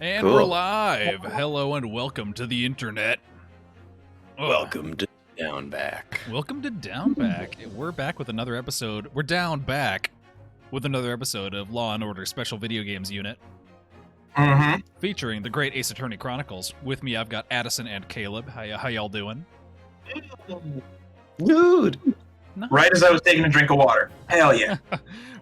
And we're live. Hello and welcome to the internet. Welcome to Down Back. Welcome to Down Back. We're back with another episode. We're down back with another episode of Law and Order Special Video Games Unit. Featuring the great Ace Attorney Chronicles. With me, I've got Addison and Caleb. How y'all doing? Dude. Nice. Right as I was taking a drink of water. Hell yeah.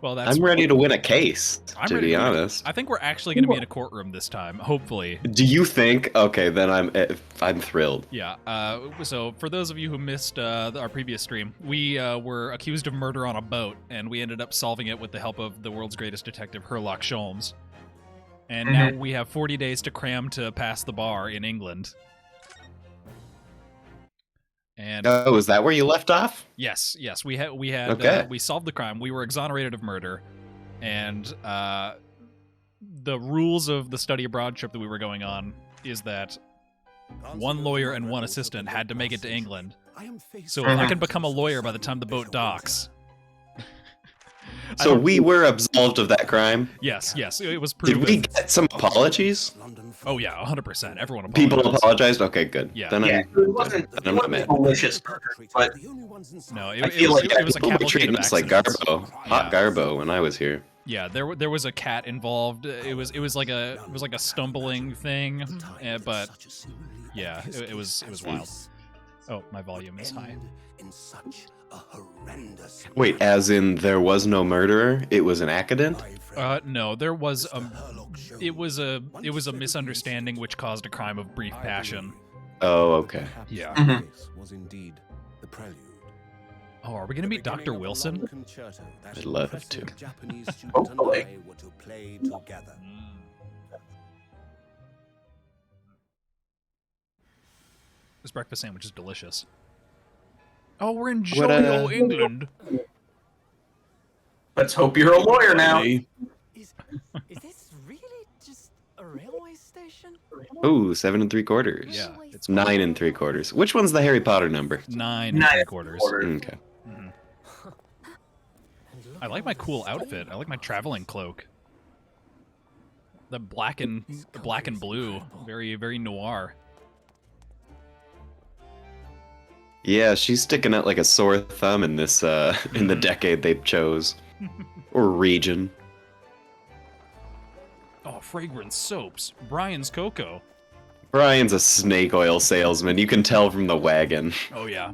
Well, that's. I'm ready to win a case, to be honest. I think we're actually going to be in a courtroom this time, hopefully. Do you think? Okay, then I'm thrilled. Yeah. So for those of you who missed our previous stream, we were accused of murder on a boat, and we ended up solving it with the help of the world's greatest detective, Sherlock Sholmes. And now we have 40 days to cram to pass the bar in England. And oh, is that where you left off? Yes, we had Okay. We solved the crime. We were exonerated of murder, and the rules of the study abroad trip that we were going on is that one lawyer and one assistant had to make it to England. So if I can become a lawyer by the time the boat docks. So we were absolved of that crime? Yes, it was proven. Did we get some apologies? Oh yeah, 100%. Everyone apologized. People apologized? Okay, good. Yeah. Then It wasn't malicious murder, but No, I it feel was, like it was a people were treating cavalcade of us like accidents. Garbo, hot Garbo, when I was here. Yeah, there was a cat involved. It was like a stumbling thing, but yeah, it was wild. Oh, my volume is high. Wait, as in there was no murderer? It was an accident? No, there was it was a misunderstanding which caused a crime of brief passion. Oh, okay. Yeah. Oh, are we gonna meet Dr. Wilson? I'd love to. hopefully. This breakfast sandwich is delicious. Oh, we're in What, Jolly England. Let's hope you're a lawyer now. Is this really just a railway station? Ooh, 7 3/4. Yeah, it's 9 3/4. Which one's the Harry Potter number? 9 Nine 3/4. Okay. I like my cool outfit. I like my traveling cloak. The black and blue, very very noir. Yeah, she's sticking out like a sore thumb in this in the decade they chose. Or region. Oh, fragrance soaps. Brian's Cocoa. Brian's a snake oil salesman. You can tell from the wagon. Oh yeah.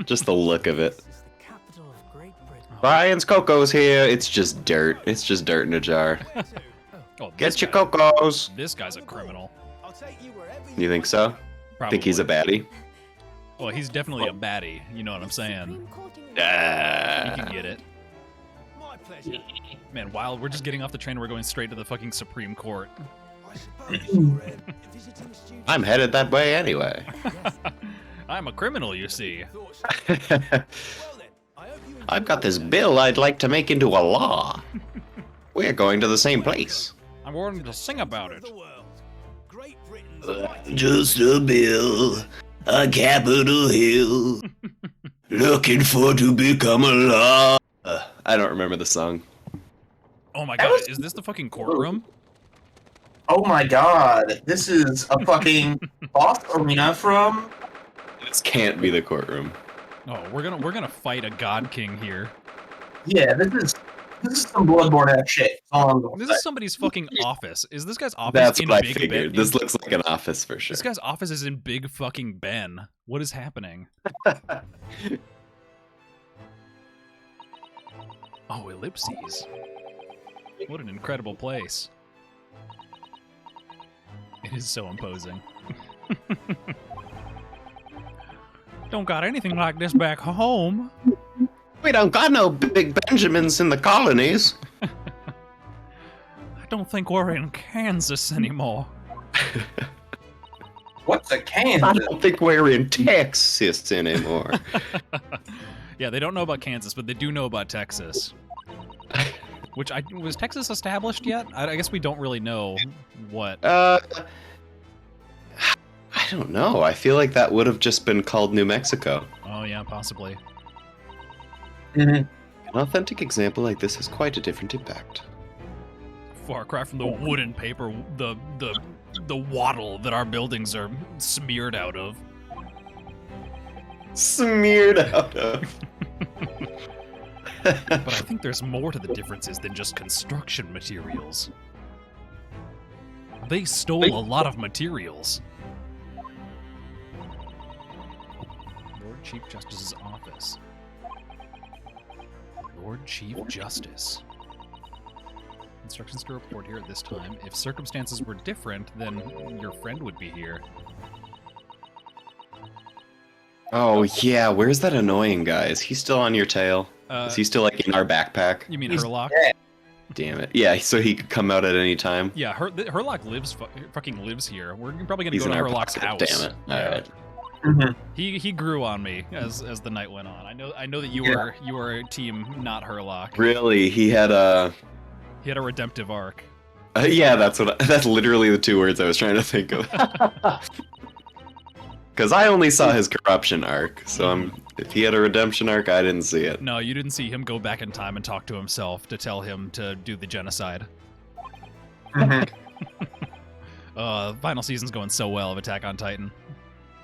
Just the look of it. This is the capital of Great Britain. Brian's Coco's here. It's just dirt. It's just dirt in a jar. Oh, Get your Cocos. This guy's a criminal. You think so? Probably. Think he's a baddie? Well, he's definitely a baddie. You know what I'm saying? Supreme Court in He Ah. can get it. Man, wild. We're just getting off the train. We're going straight to the fucking Supreme Court. I'm headed that way anyway. I'm a criminal, you see. I've got this bill I'd like to make into a law. We're going to the same place. I'm going to sing about it. Just a bill, a Capitol Hill, looking for to become a law. I don't remember the song. Oh my god, is this the fucking courtroom? Oh my god, this is a fucking boss arena from. This can't be the courtroom. Oh, we're gonna fight a god king here. Yeah, this is some Bloodborne ass shit. That's all I'm gonna This say. is somebody's fucking office. Is this guy's office That's in what I Big figured. Ben? This looks like an office for sure. This guy's office is in Big fucking Ben. What is happening? Oh, ellipses. What an incredible place. It is so imposing. Don't got anything like this back home. We don't got no big Benjamins in the colonies. I don't think we're in Kansas anymore. What's a can? I don't think we're in Texas anymore. Yeah, they don't know about Kansas, but they do know about Texas. Which was Texas established yet? I guess we don't really know what. I don't know. I feel like that would have just been called New Mexico. Oh yeah, possibly. Mhm. An authentic example like this has quite a different impact. far cry from the wood and paper, the waddle that our buildings are smeared out of. Smeared out of. But I think there's more to the differences than just construction materials. They stole a lot of materials. Lord Chief Justice's office. Lord Chief Justice. Instructions to report here at this time. If circumstances were different, then your friend would be here. Oh, yeah, where's that annoying guy? Is he still on your tail? Is he still, like, in our backpack? You mean Herlock? Damn it. Yeah, so he could come out at any time? Yeah, Herlock fucking lives here. We're probably gonna He's go to in our Herlock's pocket, house. damn it. Yeah. Alright. He grew on me as the night went on. I know that you were a team not Herlock. Really, he had a... He had a redemptive arc. yeah, that's literally the two words I was trying to think of. Because I only saw his corruption arc, so if he had a redemption arc, I didn't see it. No, you didn't see him go back in time and talk to himself to tell him to do the genocide. Final season's going so well of Attack on Titan.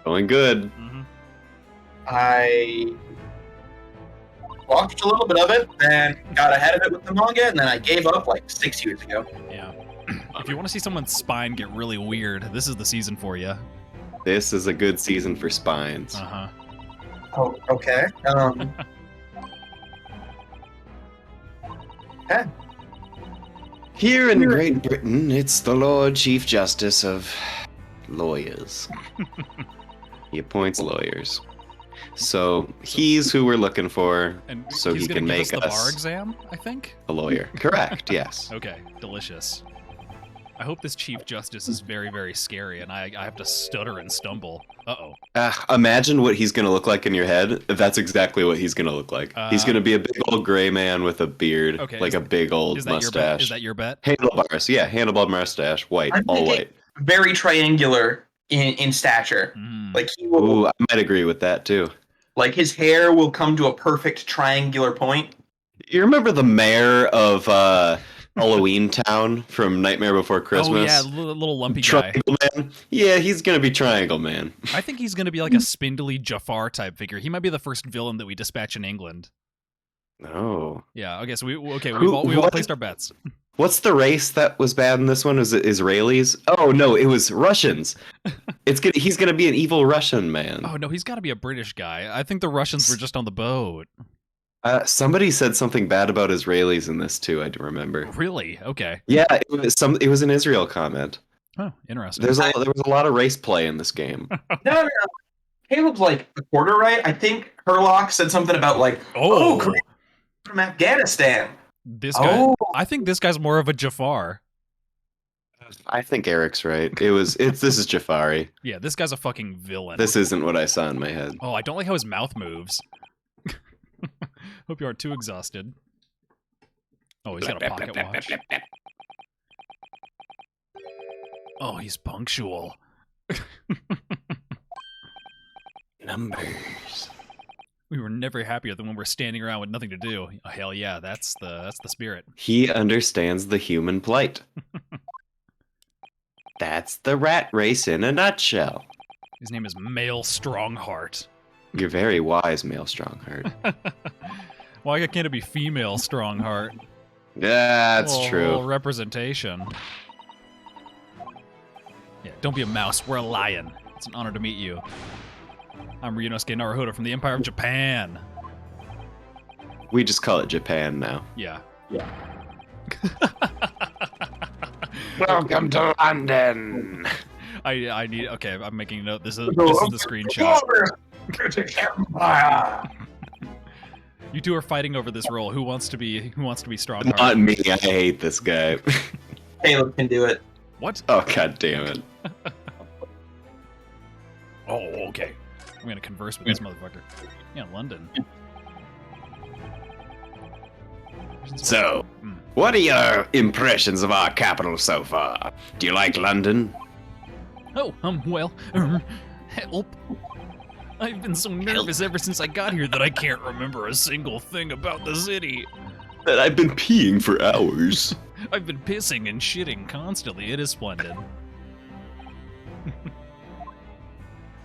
Going good. I watched a little bit of it, then got ahead of it with the manga, and then I gave up like 6 years ago. Yeah. If you want to see someone's spine get really weird, this is the season for you. This is a good season for spines. Uh-huh. Oh, okay. Okay. Here in Great Britain, it's the Lord Chief Justice of lawyers. He appoints lawyers. So he's who we're looking for, And so he's he gonna can give make us the bar us exam, I think? a lawyer. Correct, yes. Okay, delicious. I hope this Chief Justice is very, very scary, and I have to stutter and stumble. Uh-oh. Imagine what he's going to look like in your head. That's exactly what he's going to look like. He's going to be a big old gray man with a beard, Okay, like a big old mustache. Is that your bet? Handlebars, yeah, handlebar mustache, white, I'm all thinking white. very triangular in stature. Mm. Like he will, Ooh, I might agree with that too. like his hair will come to a perfect triangular point. You remember the mayor of Halloween Town from Nightmare Before Christmas? Oh yeah, little lumpy guy. Triangle Man? Yeah, he's going to be Triangle Man. I think he's going to be like a spindly Jafar type figure. He might be the first villain that we dispatch in England. Oh. Yeah. Okay. So we've all placed our bets. What's the race that was bad in this one? Was it Israelis? Oh no, it was Russians. He's gonna be an evil Russian man. Oh no, he's got to be a British guy. I think the Russians were just on the boat. Somebody said something bad about Israelis in this too. I do remember. Really? Okay. Yeah, it was an Israel comment. Oh, interesting. There was a lot of race play in this game. No. Caleb's like a quarter right. I think Herlock said something about like, oh great, from Afghanistan. This guy. I think this guy's more of a Jafar. I think Eric's right. This is Jafari. Yeah, this guy's a fucking villain. This isn't what I saw in my head. Oh, I don't like how his mouth moves. Hope you aren't too exhausted. Oh, he's got a pocket watch. Oh, he's punctual. Numbers. We were never happier than when we're standing around with nothing to do. Oh, hell yeah, that's the spirit. He understands the human plight. That's the rat race in a nutshell. His name is Male Strongheart. You're very wise, Male Strongheart. Why can't it be Female Strongheart? Yeah, that's true. Representation. Yeah, don't be a mouse. We're a lion. It's an honor to meet you. I'm Ryunosuke Naruhodo from the Empire of Japan. We just call it Japan now. Yeah. Yeah. Welcome to London. I need. Okay, I'm making a note. This is the screenshot. You two are fighting over this role. Who wants to be Strongheart? Not me. I hate this guy. Caleb can do it. What? Oh, god damn it. Oh, okay. I'm gonna converse with this motherfucker. Yeah, London. So, what are your impressions of our capital so far? Do you like London? Oh, well, help. I've been so nervous ever since I got here that I can't remember a single thing about the city. That I've been peeing for hours. I've been pissing and shitting constantly. It is splendid.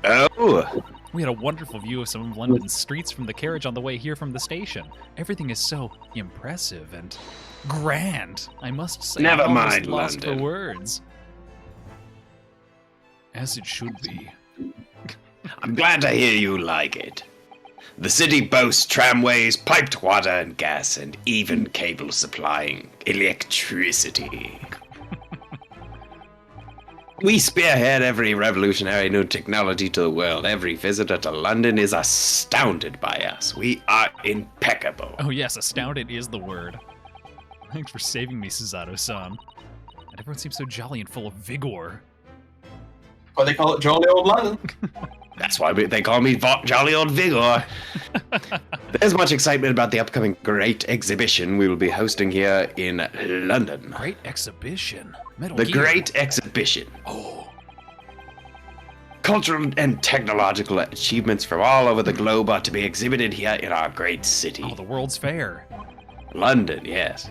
Oh, We had a wonderful view of some of London's streets from the carriage on the way here from the station. Everything is so impressive and grand. I must say, Never I'm almost mind, lost London. for words. As it should be. I'm glad to hear you like it. The city boasts tramways, piped water and gas, and even cable supplying electricity. We spearhead every revolutionary new technology to the world. Every visitor to London is astounded by us. We are impeccable. Oh yes, astounded is the word. Thanks for saving me, Suzato-san. And everyone seems so jolly and full of vigor. Why they call it jolly old London? That's why they call me Jolly Old Vigor. There's much excitement about the upcoming great exhibition we will be hosting here in London. Great exhibition. Metal The Gear. Great Exhibition. Oh. Cultural and technological achievements from all over the globe are to be exhibited here in our great city. Oh, the World's Fair. London, yes.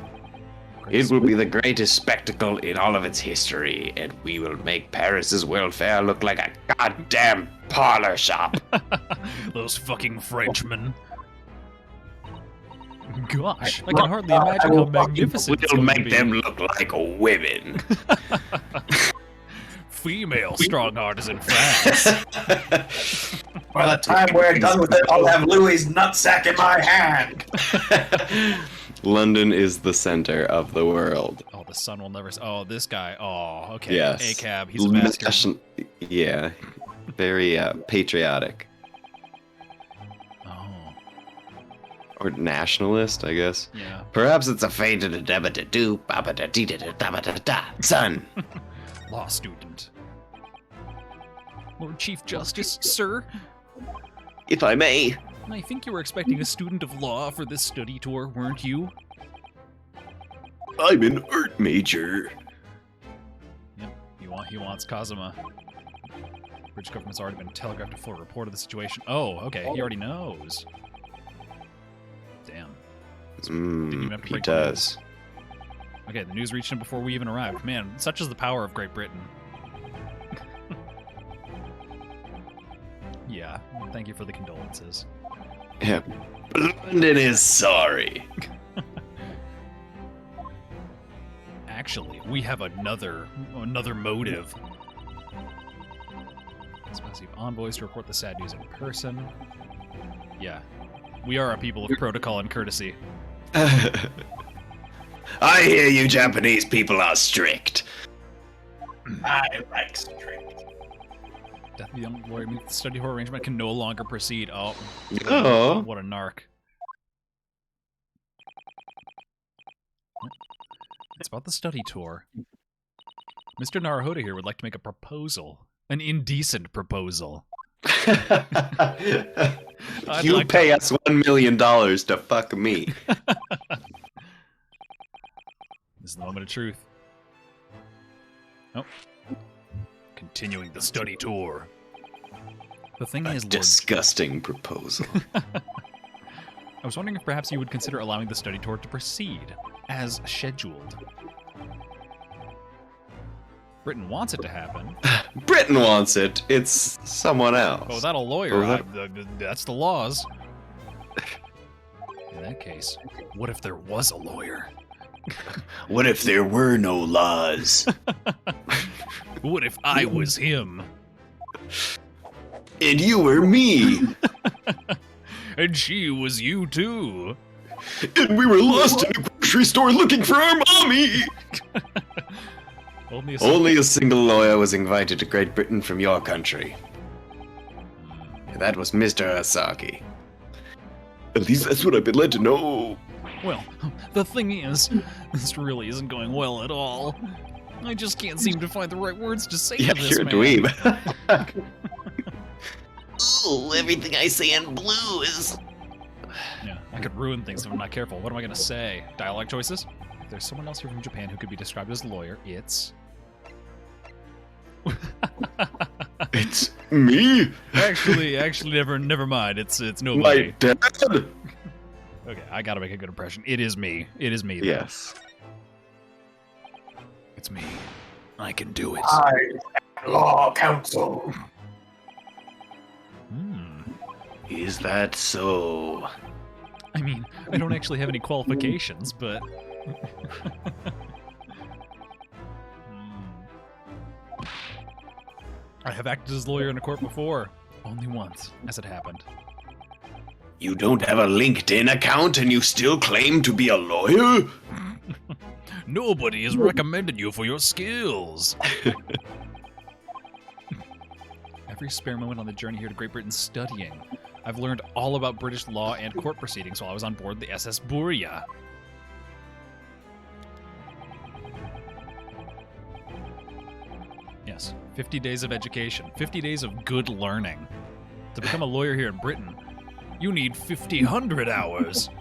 Great It will be the greatest spectacle in all of its history, and we will make Paris's World Fair look like a goddamn parlor shop. Those fucking Frenchmen. Gosh, I can hardly imagine how magnificent it's We'll going to make be. them look like women. Female strong artisan France. By the time we're done with it, I'll have Louis' nutsack in my hand. London is the center of the world. Oh, the sun will never. Oh, this guy. Oh, okay. Yes. ACAB. He's a bastard. Yeah. Very patriotic. Oh, Or nationalist, I guess. yeah. Perhaps it's a fade to do son. Law student. Lord Chief Justice, sir. If I may. I think you were expecting a student of law for this study tour, weren't you? I'm an art major. Yep. He wants Kazuma. British government's already been telegraphed a full report of the situation. Oh, okay. He already knows. Damn. Didn't even have to He break the does. Okay, the news reached him before we even arrived. Man, such is the power of Great Britain. Yeah, thank you for the condolences. Yeah. London is sorry. Actually, we have another motive. Expensive envoys to report the sad news in person. Yeah, we are a people of protocol and courtesy. I hear you Japanese people are strict. I like strict. Death of the young lawyer means the study tour arrangement can no longer proceed. Oh, Oh. what a narc. It's about the study tour. Mr. Naruhodo here would like to make a proposal. An indecent proposal. You like pay us $1 million to fuck me. This is the moment of truth. Oh. Continuing the study tour. The thing is, Lord... Disgusting proposal. I was wondering if perhaps you would consider allowing the study tour to proceed, as scheduled. Britain wants it to happen. Britain wants it. It's someone else. Oh, that a lawyer. Oh, That's the laws. In that case, what if there was a lawyer? What if there were no laws? What if I was him? And you were me. And she was you too. And we were lost in a grocery store looking for our mommy. Only a single lawyer was invited to Great Britain from your country. And that was Mr. Asaki. At least that's what I've been led to know. Well, the thing is, this really isn't going well at all. I just can't seem to find the right words to say Yeah, to this you're a man. dweeb. Ooh, everything I say in blue is... Yeah, I could ruin things if I'm not careful. What am I going to say? Dialogue choices? If there's someone else here from Japan who could be described as a lawyer, it's... It's me? Actually, never mind. It's My nobody. dad? Okay, I gotta make a good impression. It is me. It is me. Though. Yes. It's me. I can do it. I am law counsel. Is that so? I mean, I don't actually have any qualifications, but... I have acted as lawyer in a court before. Only once, as it happened. You don't have a LinkedIn account and you still claim to be a lawyer? Nobody has recommended you for your skills. Every spare moment on the journey here to Great Britain studying, I've learned all about British law and court proceedings while I was on board the SS Buria. Yes, 50 days of education, 50 days of good learning. To become a lawyer here in Britain, you need 5,000 hours.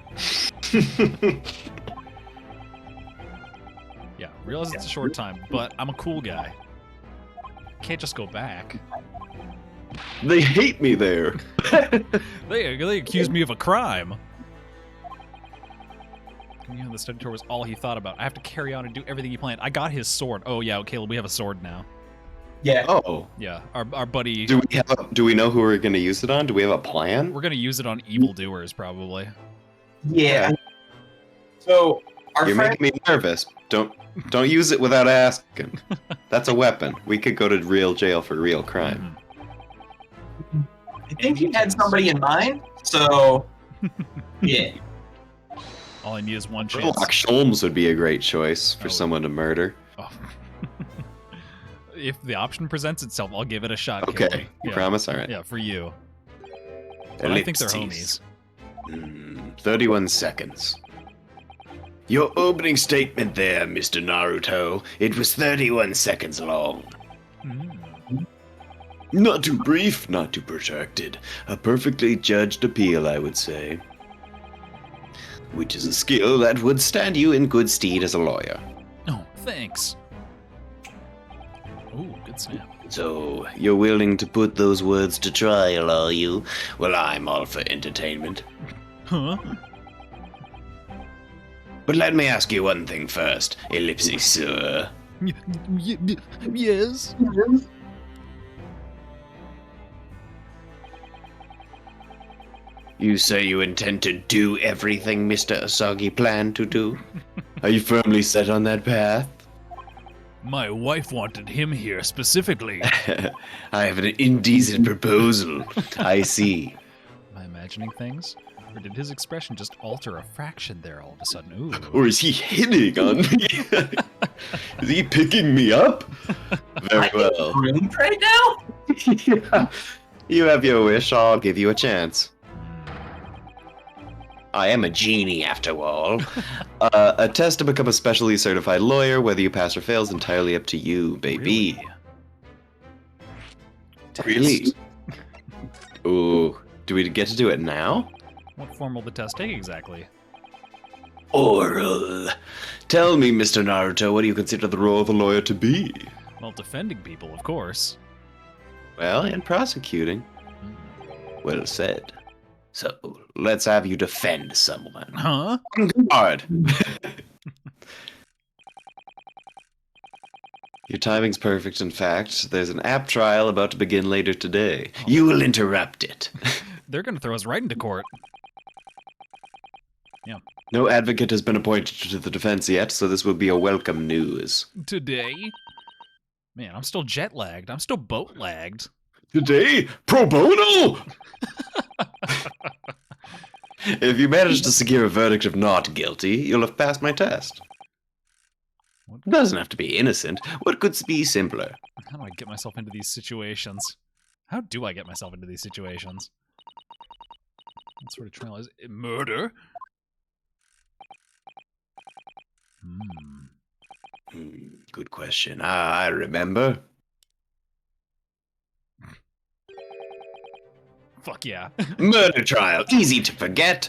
Yeah, realize it's a short time, but I'm a cool guy. Can't just go back. They hate me there. They accused me of a crime. You know, the study tour was all he thought about. I have to carry on and do everything he planned. I got his sword. Oh yeah, Caleb, we have a sword now. Yeah. Oh. Yeah, our buddy. Do we know who we're going to use it on? Do we have a plan? We're gonna use it on evildoers, probably. Yeah. So our You're friend, making me nervous. Don't use it without asking. That's a weapon. We could go to real jail for real crime. I think he had somebody in mind. So yeah. All I need is one chance. Sherlock Holmes would be a great choice for Oh. someone to murder. Oh. If the option presents itself, I'll give it a shot. Okay, Caleb. you Yeah. promise? All right. Yeah, for you. But I think they're Ellipses. homies. 31 seconds. Your opening statement there, Mr. Naruto, it was 31 seconds long. Not too brief, not too protracted. A perfectly judged appeal, I would say. Which is a skill that would stand you in good stead as a lawyer. Oh, thanks. Ooh, good snap. So, you're willing to put those words to trial, are you? Well, I'm all for entertainment. Huh? But let me ask you one thing first, Ellipsis, sir. Yes. You say you intend to do everything Mr. Asagi planned to do? Are you firmly set on that path? My wife wanted him here specifically. I have an indecent proposal. I see. Am I imagining things? Or did his expression just alter a fraction there all of a sudden? Ooh. Or is he hitting on me? Is he picking me up? Very well. Groomed right now? Yeah. You have your wish, I'll give you a chance. I am a genie, after all. A test to become a specially certified lawyer, whether you pass or fail, is entirely up to you, baby. Really? Ooh, do we get to do it now? What form will the test take exactly? Oral. Tell me, Mr. Naruto, what do you consider the role of a lawyer to be? Well, defending people, of course. Well, and prosecuting. Well said. So, let's have you defend someone. Huh? On guard! Your timing's perfect, in fact. There's an app trial about to begin later today. You will interrupt it. They're gonna throw us right into court. No advocate has been appointed to the defense yet, so this will be a welcome news. Today? Man, I'm still jet lagged. I'm still boat lagged. Today, pro bono! If you manage to secure a verdict of not guilty, you'll have passed my test. It doesn't have to be innocent. What could be simpler? How do I get myself into these situations? How do I get myself into these situations? What sort of trial is it? Murder? Good question. I remember. Fuck yeah. Murder trial. Easy to forget.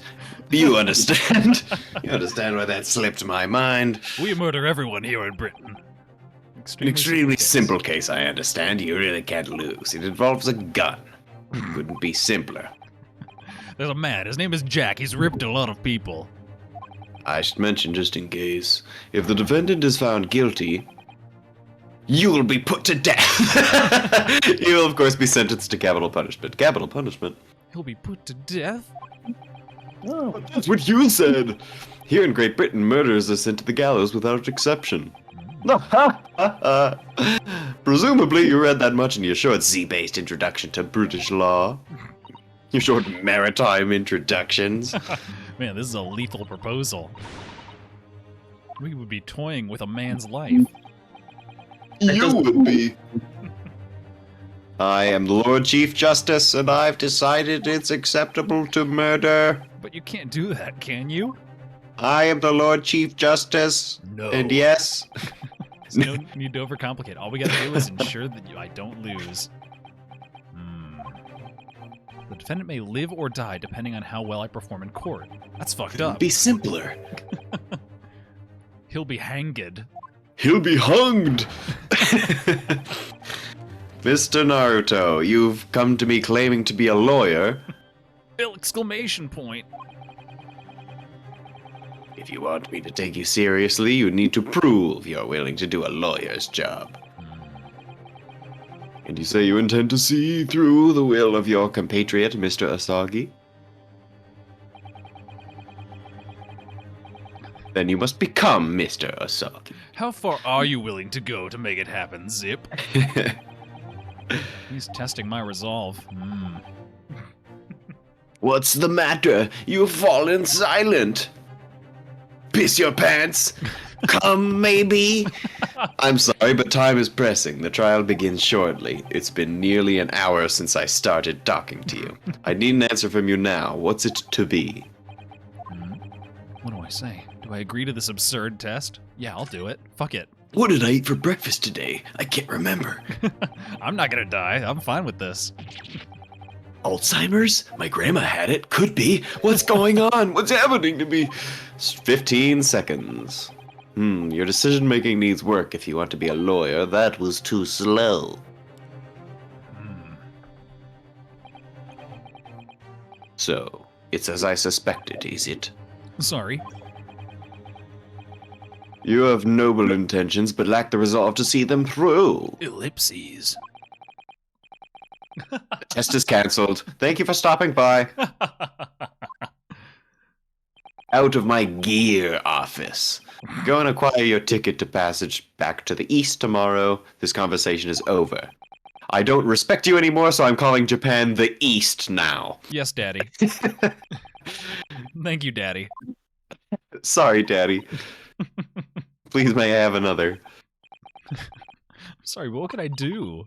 You understand? You understand why that slipped my mind? We murder everyone here in Britain. An extremely simple case, I understand. You really can't lose. It involves a gun. Couldn't be simpler. There's a man. His name is Jack. He's ripped a lot of people. I should mention, just in case, if the defendant is found guilty, You will be put to death. You will, of course, be sentenced to capital punishment. Capital punishment. He'll be put to death? Oh, that's what you said. Here in Great Britain, murderers are sent to the gallows without exception. Presumably, you read that much in your short Z-based introduction to British law. Your short maritime introductions. Man, this is a lethal proposal. We would be toying with a man's life. You would be. I am the Lord Chief Justice, and I've decided it's acceptable to murder. But you can't do that, can you? I am the Lord Chief Justice. No. And yes. There's no need to overcomplicate. All we gotta do is ensure that I don't lose. The defendant may live or die depending on how well I perform in court. That's fucked up. Be simpler. He'll be hanged. He'll be hunged. Mr. Naruto, you've come to me claiming to be a lawyer. Exclamation point. If you want me to take you seriously, you need to prove you're willing to do a lawyer's job. And you say you intend to see through the will of your compatriot, Mr. Asagi? Then you must become Mr. Asagi. How far are you willing to go to make it happen, Zip? He's testing my resolve. What's the matter? You've fallen silent. Piss your pants. Come, maybe? I'm sorry, but time is pressing. The trial begins shortly. It's been nearly an hour since I started talking to you. I need an answer from you now. What's it to be? What do I say? Do I agree to this absurd test? Yeah, I'll do it. Fuck it. What did I eat for breakfast today? I can't remember. I'm not gonna die. I'm fine with this. Alzheimer's? My grandma had it. Could be. What's going on? What's happening to me? 15 seconds. Your decision-making needs work if you want to be a lawyer. That was too slow. So, it's as I suspected, is it? Sorry. You have noble intentions, but lack the resolve to see them through. Ellipses. The test is cancelled. Thank you for stopping by. Out of my gear office. Go and acquire your ticket to passage back to the east tomorrow. This conversation is over. I don't respect you anymore, so I'm calling Japan the East now. Yes, Daddy. Thank you, Daddy. Sorry, Daddy. Please may I have another. Sorry, but what could I do?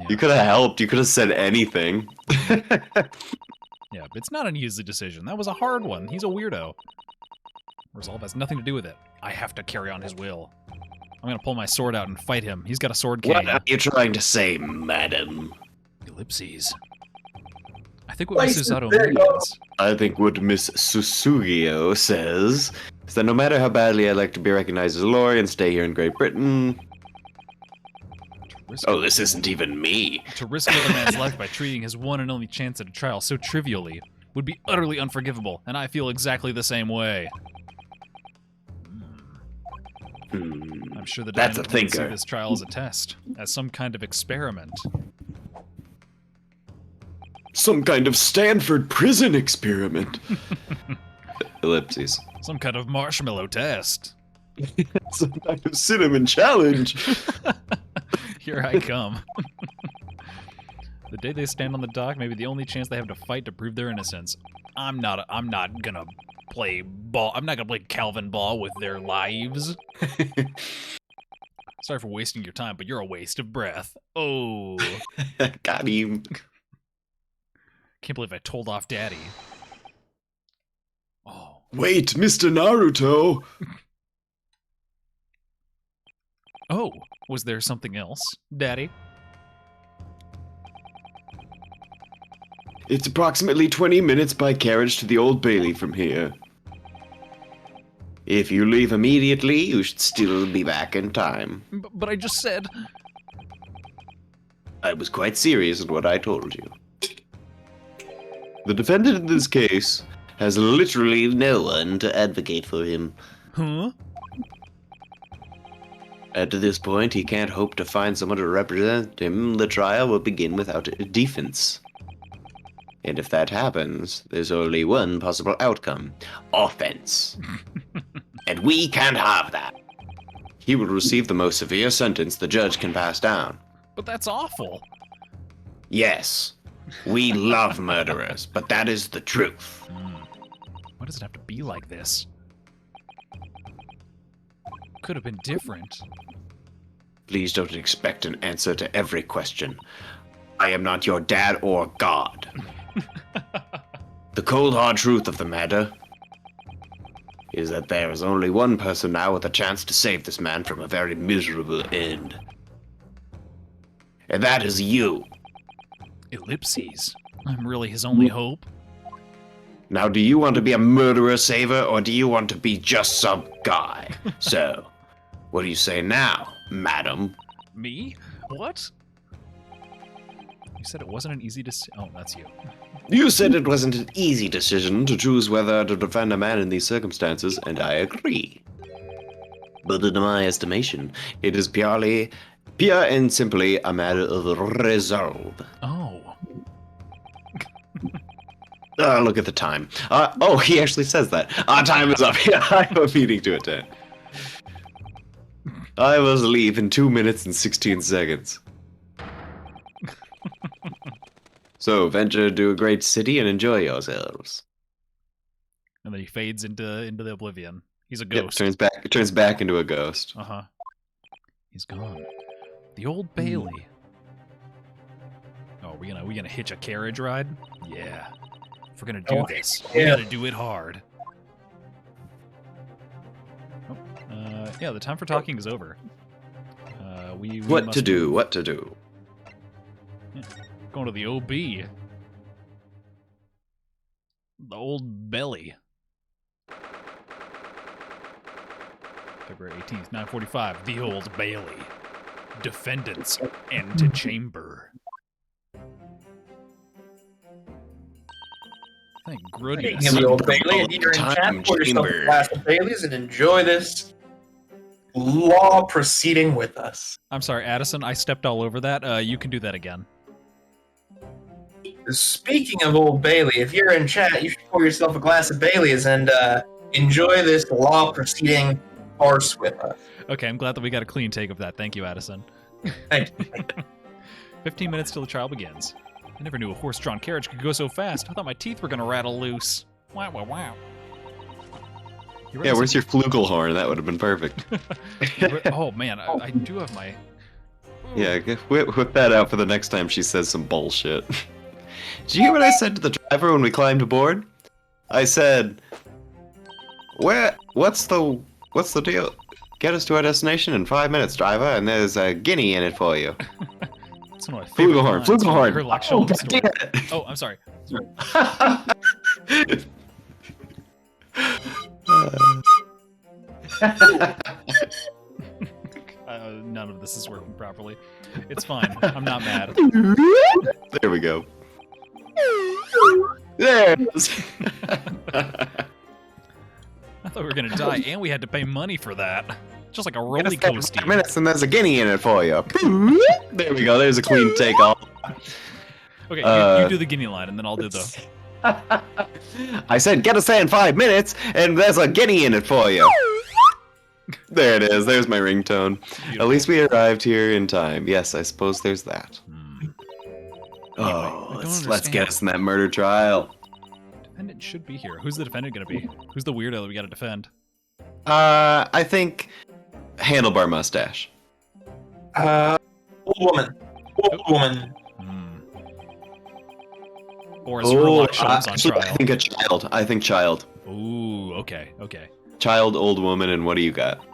You could have helped. You could have said anything. Yeah, but it's not an easy decision. That was a hard one. He's a weirdo. Resolve has nothing to do with it. I have to carry on his will. I'm gonna pull my sword out and fight him. He's got a sword cane. What are you trying to say, madam? Ellipses. I think what Places, Mrs. Sato there you go. means. I think what Miss Susugio says is that no matter how badly I'd like to be recognized as a lawyer and stay here in Great Britain... Oh, this isn't even me. To risk another man's life by treating his one and only chance at a trial so trivially would be utterly unforgivable, and I feel exactly the same way. I'm sure the That's a defendant would see thinker. this trial as a test, as some kind of experiment. Some kind of Stanford prison experiment. Ellipses. Some kind of marshmallow test. Some kind of cinnamon challenge. Here I come. The day they stand on the dock may be the only chance they have to fight to prove their innocence. I'm not gonna play ball. I'm not gonna play Calvin ball with their lives. Sorry for wasting your time, but you're a waste of breath. Oh. Got him. Can't believe I told off Daddy. Oh. Wait, Mr. Naruto. Oh, was there something else, Daddy? It's approximately 20 minutes by carriage to the Old Bailey from here. If you leave immediately, you should still be back in time. But I just said... I was quite serious in what I told you. The defendant in this case has literally no one to advocate for him. Huh? At this point, he can't hope to find someone to represent him. The trial will begin without a defense. And if that happens, there's only one possible outcome. Offense. And we can't have that. He will receive the most severe sentence the judge can pass down. But that's awful. Yes, we love murderers, but that is the truth. Why does it have to be like this? Could have been different. Please don't expect an answer to every question. I am not your dad or God. The cold hard truth of the matter is that there is only one person now with a chance to save this man from a very miserable end. And that is you. Ellipses. I'm really his only hope. Now, do you want to be a murderer saver, or do you want to be just some guy? So, what do you say now, madam? Me? What? You said it wasn't an easy decision. Oh, that's you. You said it wasn't an easy decision to choose whether to defend a man in these circumstances, and I agree. But in my estimation, it is pure and simply a matter of resolve. Oh. Look at the time. Oh, he actually says that. Our time is up. I have a meeting to attend. I must leave in 2 minutes and 16 seconds. So, venture to a great city and enjoy yourselves. And then he fades into the oblivion. He's a Yep, ghost. turns back into a ghost. Uh-huh. He's gone. The Old Bailey. Oh, we gonna hitch a carriage ride? Yeah. If we're gonna do this, we gotta do it hard. Oh, yeah, the time for talking is over. We What must to do? move. What to do? Yeah. Going to the OB. The Old Belly. February 18th, 9:45. The Old Bailey. Defendants antechamber. Thank goodness. Speaking of the Old Bailey, if you're in Time chat, pour yourself a chamber. glass of Baileys and enjoy this law proceeding with us. I'm sorry, Addison. I stepped all over that. You can do that again. Speaking of Old Bailey, if you're in chat, you should pour yourself a glass of Baileys and enjoy this law proceeding farce with us. Okay, I'm glad that we got a clean take of that. Thank you, Addison. Thank you. 15 minutes till the trial begins. I never knew a horse-drawn carriage could go so fast. I thought my teeth were gonna rattle loose. Wow, wow, wow. Yeah, where's your flugelhorn? That would have been perfect. Oh man, I do have my. Yeah, whip that out for the next time she says some bullshit. Did you hear what I said to the driver when we climbed aboard? I said, what's the deal? Get us to our destination in 5 minutes, driver, and there's a guinea in it for you. That's one of my favorite lines from the Flugelhorn. Herlock Oh, Sholmes story. damn it. Oh, I'm sorry. None of this is working properly. It's fine. I'm not mad. There we go. There it is. I thought we were gonna die, and we had to pay money for that. Just like a Get roller us there for coaster. 5 minutes and there's a guinea in it for you. There we go. There's a clean take off. Okay, you do the guinea line, and then I'll do the. I said, get us there in 5 minutes, and there's a guinea in it for you. There it is. There's my ringtone. At least we arrived here in time. Yes, I suppose there's that. Oh, let's get us in that murder trial. Defendant should be here. Who's the defendant gonna be? Who's the weirdo that we gotta defend? I think handlebar mustache. Old woman. Old woman. Or is Herlock Sholmes on actually, trial? I think a child. I think child. Ooh, okay, okay. Child, old woman, and what do you got?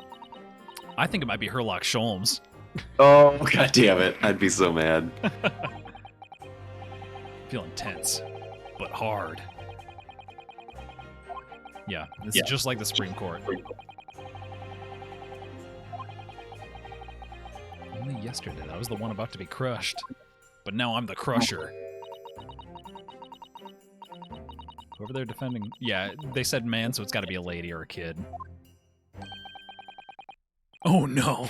I think it might be Herlock Sholmes. Oh, god damn it. I'd be so mad. Feeling tense, but hard. Yeah, this is just like the Supreme Court. Only yesterday, I was the one about to be crushed. But now I'm the crusher. Whoever they're defending... Yeah, they said man, so it's gotta be a lady or a kid. Oh no.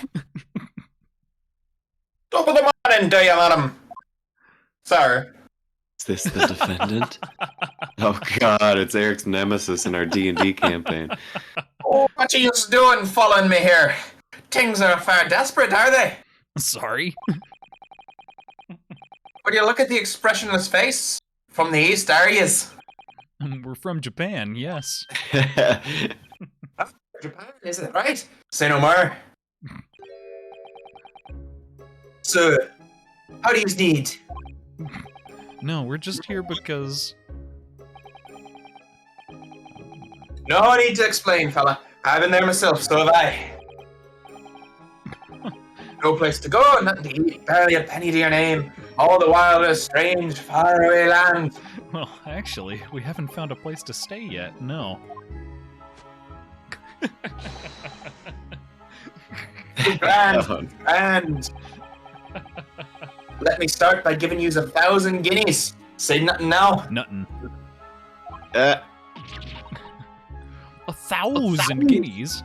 Don't put them on in, do you, madam? Sir. Is this the defendant? Oh God, it's Eric's nemesis in our D&D campaign. Oh, what are you doing following me here? Things are far desperate, are they? Sorry. Would you look at the expressionless face? From the east, are yous? We're from Japan, yes. Japan, is it right? Say no more. So, how do you need? No, we're just here because... No need to explain, fella. I've been there myself, so have I. No place to go, nothing to eat, barely a penny to your name. All the while in a strange, faraway land. Well, actually, we haven't found a place to stay yet, no. And let me start by giving you 1,000 guineas. Say nothing now. Nothing. 1,000 1,000 guineas?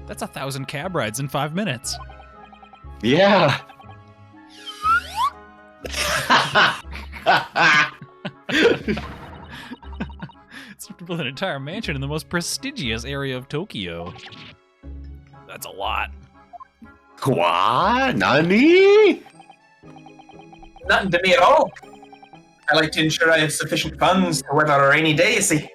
That's 1,000 cab rides in 5 minutes. Yeah. It's to build an entire mansion in the most prestigious area of Tokyo. That's a lot. What? Nani? Nothing to me at all. I like to ensure I have sufficient funds to weather a rainy day, you see.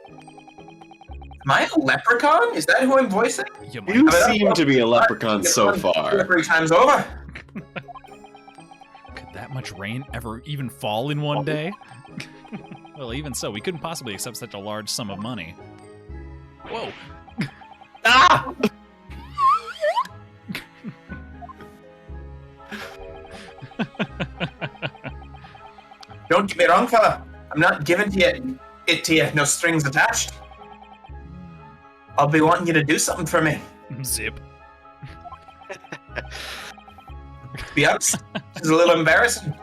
Am I a leprechaun? Is that who I'm voicing? You might You seem to be a leprechaun so far. 3 times over. Could that much rain ever even fall in one day? Well, even so, we couldn't possibly accept such a large sum of money. Whoa! Ah! Don't get me wrong, fella. I'm not giving it to you, no strings attached. I'll be wanting you to do something for me. Zip. To be honest, it's a little embarrassing.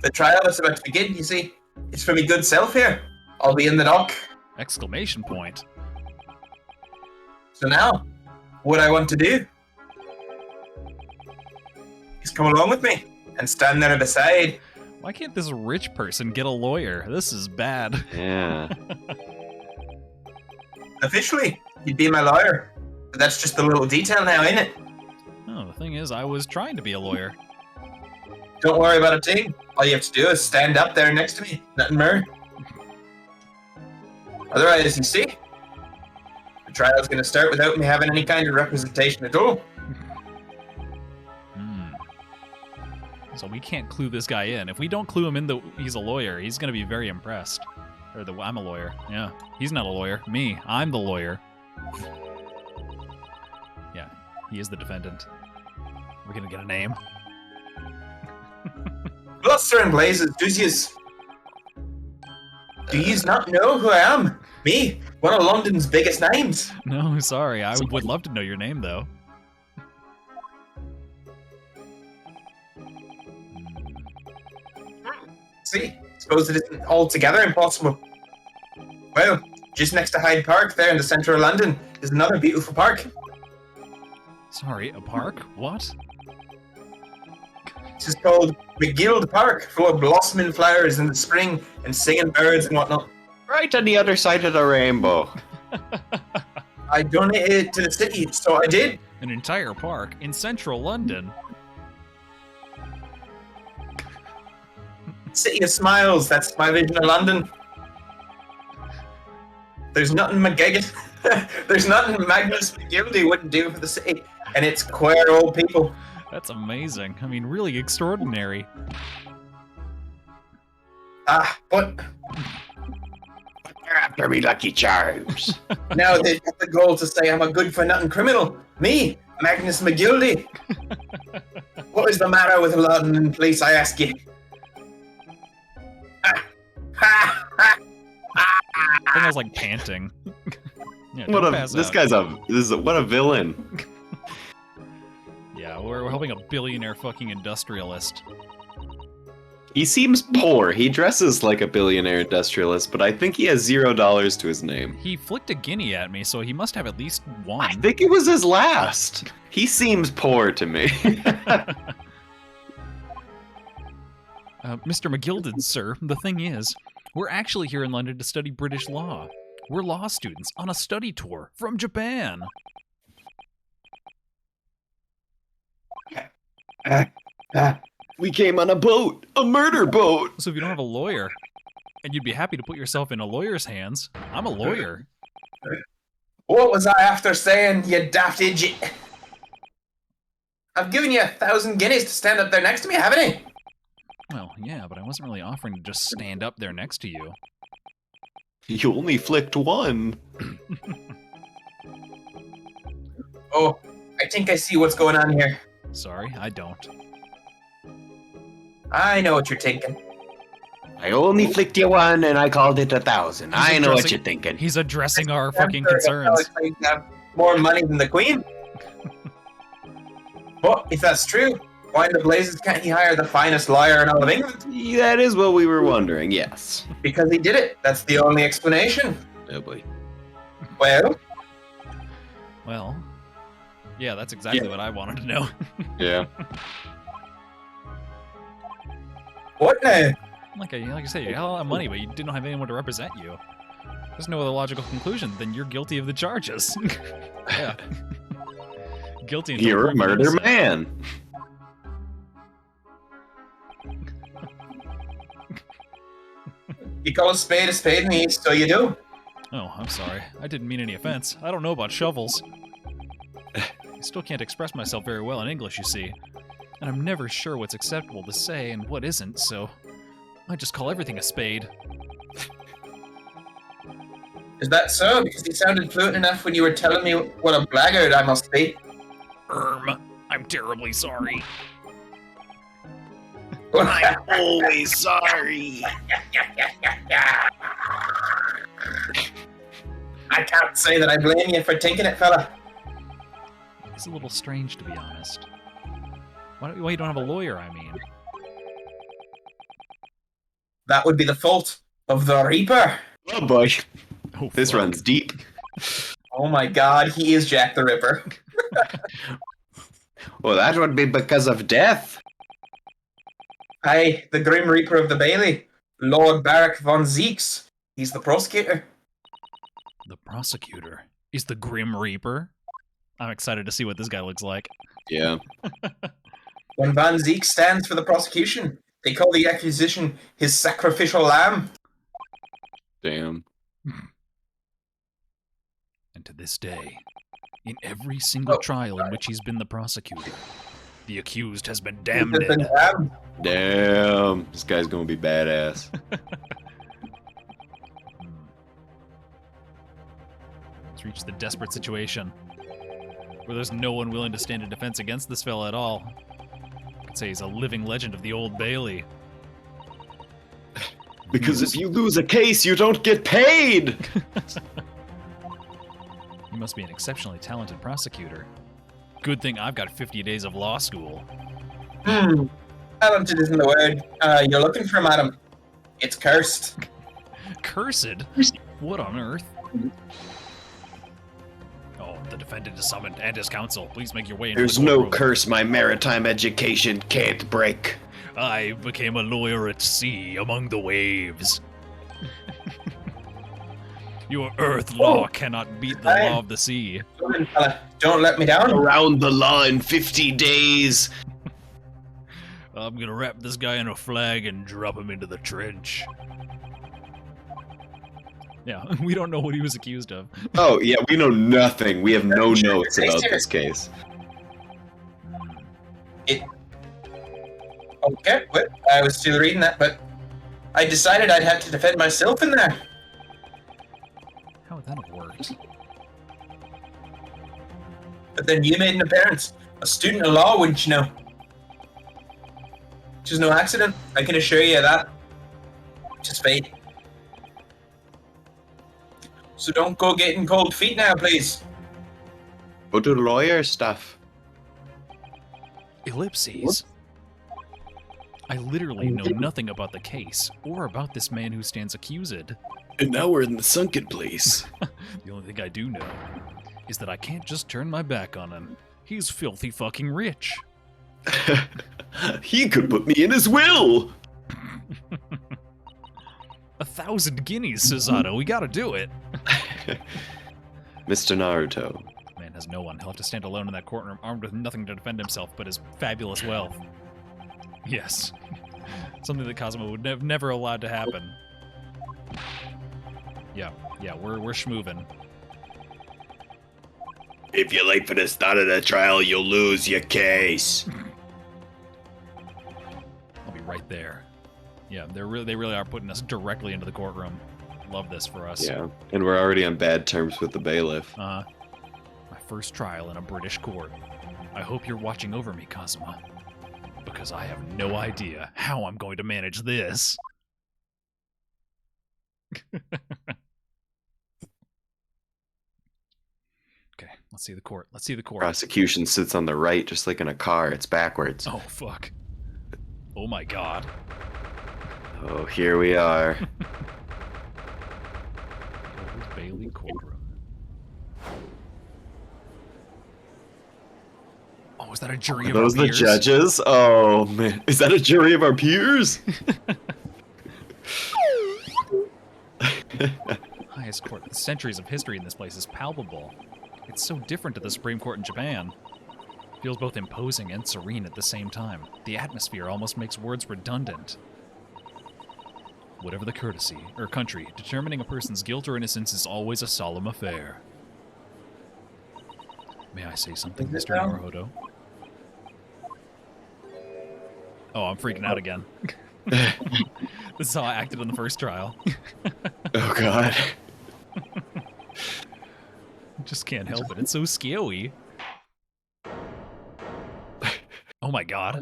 The trial is about to begin, you see. It's for me good self here. I'll be in the dock. Exclamation point. So now, what I want to do is come along with me and stand there beside. Why can't this rich person get a lawyer? This is bad. Yeah. Officially, you'd be my lawyer. But that's just a little detail now, ain't it? Oh, the thing is, I was trying to be a lawyer. Don't worry about a thing. All you have to do is stand up there next to me. Nothing more. Otherwise, you see, the trial's going to start without me having any kind of representation at all. So we can't clue this guy in. If we don't clue him in that he's a lawyer, he's going to be very impressed. Or I'm a lawyer. Yeah, he's not a lawyer. Me, I'm the lawyer. Yeah, he is the defendant. We're going to get a name. Bluster and blazes, do yous not know who I am? Me, one of London's biggest names. No, sorry. I would love to know your name, though. See, suppose it isn't altogether impossible. Well, just next to Hyde Park, there in the centre of London, is another beautiful park. Sorry, a park? What? This is called McGill Park, full of blossoming flowers in the spring and singing birds and whatnot. Right on the other side of the rainbow. I donated it to the city, so I did. An entire park in central London? City of Smiles, that's my vision of London. There's nothing there's nothing Magnus McGildy wouldn't do for the city, and it's queer old people. That's amazing. I mean, really extraordinary. But You're after me, Lucky Charms. now they've got the goal to say I'm a good-for-nothing criminal. Me, Magnus McGildy. What is the matter with London police, I ask you? I think I was like panting. Yeah, What don't a pass this out. guy's what a villain. Yeah, we're helping a billionaire fucking industrialist. He seems poor. He dresses like a billionaire industrialist, but I think he has $0 to his name. He flicked a guinea at me, so he must have at least one. I think it was his last. He seems poor to me. Mr. McGilded, sir, the thing is, we're actually here in London to study British law. We're law students on a study tour from Japan. We came on a boat, a murder boat. So if you don't have a lawyer, and you'd be happy to put yourself in a lawyer's hands, I'm a lawyer. What was I after saying, you daft idiot? I've given you 1,000 guineas to stand up there next to me, haven't I? Well, yeah, but I wasn't really offering to just stand up there next to you. You only flicked one. Oh, I think I see what's going on here. Sorry, I don't. I know what you're thinking. I only flicked you one and I called it 1,000. I know what addressing- you're thinking. He's addressing our fucking I'm sure concerns. Alex might have more money than the Queen. But if that's true, why in the blazes can't he hire the finest lawyer in all of England? That is what we were wondering, yes. Because he did it. That's the only explanation. Oh boy. Well, Well, yeah, that's exactly what I wanted to know. Yeah. what now? Like I said, you had a lot of money, but you didn't have anyone to represent you. There's no other logical conclusion than you're guilty of the charges. Yeah. Guilty until You're a proven murder innocent. man. You call a spade in the East, so you do. Oh, I'm sorry. I didn't mean any offense. I don't know about shovels. I still can't express myself very well in English, you see. And I'm never sure what's acceptable to say and what isn't, so I just call everything a spade. Is that so? Because you sounded fluent enough when you were telling me what a blackguard I must be. I'm terribly sorry. I'm always sorry. I can't say that I blame you for taking it, fella. It's a little strange, to be honest. Why you don't have a lawyer, I mean? That would be the fault of the Reaper. Oh boy. Oh, This fuck. runs deep. Oh my god, he is Jack the Ripper. Well, that would be because of death. Aye, the Grim Reaper of the Bailey. Lord Barak von Zeeks. He's the prosecutor. The prosecutor is the Grim Reaper. I'm excited to see what this guy looks like. Yeah. When Von Zeeks stands for the prosecution, they call the accusation his sacrificial lamb. Damn. And to this day, in every single Oh, trial in which he's been the prosecutor, the accused has been He's damned. been damned. Damn. This guy's gonna be badass. It's reached the desperate situation where there's no one willing to stand in defense against this fella at all. I could say he's a living legend of the Old Bailey. Because if you lose a case, you don't get paid! He must be an exceptionally talented prosecutor. Good thing I've got 50 days of law school. Talented isn't the word. You're looking for, madam. It's cursed. Cursed? What on earth? Oh, the defendant is summoned and his counsel. Please make your way into There's the no courtroom. curse my maritime education can't break. I became a lawyer at sea among the waves. Your earth law cannot beat the law of the sea. Listen, fella, don't let me down. Around the law in 50 days. I'm gonna wrap this guy in a flag and drop him into the trench. Yeah, we don't know what he was accused of. Oh, yeah, we know nothing. We have no notes about this case. Okay, well, I was still reading that, but I decided I'd have to defend myself in there. How would that have worked? But then you made an appearance. A student of law, wouldn't you know? Which is no accident, I can assure you of that. Just fate. So don't go getting cold feet now, please. Go to lawyer stuff. Ellipses. I literally know nothing about the case, or about this man who stands accused. And now we're in the sunken place. The only thing I do know is that I can't just turn my back on him. He's filthy fucking rich. He could put me in his will! 1,000 guineas, Susato. We gotta do it. Mr. Naruto. Man has no one. He'll have to stand alone in that courtroom, armed with nothing to defend himself but his fabulous wealth. Yes. Something that Kazuma would never allowed to happen. Yeah, we're schmoovin'. If you're late for the start of the trial, you'll lose your case. I'll be right there. Yeah, they really are putting us directly into the courtroom. Love this for us. Yeah, and we're already on bad terms with the bailiff. My first trial in a British court. I hope you're watching over me, Kazuma. Because I have no idea how I'm going to manage this. Okay, let's see the court. Let's see the court. Prosecution sits on the right, just like in a car. It's backwards. Oh, fuck. Oh my god. Oh, here we are. Old Bailey courtroom. Oh, is that a jury Are of our those the peers? judges? Oh, man. Is that a jury of our peers? Highest court. The centuries of history in this place is palpable. It's so different to the Supreme Court in Japan. Feels both imposing and serene at the same time. The atmosphere almost makes words redundant. Whatever the courtesy, or country, determining a person's guilt or innocence is always a solemn affair. May I say something, Is it Mr. now? Naruto? Oh, I'm freaking out again. This is how I acted in the first trial. Oh, God. Just can't help it. It's so scary. Oh my god.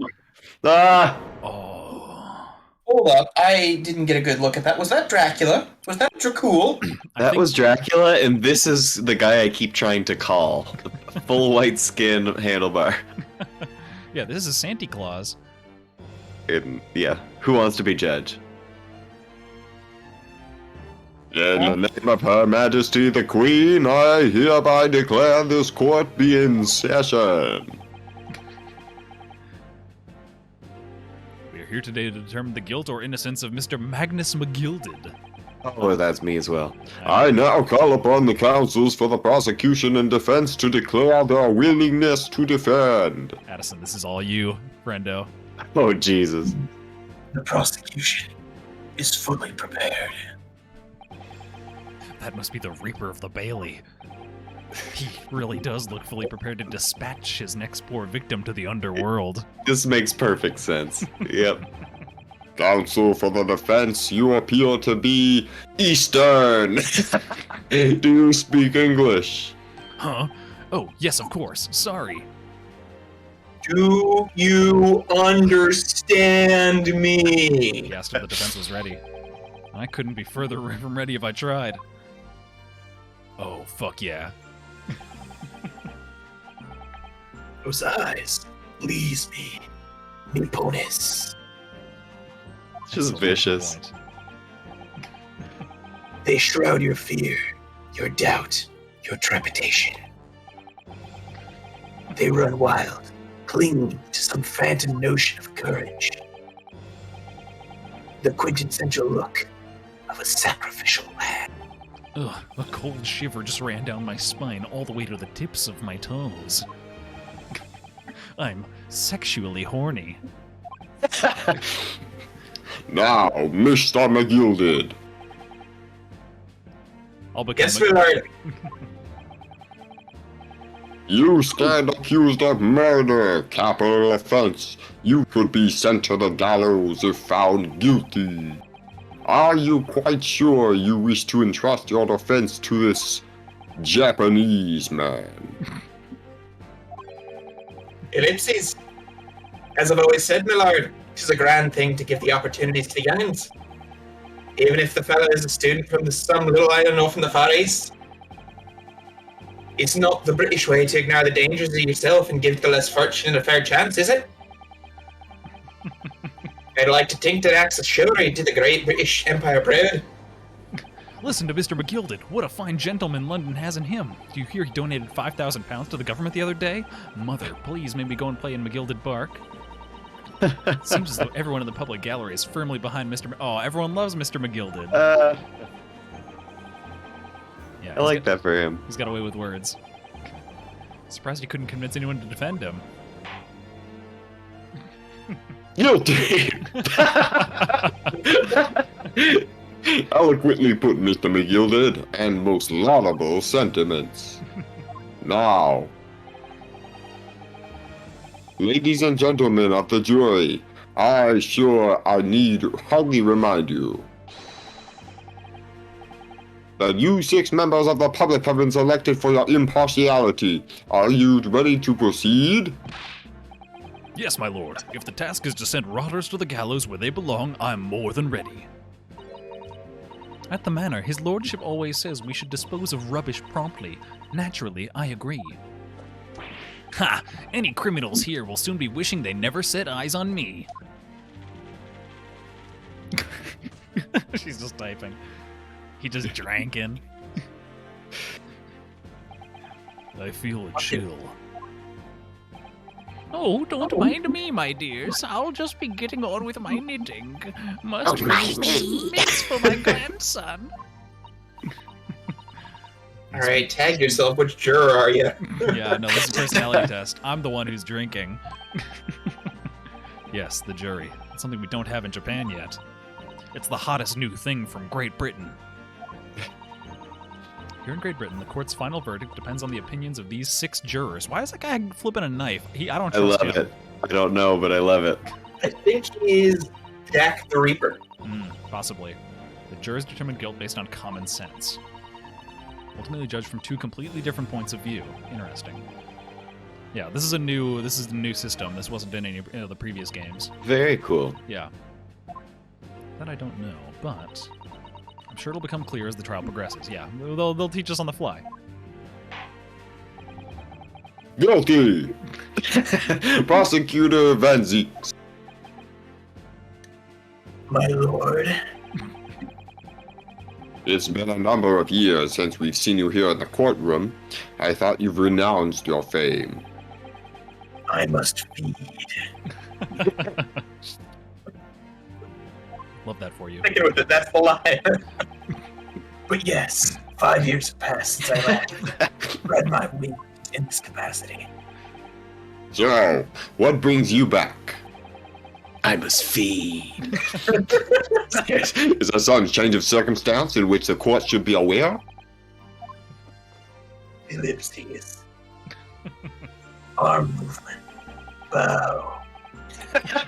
Ah! Oh. Hold up, I didn't get a good look at that. Was that Dracula? Was that Dracul? That was Dracula, and this is the guy I keep trying to call. The full white skin handlebar. Yeah, this is Santa Claus. And, yeah, who wants to be judge? In the name of Her Majesty the Queen, I hereby declare this court be in session. We are here today to determine the guilt or innocence of Mr. Magnus McGilded. Oh, that's me as well. I now call upon the counsels for the prosecution and defense to declare their willingness to defend. Addison, this is all you, friendo. Oh, Jesus. The prosecution is fully prepared. That must be the Reaper of the Bailey. He really does look fully prepared to dispatch his next poor victim to the underworld. This makes perfect sense. Yep. Counsel for the defense, you appear to be Eastern. Do you speak English? Huh? Oh, yes, of course. Sorry. Do you understand me? He asked if the defense was ready. I couldn't be further from ready if I tried. Oh, fuck yeah. Those eyes please me. Me ponis. It's just vicious. Point. They shroud your fear, your doubt, your trepidation. They run wild, clinging to some phantom notion of courage. The quintessential look of a sacrificial lamb. Ugh, a cold shiver just ran down my spine all the way to the tips of my toes. I'm sexually horny. Now, Mr. McGilded. I'll become Yes, my lord. You stand accused of murder, capital offense. You could be sent to the gallows if found guilty. Are you quite sure you wish to entrust your defense to this Japanese man? Ellipses. As I've always said, my lord, 'tis a grand thing to give the opportunities to the youngins. Even if the fellow is a student from some little island off in the Far East. It's not the British way to ignore the dangers of yourself and give the less fortunate a fair chance, is it? I'd like to think that acts of chivalry to the great British Empire proud. Listen to Mr. McGilded. What a fine gentleman London has in him. Do you hear he donated £5,000 to the government the other day? Mother, please make me go and play in McGilded Bark. Seems as though everyone in the public gallery is firmly behind Mr. Oh, everyone loves Mr. McGilded. Yeah, I like that for him. He's got away with words. Surprised he couldn't convince anyone to defend him. Guilty! Eloquently put, Mr. McGilded, and most laudable sentiments. Now, ladies and gentlemen of the jury, I need hardly remind you that you 6 members of the public have been selected for your impartiality. Are you ready to proceed? Yes, my lord. If the task is to send rotters to the gallows where they belong, I'm more than ready. At the manor, his lordship always says we should dispose of rubbish promptly. Naturally, I agree. Ha! Any criminals here will soon be wishing they never set eyes on me. She's just typing. He just drank in. I feel a chill. Oh, don't mind me, my dears. I'll just be getting on with my knitting. Must raise mitts for my grandson. Alright, tag yourself. Which juror are you? Yeah, no, this is a personality test. I'm the one who's drinking. Yes, the jury. It's something we don't have in Japan yet. It's the hottest new thing from Great Britain. Here in Great Britain, the court's final verdict depends on the opinions of these 6 jurors. Why is that guy flipping a knife? I don't trust him. I love it. I don't know, but I love it. I think he is Jack the Reaper. Possibly. The jurors determine guilt based on common sense. Ultimately judged from 2 completely different points of view. Interesting. Yeah, this is the new system. This wasn't in any of the previous games. Very cool. Yeah. That I don't know, but I'm sure it'll become clear as the trial progresses. Yeah, they'll teach us on the fly. Guilty! Prosecutor Van Zieks. My lord. It's been a number of years since we've seen you here in the courtroom. I thought you've renounced your fame. I must feed. Love that for you. I know that that's the lie. But yes, 5 years have passed since I last read my wings in this capacity. So, what brings you back? I must feed. Is there some change of circumstance in which the court should be aware? Ellipses. Arm movement. Bow.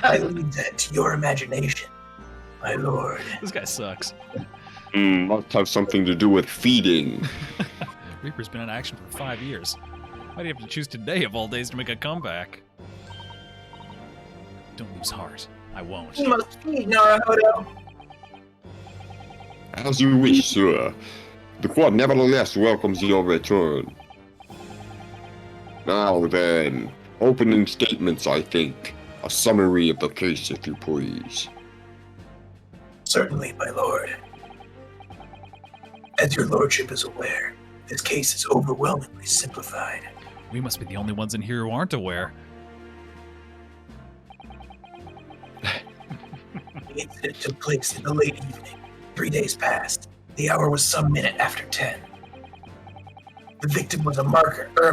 I leave that to your imagination, my lord. This guy sucks. Must have something to do with feeding. Reaper's been in action for 5 years. Why do you have to choose today of all days to make a comeback? Don't lose heart. I won't. You must feed, Naruhodo. As you wish, sir. The court nevertheless welcomes your return. Now then, opening statements, I think. A summary of the case, if you please. Certainly, my lord. As your lordship is aware, this case is overwhelmingly simplified. We must be the only ones in here who aren't aware. The incident took place in the late evening, 3 days past. The hour was some minute after 10. The victim was a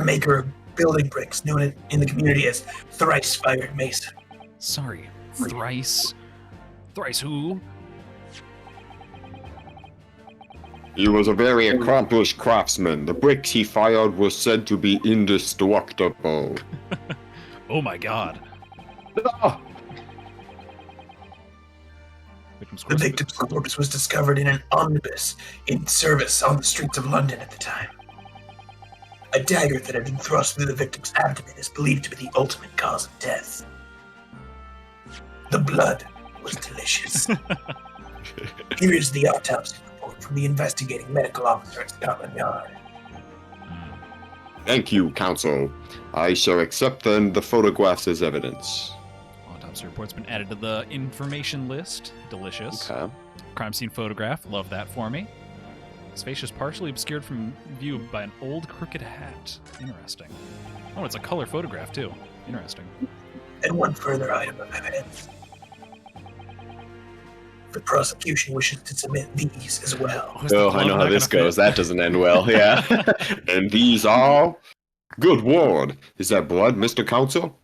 maker of building bricks known in the community as Thrice-Fired Mason. Sorry. Thrice? Thrice who? He was a very accomplished craftsman. The bricks he fired were said to be indestructible. Oh my god. Ah! The victim's corpse was discovered in an omnibus in service on the streets of London at the time. A dagger that had been thrust through the victim's abdomen is believed to be the ultimate cause of death. The blood was delicious. Here is the autopsy report from the investigating medical officer at Scotland Yard. Thank you, counsel. I shall accept then the photographs as evidence. Autopsy Autopsy report's been added to the information list. Delicious. Okay. Crime scene photograph. Love that for me. His face is partially obscured from view by an old crooked hat. Interesting. Oh, it's a color photograph, too. Interesting. And one further item of evidence. The prosecution wishes to submit these as well. Oh, is the Oh, I glove know how not this gonna goes. fit? That doesn't end well. Yeah. And these are. Good ward. Is that blood, Mr. Counsel?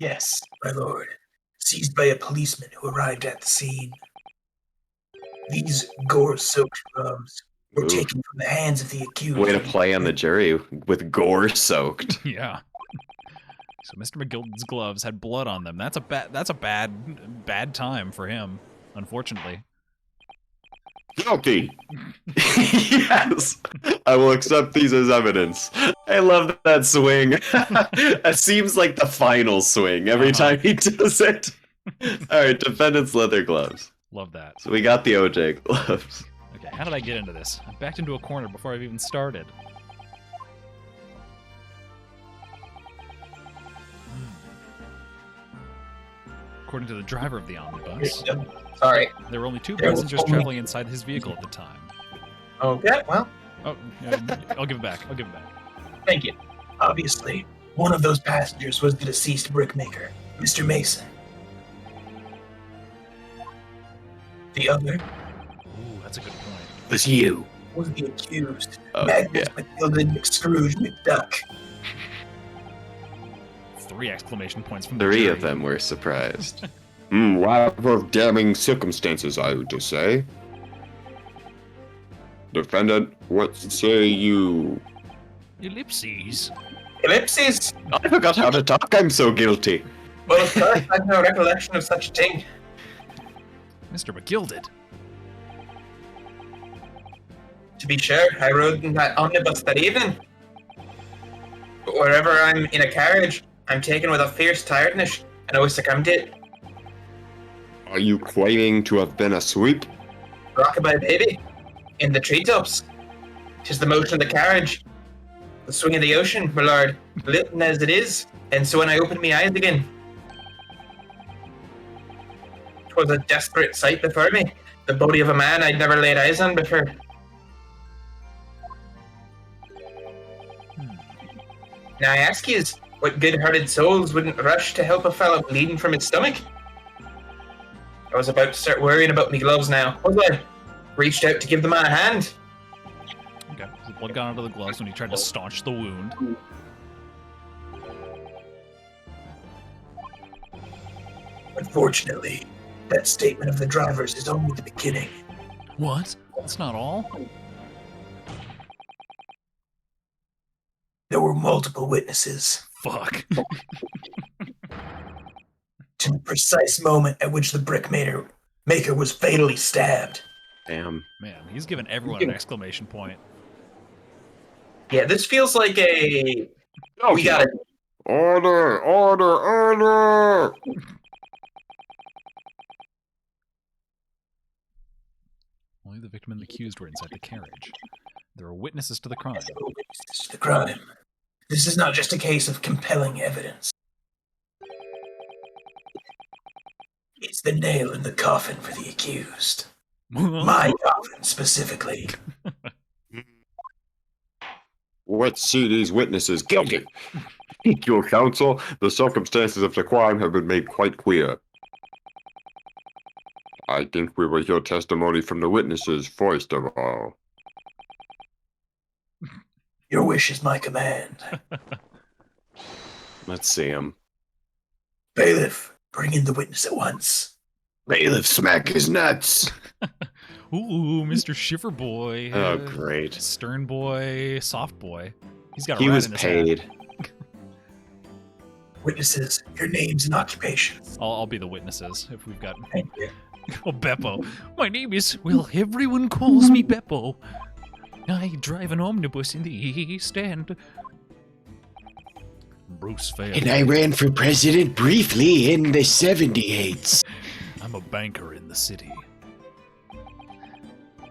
Yes, my lord. Seized by a policeman who arrived at the scene. These gore-soaked gloves were Ooh. taken from the hands of the accused. Way to play on the jury with gore soaked. Yeah. So Mr. McGilden's gloves had blood on them. That's a bad time for him, unfortunately. Guilty. Yes. I will accept these as evidence. I love that swing. It seems like the final swing every time he does it. All right, defendant's leather gloves. Love that. So we got the OJ gloves. Okay, how did I get into this? I backed into a corner before I've even started. According to the driver of the omnibus, Sorry. there were only 2 There was passengers only- traveling inside his vehicle at the time. Okay, well, Oh, I'll give it back. I'll give it back. thank you. Obviously, one of those passengers was the deceased brickmaker, Mr. Mason. The other Ooh, that's a good point. Was you? was the accused, Oh, Magnus yeah. McGilden McScrooge McDuck. 3 exclamation points from the 3 jury. of them were surprised. Rather damning circumstances, I would just say. Defendant, what say you? Ellipses. Ellipses. I forgot how to talk. I'm so guilty. Well, of course, I have no recollection of such a thing. Mr. McGilded. To be sure, I rode in that omnibus that evening. But wherever I'm in a carriage, I'm taken with a fierce tiredness, and always succumb to it. Are you claiming to have been asleep? Rockabye baby, in the treetops. 'Tis the motion of the carriage, the swing of the ocean, my lord, little as it is. And so when I opened my eyes again, 'twas a desperate sight before me. The body of a man I'd never laid eyes on before. Now I ask yous, what good-hearted souls wouldn't rush to help a fellow bleeding from his stomach? I was about to start worrying about me gloves now, was I? Reached out to give the man a hand. Okay. The blood got onto the gloves when he tried to staunch the wound. Unfortunately, that statement of the driver's is only the beginning. What? That's not all? There were multiple witnesses Fuck. to the precise moment at which the maker was fatally stabbed. Damn. Man, he's giving everyone an exclamation point. Yeah, this feels like a... Oh, We got it. Order! Order! Order! Only the victim and the accused were inside the carriage. There were witnesses to the crime. There were witnesses to the crime. This is not just a case of compelling evidence. It's the nail in the coffin for the accused. My coffin, specifically. Let's see these witnesses guilty. Thank you, counsel. The circumstances of the crime have been made quite clear. I think we will hear testimony from the witnesses first of all. Your wish is my command. Let's see him. Bailiff, bring in the witness at once. Bailiff smack his nuts. Ooh, Mr. Shiver Boy. Oh, great. Stern Boy, Soft Boy. He's got a He rat was in his hat. paid. Witnesses, your names and occupations. I'll be the witnesses if we've got. Thank you. Oh, Beppo. My name is. Well, everyone calls me Beppo. I drive an omnibus in the East End. Bruce Fair. And I ran for president briefly in the 78s. I'm a banker in the city.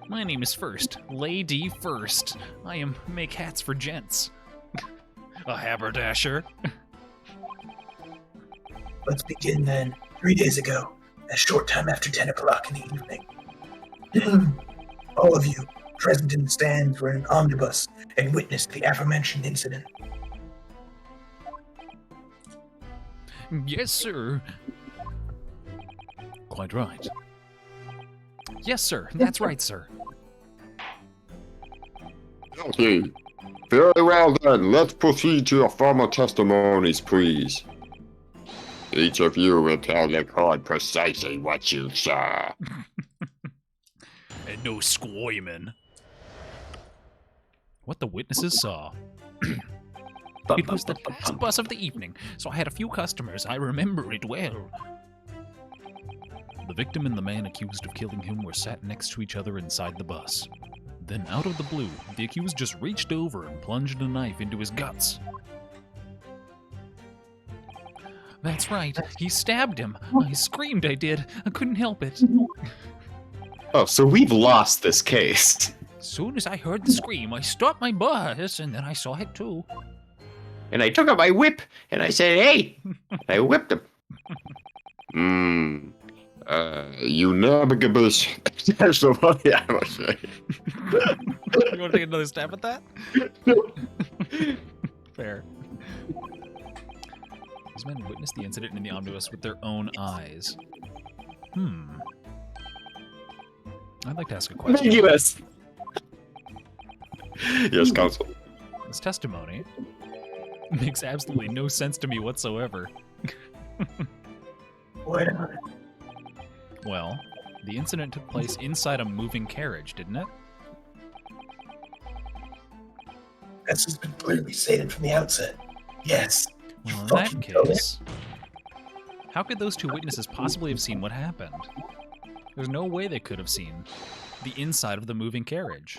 My name is First. Lady First. I make hats for gents. A haberdasher. Let's begin then. 3 days ago, a short time after 10 o'clock in the evening. All of you present in the stands were in an omnibus and witnessed the aforementioned incident. Yes, sir. Quite right. Yes, sir. That's right, sir. Okay. Very well then, let's proceed to your formal testimonies, please. Each of you will tell the court precisely what you saw. And no squirming. What the witnesses saw. It was the last bus of the evening, so I had a few customers. I remember it well. The victim and the man accused of killing him were sat next to each other inside the bus. Then, out of the blue, the accused just reached over and plunged a knife into his guts. That's right, he stabbed him. I screamed, I did. I couldn't help it. Oh, so we've lost this case. As soon as I heard the scream, I stopped my bus, and then I saw it too. And I took out my whip, and I said, hey! I whipped him. You never give us testimony, I must say. You want to take another stab at that? Fair. These men witnessed the incident in the omnibus with their own eyes. I'd like to ask a question. Ambiguous. Yes, counsel. This testimony makes absolutely no sense to me whatsoever. Why not? Well, the incident took place inside a moving carriage, didn't it? This has been clearly stated from the outset. Yes. Well, in Fucking that tell me. case, how could those two witnesses possibly have seen what happened? There's no way they could have seen the inside of the moving carriage.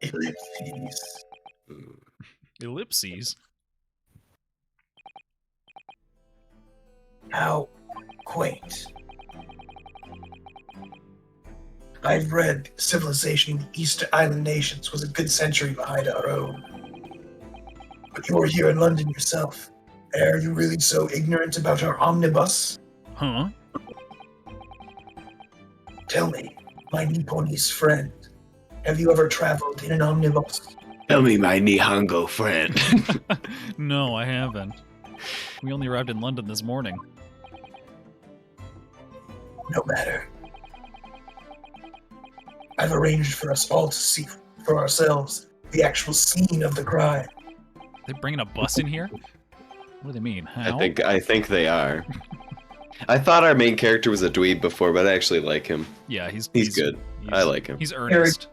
Ellipses. Ellipses? How quaint. I've read civilization in the Easter Island nations was a good century behind our own. But you're here in London yourself. Are you really so ignorant about our omnibus? Huh? Tell me, my Nipponese friend, have you ever traveled in an omnibus? Tell me, my Nihongo friend. No, I haven't. We only arrived in London this morning. No matter. I've arranged for us all to see for ourselves the actual scene of the crime. They're bringing a bus in here? What do they mean? How? I think they are. I thought our main character was a dweeb before, but I actually like him. Yeah, He's good. I like him. He's earnest.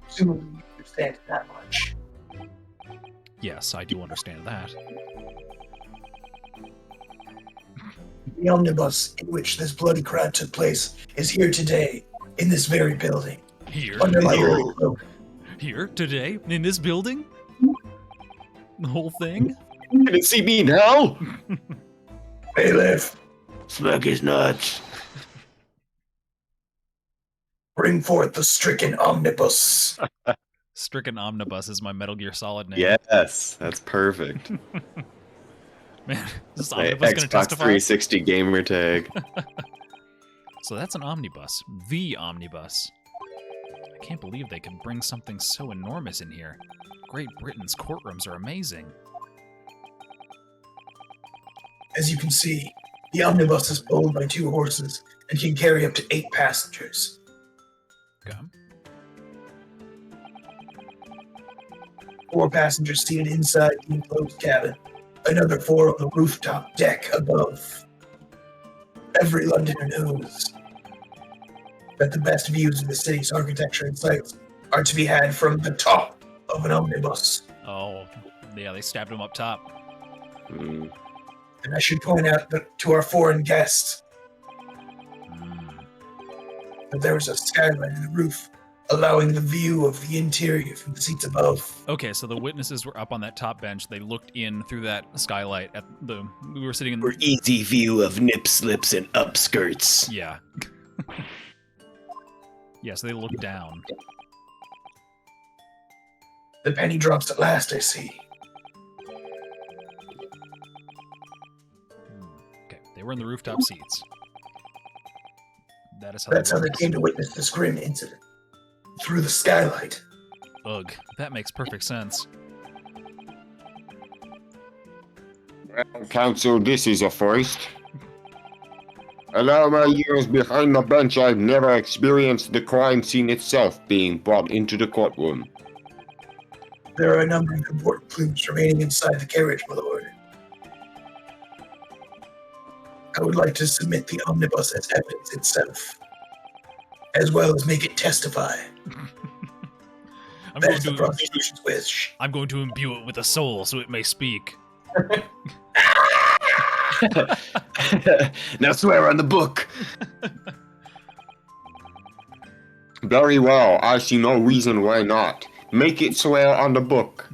Presumably you understand that much. Yes, I do understand that. The omnibus in which this bloody crime took place is here today, in this very building, Here? under my very cloak. Here? Today? In this building? The whole thing? You didn't see me now? Bailiff, Smack his nuts. bring forth the stricken omnibus. Stricken Omnibus is my Metal Gear Solid name. Yes, that's perfect. Man, is this My omnibus gonna Xbox testify? 360 gamer tag. So that's an omnibus. The omnibus. I can't believe they could bring something so enormous in here. Great Britain's courtrooms are amazing. As you can see, the omnibus is pulled by 2 horses and can carry up to 8 passengers. Okay. 4 passengers seated inside the enclosed cabin, another 4 on the rooftop deck above. Every Londoner knows that the best views of the city's architecture and sights are to be had from the top of an omnibus. Oh, yeah, they stabbed him up top. Mm. And I should point out that to our foreign guests that there is a skylight in the roof, allowing the view of the interior from the seats above. Okay, so the witnesses were up on that top bench. They looked in through that skylight at the. We were sitting in. For easy view of nip slips and upskirts. Yeah. Yeah, so they looked down. The penny drops at last, I see. we're in the rooftop seats. That is how That's how they works. came to witness this grim incident. Through the skylight. Ugh, that makes perfect sense. Well, Counsel, this is a first. In all my years behind the bench, I've never experienced the crime scene itself being brought into the courtroom. There are a number of important clues remaining inside the carriage, my lord. I would like to submit the omnibus as evidence itself, as well as make it testify. I'm That going is the to prosecution's wish. I'm going to imbue it with a soul so it may speak. Now swear on the book. Very well, I see no reason why not. Make it swear on the book.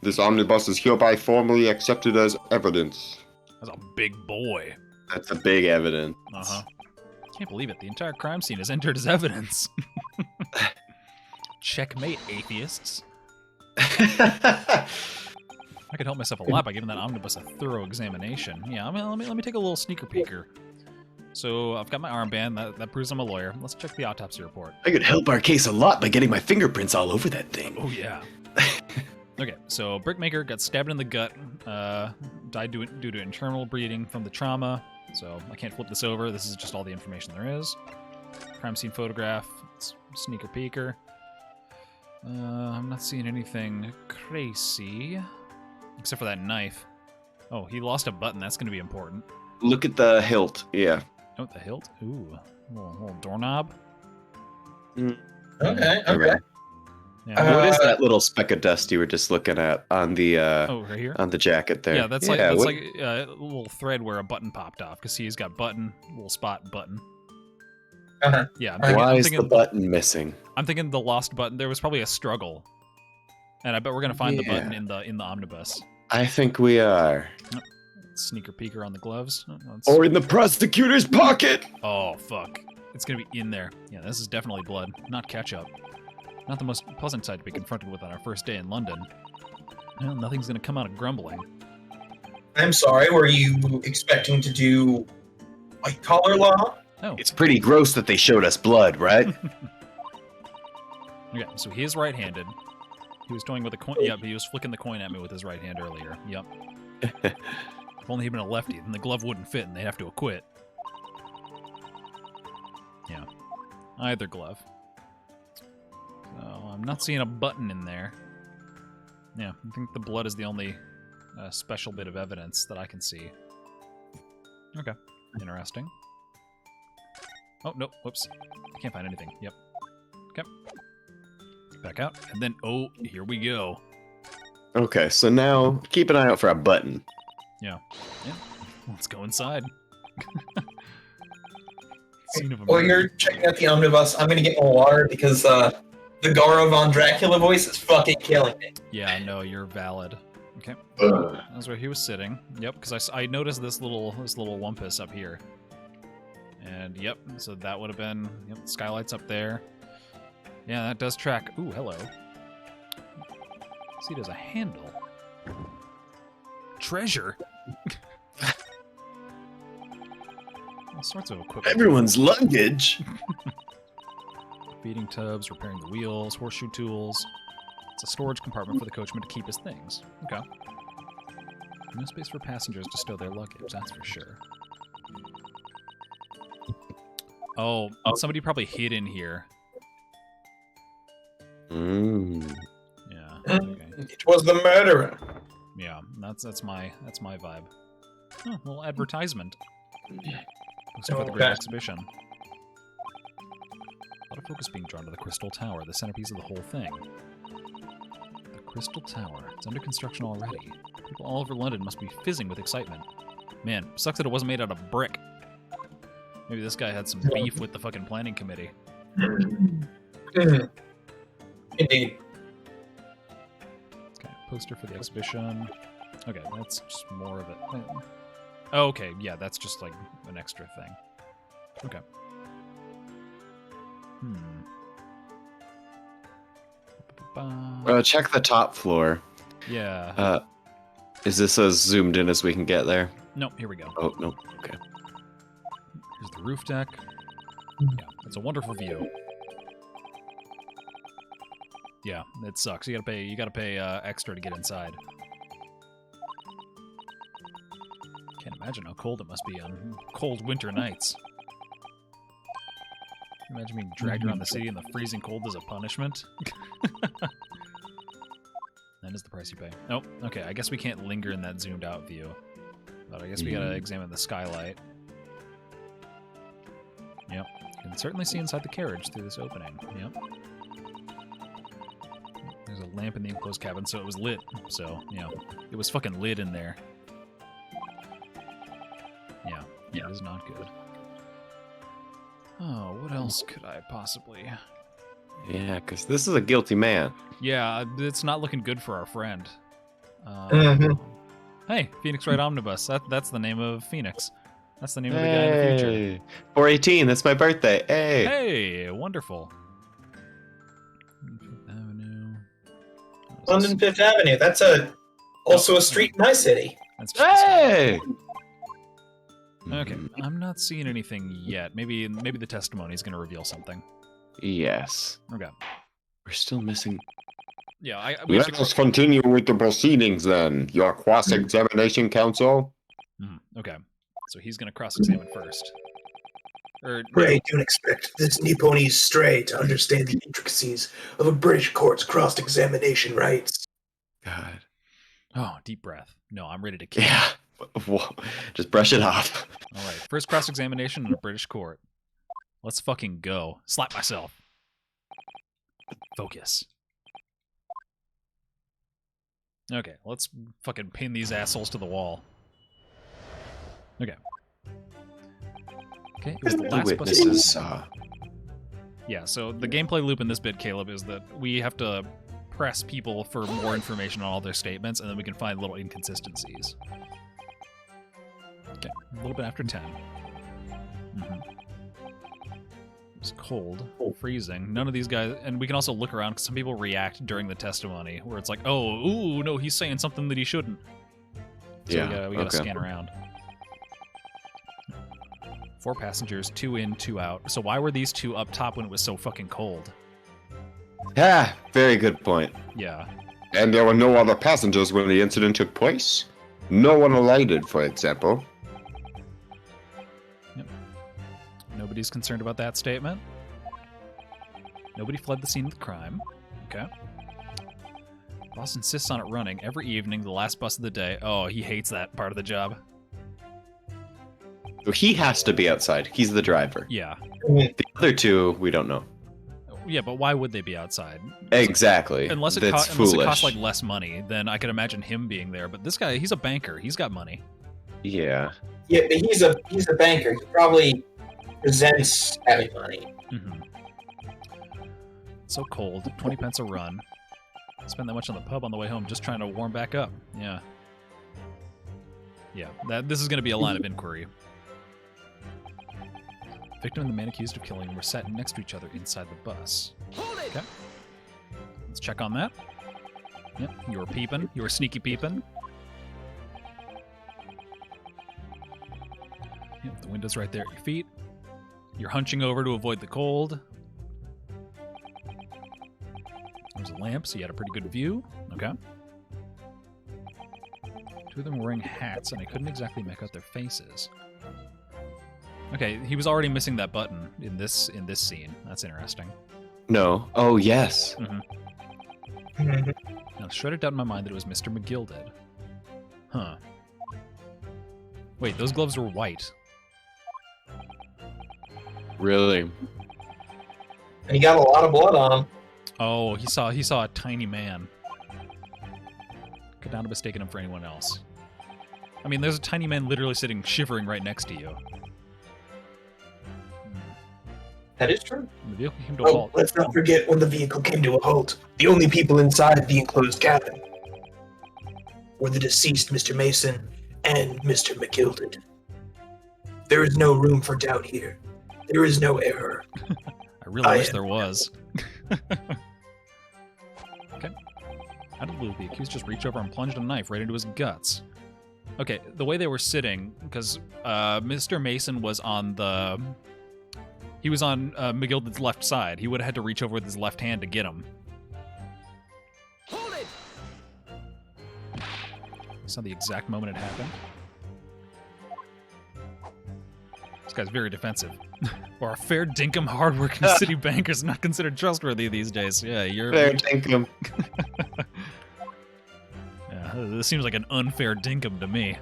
This omnibus is hereby formally accepted as evidence. That's a big boy. That's a big evidence. Uh-huh. Can't believe it. The entire crime scene is entered as evidence. Checkmate, atheists. I could help myself a lot by giving that omnibus a thorough examination. Yeah, let me take a little sneaker peeker. So I've got my armband. That proves I'm a lawyer. Let's check the autopsy report. I could help our case a lot by getting my fingerprints all over that thing. Oh yeah. Okay, so Brickmaker got stabbed in the gut. Died due to internal bleeding from the trauma. So I can't flip this over. This is just all the information there is. Crime scene photograph. Sneaker peeker. I'm not seeing anything crazy. Except for that knife. Oh, he lost a button. That's going to be important. Look at the hilt. Yeah. Oh, the hilt? Ooh. Little doorknob. Okay. Yeah. What is that little speck of dust you were just looking at on the Oh, right here? on the jacket there? Yeah, that's what- like a little thread where a button popped off. Because he's got button, little spot button. Uh-huh. Yeah, Why I'm is thinking the button missing? I'm thinking the lost button. There was probably a struggle. And I bet we're going to find the button Yeah. in the omnibus. I think we are. Sneaker peeker on the gloves. Or in the prosecutor's pocket. Oh, fuck. It's going to be in there. Yeah, this is definitely blood, not ketchup. Not the most pleasant sight to be confronted with on our first day in London. Well, nothing's going to come out of grumbling. I'm sorry, were you expecting to do white collar law? Oh, It's pretty gross that they showed us blood, right? okay, so he is right-handed. He was toying with a coin. Yep, he was flicking the coin at me with his right hand earlier. Yep. If only he'd been a lefty, then the glove wouldn't fit and they'd have to acquit. Yeah. Either glove. So I'm not seeing a button in there. Yeah, I think the blood is the only special bit of evidence that I can see. Okay. Interesting. Oh, no. Whoops. I can't find anything. Yep. Okay. Back out. And then, oh, here we go. Okay, so now keep an eye out for a button. Yeah. Let's go inside. Scene of a While murder. you're checking out the omnibus, I'm gonna get more water because the Garo von Dracula voice is fucking killing me. Yeah, no, you're valid. Okay. That's where he was sitting. Yep, because I noticed this little wumpus up here. And yep, so that would have been skylights up there. Yeah, that does track. Ooh, hello. See, there's a handle. Treasure. All sorts of equipment. Everyone's luggage. Feeding tubs, repairing the wheels, horseshoe tools. It's a storage compartment for the coachman to keep his things. Okay. No space for passengers to stow their luggage, that's for sure. Oh, somebody probably hid in here. Mm. Yeah. Okay. It was the murderer. Yeah, that's my vibe. Oh, little advertisement. Poster for the great Okay. exhibition. A lot of focus being drawn to the Crystal Tower, the centerpiece of the whole thing. The Crystal Tower. It's under construction already. People all over London must be fizzing with excitement. Man, sucks that it wasn't made out of brick. Maybe this guy had some beef with the fucking planning committee. Indeed. Okay, poster for the exhibition. Okay, that's just more of it. Oh, okay, yeah, that's just like an extra thing. Okay. Check the top floor. Yeah. Is this as zoomed in as we can get there? No, here we go. Oh, no. Okay. roof deck. Yeah, it's a wonderful view. Yeah, it sucks. You gotta pay extra to get inside. Can't imagine how cold it must be on cold winter nights. Imagine being dragged around the city in the freezing cold as a punishment. That is the price you pay. Oh, okay. I guess we can't linger in that zoomed out view. But I guess we gotta examine the skylight. Yep. You can certainly see inside the carriage through this opening. Yep. There's a lamp in the enclosed cabin, so it was lit. So, it was fucking lit in there. Yeah. Yeah, it is not good. Oh, what else could I possibly... Yeah, because this is a guilty man. Yeah, it's not looking good for our friend. Mhm. Hey, Phoenix Wright Omnibus. That's the name of Phoenix. That's the name of the guy in the future. Hey, 418, that's my birthday. Hey. Hey, wonderful. Fifth Avenue. London Fifth Avenue. That's also a street in my city. That's just Hey! okay. I'm not seeing anything yet. Maybe the testimony is going to reveal something. Yes. Okay. We're still missing. Yeah, we have Let to us continue with the proceedings then. Your cross-examination, counsel. Okay. So he's going to cross-examine first. Pray don't expect this Nipponi's stray to understand the intricacies of a British court's cross-examination rights. God. Oh, deep breath. No, I'm ready to kill. Yeah. Just brush it off. All right. First cross-examination in a British court. Let's fucking go. Slap myself. Focus. Okay, let's fucking pin these assholes to the wall. Okay. Okay, it was the The last witnesses saw. Yeah, so the gameplay loop in this bit, Caleb, is that we have to press people for more information on all their statements, and then we can find little inconsistencies. Okay, a little bit after 10. It's cold, freezing. None of these guys, and we can also look around because some people react during the testimony, where it's like, "Oh, ooh, no, he's saying something that he shouldn't." So Yeah, we gotta okay. scan around. 4 passengers, 2 in, 2 out. So why were these 2 up top when it was so fucking cold? Ah, very good point. Yeah. And there were no other passengers when the incident took place. No one alighted, for example. Nobody's concerned about that statement. Nobody fled the scene of the crime. Okay. Boss insists on it running every evening, the last bus of the day. Oh, he hates that part of the job. So he has to be outside. He's the driver. Yeah. The other 2, we don't know. Yeah, but why would they be outside? Exactly. Unless it That's costs foolish. like less money, then I could imagine him being there. But this guy, he's a banker. He's got money. Yeah. Yeah, but he's a banker. He probably resents having money. So cold. 20 pence a run. Spend that much on the pub on the way home just trying to warm back up. Yeah. Yeah, this is going to be a line of inquiry. Victim and the man accused of killing were sat next to each other inside the bus. Okay. Let's check on that. Yep, you were peeping. You were sneaky peeping. Yep, the window's right there at your feet. You're hunching over to avoid the cold. There's a lamp, so you had a pretty good view. Okay. 2 of them were wearing hats, and I couldn't exactly make out their faces. Okay, he was already missing that button in this scene. That's interesting. No. Oh, yes. Now, shredded out in my mind that it was Mr. McGilded. Huh. Wait, those gloves were white. Really? And he got a lot of blood on him. Oh, he saw a tiny man. Could not have mistaken him for anyone else. I mean, there's a tiny man literally sitting shivering right next to you. That is true. And the vehicle came to a Oh, halt. let's not forget when the vehicle came to a halt. The only people inside the enclosed cabin were the deceased Mr. Mason and Mr. McGilded. There is no room for doubt here. There is no error. I really wish there was. Okay. Out of the blue, the accused just reached over and plunged a knife right into his guts. Okay, the way they were sitting, because Mr. Mason was on the... He was on McGilded's left side. He would have had to reach over with his left hand to get him. Hold it! Saw the exact moment it happened. This guy's very defensive. Or a fair dinkum hardworking city banker is not considered trustworthy these days. Yeah, you're... Fair dinkum. Yeah, this seems like an unfair dinkum to me.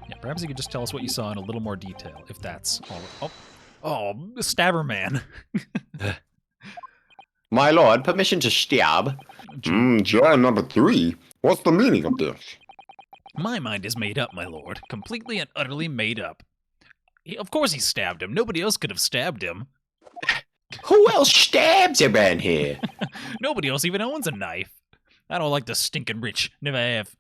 Yeah, perhaps you could just tell us what you saw in a little more detail, if that's all. Oh, stabber man. My lord, permission to stab. Jar number 3. What's the meaning of this? My mind is made up, my lord. Completely and utterly made up. Of course he stabbed him. Nobody else could have stabbed him. Who else stabs around here? Nobody else even owns a knife. I don't like the stinking rich. Never have.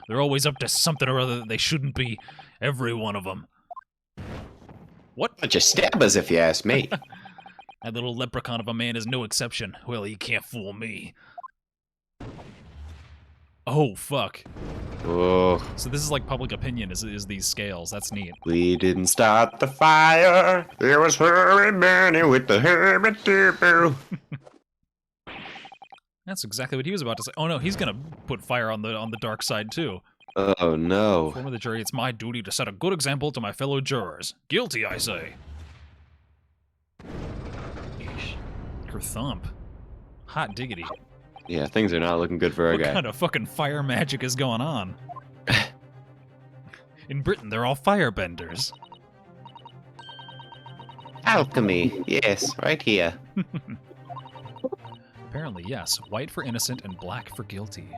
They're always up to something or other that they shouldn't be. Every one of them. What? Bunch of stabbers, if you ask me. That little leprechaun of a man is no exception. Well, he can't fool me. Oh, fuck. Oh, So this is like public opinion, is these scales. That's neat. we didn't start the fire. It was Hurry Bernie with the Hurry Doo. That's exactly what he was about to say. Oh no, he's gonna put fire on the dark side too. Oh no. Form of the jury, it's my duty to set a good example to my fellow jurors. Guilty, I say. Her thump. Hot diggity. Yeah, things are not looking good for our What guy. kind of fucking fire magic is going on? In Britain, they're all firebenders. Alchemy. Yes, right here. Apparently, yes. White for innocent and black for guilty.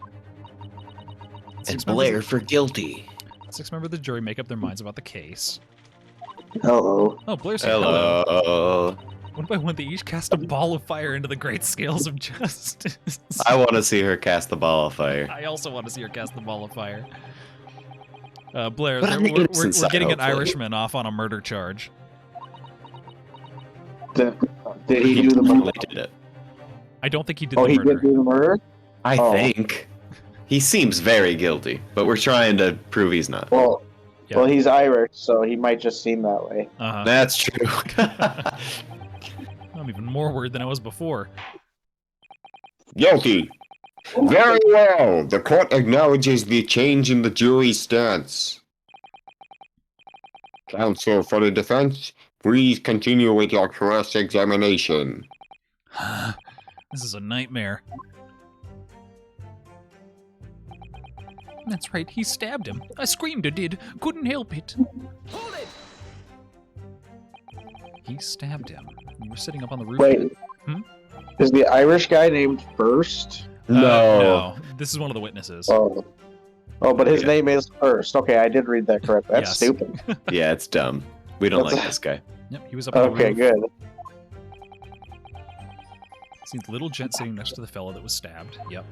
And Blair for guilty. 6 members of the jury make up their minds about the case. Hello. Oh, Blair said hello. Hello. One by one, they each cast a ball of fire into the great scales of justice. I want to see her cast the ball of fire. I also want to see her cast the ball of fire. Blair, But on the we're innocent side, getting an hopefully. Irishman off on a murder charge. Did he do the totally murder? did it. I don't think he did Oh, the he murder. did do the murder? I Oh. think. He seems very guilty, but we're trying to prove he's not. Well, Yeah. well, he's Irish, so he might just seem that way. Uh-huh. That's true. I'm even more worried than I was before. Guilty. Very well. The court acknowledges the change in the jury's stance. Counsel for the defense, please continue with your cross-examination. This is a nightmare. That's right, he stabbed him. I screamed, I did. Couldn't help it. Hold it! He stabbed him. We were sitting up on the roof. Wait. Hmm? Is the Irish guy named First? No. This is one of the witnesses. Oh. Oh, but his Yeah. name is First. Okay, I did read that correct. That's Yes. stupid. Yeah, it's dumb. We don't That's- like this guy. Yep, he was up on the Okay, roof. good. See the little gent sitting next to the fellow that was stabbed. Yep.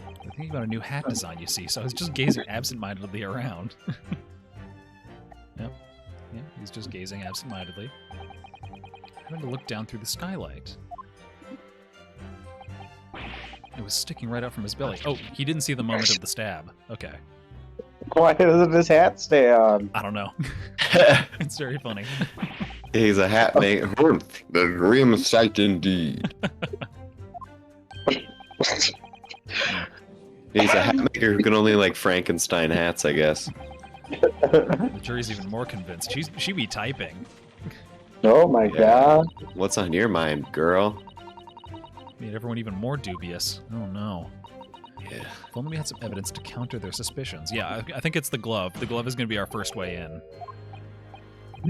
I'm thinking about a new hat design, you see, so I was just gazing absent-mindedly around. Yep. Yeah, he's just gazing absent-mindedly. Having to look down through the skylight. It was sticking right out from his belly. Oh, he didn't see the moment of the stab. Okay. Why doesn't his hat stay on? I don't know. It's very funny. He's a hat maker. Humph, the grim sight indeed. He's a hat maker who can only like Frankenstein hats, I guess. The jury's even more convinced. She be typing. Oh my Yeah. god. What's on your mind, girl? Made everyone even more dubious. Oh no. Yeah. If only we had some evidence to counter their suspicions. Yeah, I think it's the glove. The glove is going to be our first way in.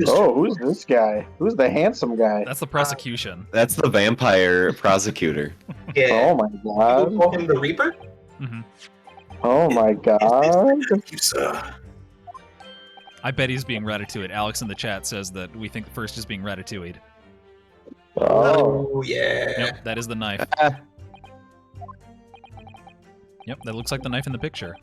Oh, who's this guy? Who's the handsome guy? That's the prosecution. That's the vampire prosecutor. Oh Yeah. my People god. call him the Reaper? Hmm. Oh my god. Thank you, sir. I bet he's being ratatouille. Alex in the chat says that we think the first is being ratatouille. Oh. Oh, yeah. Yep, that is the knife. Yep, that looks like the knife in the picture.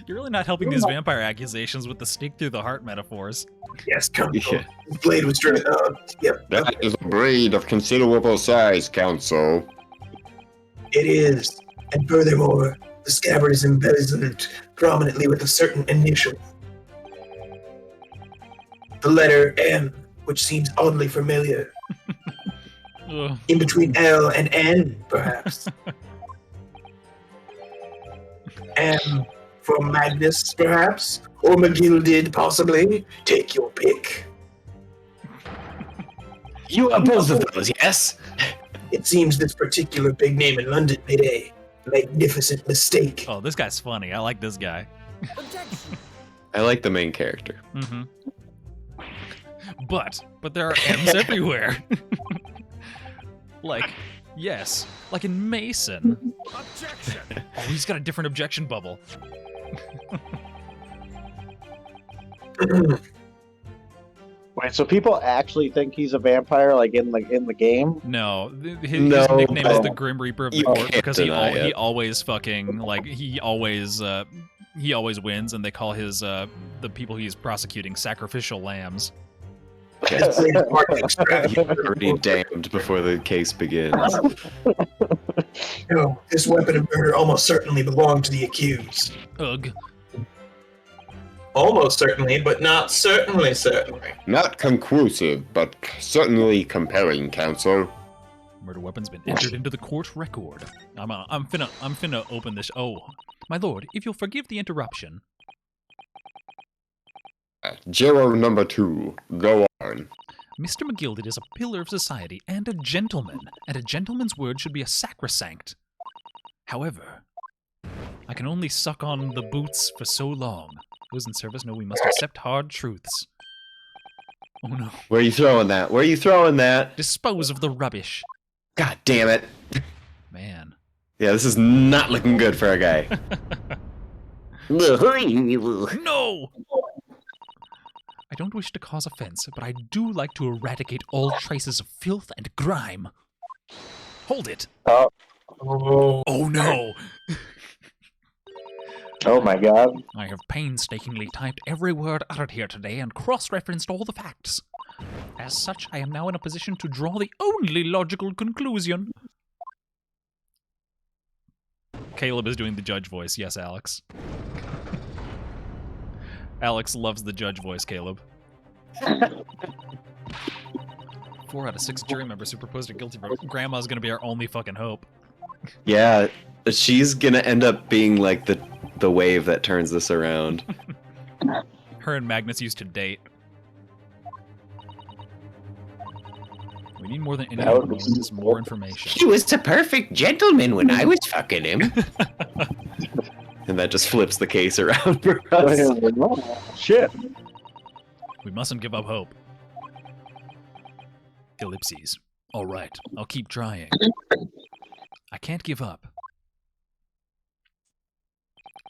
You're really not helping these vampire accusations with the stake through the heart metaphors. Yes, Council. Yeah. His blade was driven. Yep. That is a blade of considerable size, Council. It is. And furthermore, the scabbard is embezzled prominently with a certain initial. The letter M, which seems oddly familiar. Ugh. In between L and N, perhaps. M for Magnus, perhaps? Or McGilded, possibly? Take your pick. You are both of those, yes? It seems this particular big name in London made a magnificent mistake. Oh, this guy's funny. I like this guy. Objection! I like the main character. Mm-hmm. But there are M's everywhere. Like, yes, like in Mason. Objection! Oh, he's got a different objection bubble. Wait, so people actually think he's a vampire, like in the game? No, his No, nickname is but the Grim Reaper of the you Court can't because he deny it. always fucking like he always wins, and they call his the people he's prosecuting sacrificial lambs. His blade is hardly extravagant. You're already damned before the case begins. No, this weapon of murder almost certainly belonged to the accused. Ugh. Almost certainly, but not certainly. Not conclusive, but certainly compelling, Council. Murder weapon's been entered into the court record. I'm finna open this. Oh, my lord, if you'll forgive the interruption. Juror number 2, go on. Mr. McGilded is a pillar of society and a gentleman, and a gentleman's word should be a sacrosanct. However, I can only suck on the boots for so long. Those in service know we must accept hard truths. Oh no. Where are you throwing that? Where are you throwing that? Dispose of the rubbish. God damn it. Man. Yeah, this is not looking good for a guy. No! I don't wish to cause offense, but I do like to eradicate all traces of filth and grime. Hold it. Oh, Oh no! Oh my god. I have painstakingly typed every word uttered here today and cross-referenced all the facts. As such, I am now in a position to draw the only logical conclusion. Caleb is doing the judge voice. Yes, Alex. Alex loves the judge voice, Caleb. 4 out of 6 jury members who proposed a guilty verdict. Grandma's gonna be our only fucking hope. Yeah, she's gonna end up being like the wave that turns this around. Her and Magnus used to date. We need more than That anything. would We be need more information. He was a perfect gentleman when I was fucking him. And that just flips the case around for us. Shit. We mustn't give up hope. Ellipses. All right, I'll keep trying. I can't give up.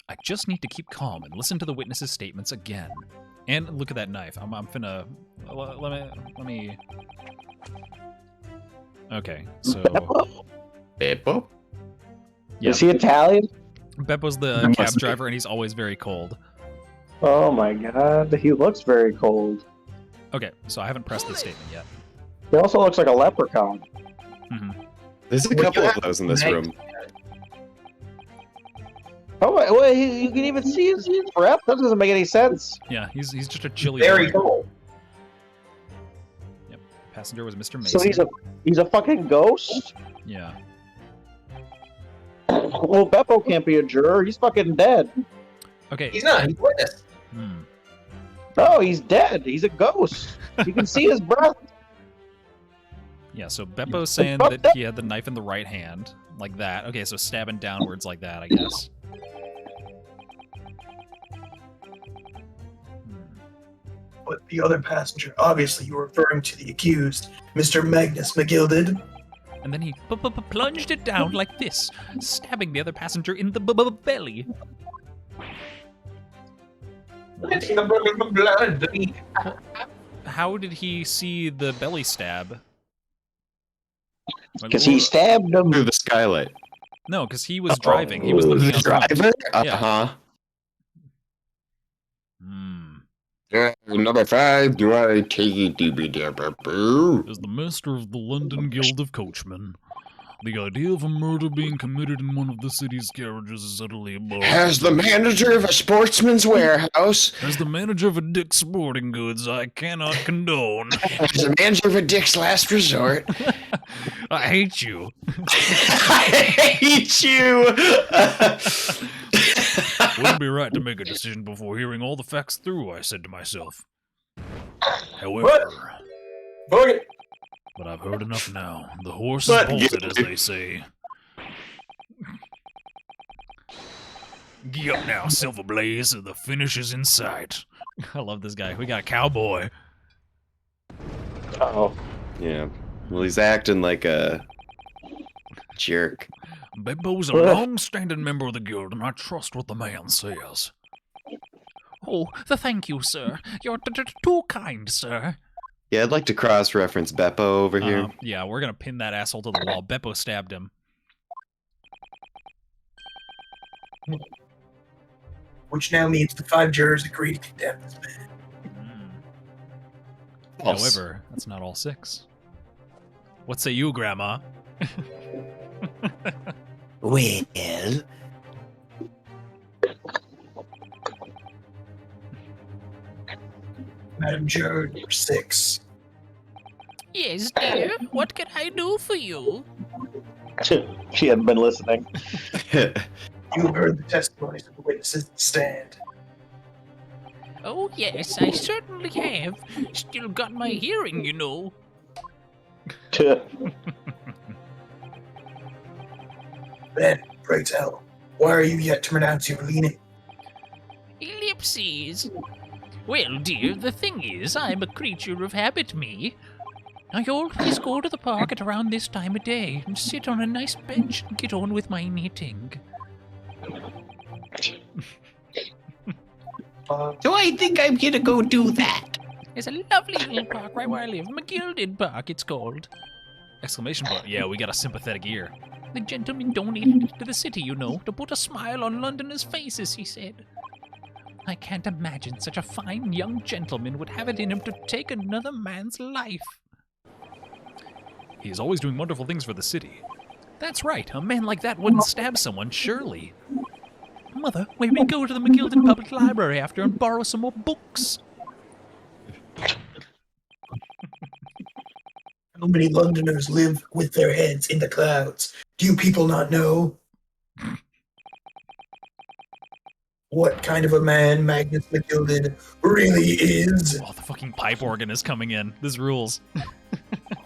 I just need to keep calm and listen to the witnesses' statements again. And look at that knife. I'm finna... Let me... Okay, so... Beppo? Yeah, Is he Italian? Beppo's the Must cab be. driver, and he's always very cold. Oh my god. He looks very cold. Okay, so I haven't pressed the statement yet. He also looks like a leprechaun. There's a couple of those in this room. Oh, wait, you can even see his breath? That doesn't make any sense. Yeah, he's just a chilly Very boy. cool. Passenger was Mr. Mason. So he's a fucking ghost? Yeah. Well, Beppo can't be a juror. He's fucking dead. Okay. He's not. He's a witness. Hmm. No, he's dead. He's a ghost. You can see his breath. Yeah, so Beppo's saying that he had the knife in the right hand, like that. Okay, so stabbing downwards like that, I guess. but the other passenger, obviously you were referring to the accused, Mr. Magnus McGilded. And then he plunged it down like this, stabbing the other passenger in the belly. Blood. How did he see the belly stab? Because he stabbed him. Through the skylight. No, because he was driving. He was looking The out front. driver? Yeah. Uh-huh. Number 5, do I take it to be there, boo? As the master of the London Guild of Coachmen, the idea of a murder being committed in one of the city's garages is utterly abhorrent. As the manager of a sportsman's warehouse, As the manager of a Dick's Sporting Goods, I cannot condone. as the manager of a Dick's Last Resort, I hate you. I hate you. Wouldn't be right to make a decision before hearing all the facts through, I said to myself. However, Boy, but I've heard enough now. The horse is But- bolted, as they say. Get up now, Silver Blaze. The finish is in sight. I love this guy. We got a cowboy. Oh, Yeah. Well, he's acting like a jerk. Beppo's a long-standing member of the guild, and I trust what the man says. Oh, thank you, sir. You're too kind, sir. Yeah, I'd like to cross-reference Beppo over here. Yeah, we're gonna pin that asshole to the wall. Beppo stabbed him. Which now means the 5 jurors agree to condemn this man. False. However, that's not all 6. What say you, Grandma? Well, Madam Juror number 6. Yes, dear. What can I do for you? she hadn't been listening. You have heard the testimonies of the witnesses that stand. Oh, yes, I certainly have. Still got my hearing, you know. Then, pray tell, why are you yet to renounce your leaning? Ellipses. Well, dear, the thing is, I'm a creature of habit, me. I always go to the park at around this time of day and sit on a nice bench and get on with my knitting. so I think I'm gonna go do that. There's a lovely little park right where I live, McGilded Park, it's called. Exclamation point. Yeah, we got a sympathetic ear. The gentleman donated it to the city, you know, to put a smile on Londoners' faces, he said. I can't imagine such a fine young gentleman would have it in him to take another man's life. He's always doing wonderful things for the city. That's right, a man like that wouldn't stab someone, surely. Mother, may we go to the McGilded Public Library after and borrow some more books? How many Londoners live with their heads in the clouds? Do you people not know? What kind of a man Magnus McGilded really is? Oh, the fucking pipe organ is coming in. This rules.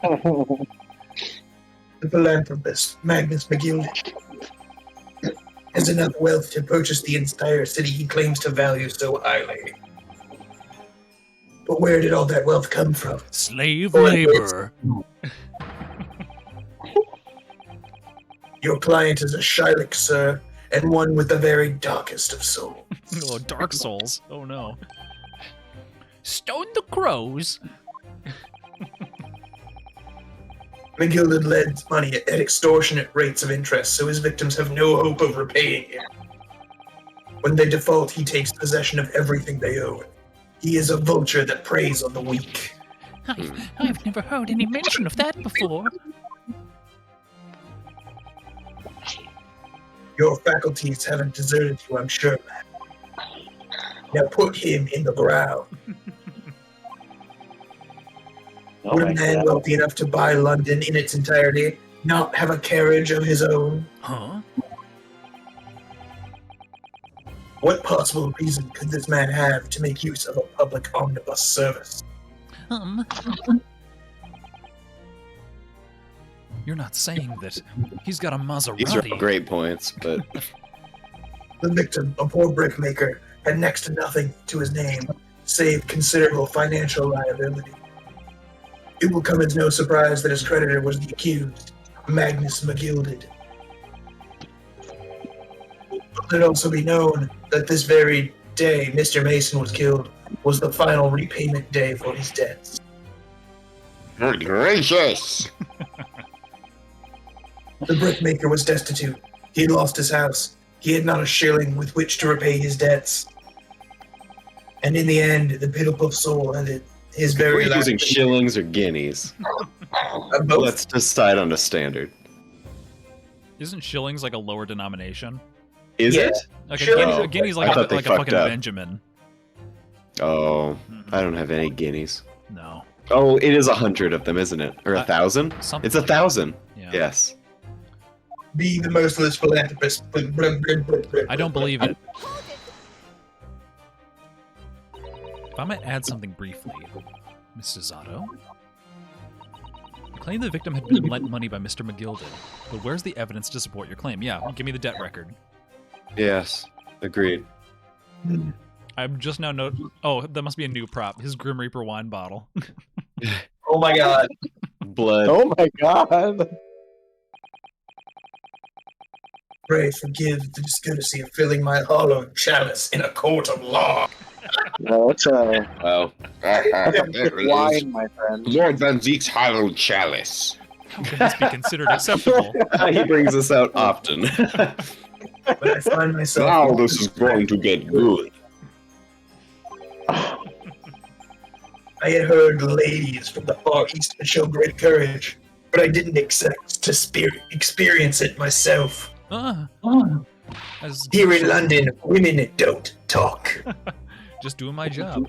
The philanthropist, Magnus McGilded, has enough wealth to purchase the entire city he claims to value so highly. But where did all that wealth come from? Slave labor. Your client is a Shylock, sir, and one with the very darkest of souls. Oh, Dark Souls. Oh no. Stone the crows. McGilded lends money at extortionate rates of interest, so his victims have no hope of repaying him. When they default, he takes possession of everything they own. He is a vulture that preys on the weak. I've never heard any mention of that before. Your faculties haven't deserted you, I'm sure, man. Now put him in the ground. Oh Would my a man God. wealthy enough to buy London in its entirety not have a carriage of his own? Huh? What possible reason could this man have to make use of a public omnibus service? You're not saying that he's got a Maserati. These are all great points, but The victim, a poor brickmaker, had next to nothing to his name, save considerable financial liability. It will come as no surprise that his creditor was the accused, Magnus McGilded. Let it also be known that this very day Mr. Mason was killed was the final repayment day for his debts. Good gracious! The brickmaker was destitute. He had lost his house. He had not a shilling with which to repay his debts. And in the end, the pitiful soul had his We're very last. using shillings or guineas. Both. Let's decide on a standard. Isn't shillings like a lower denomination? Is Yeah. it? Like Shillings- a guinea's I like thought they a fucked fucking up. Benjamin. Oh, I don't have any guineas. No. Oh, it is 100 of them, isn't it? Or 1,000? Something It's like that. 1,000. Yeah. Yes. Be the merciless philanthropist. I don't believe it. If I might add something briefly, Mrs. Otto. You claim the victim had been lent money by Mr. McGilded, but where's the evidence to support your claim? Yeah, give me the debt record. Yes. Agreed. I'm just now Oh, that must be a new prop. His Grim Reaper wine bottle. Oh my god. Blood. Oh my god. Pray forgive the discourtesy of filling my hollow chalice in a court of law. No, it's a Wow. that's a There it wine, is. my friend. Lord Van Zeke's hallowed chalice. How can this be considered acceptable? He brings this out often. But I find myself. Now this is going to get good. I had heard ladies from the Far East would show great courage, but I didn't expect to experience it myself. As Here in London, women don't talk. just doing my job.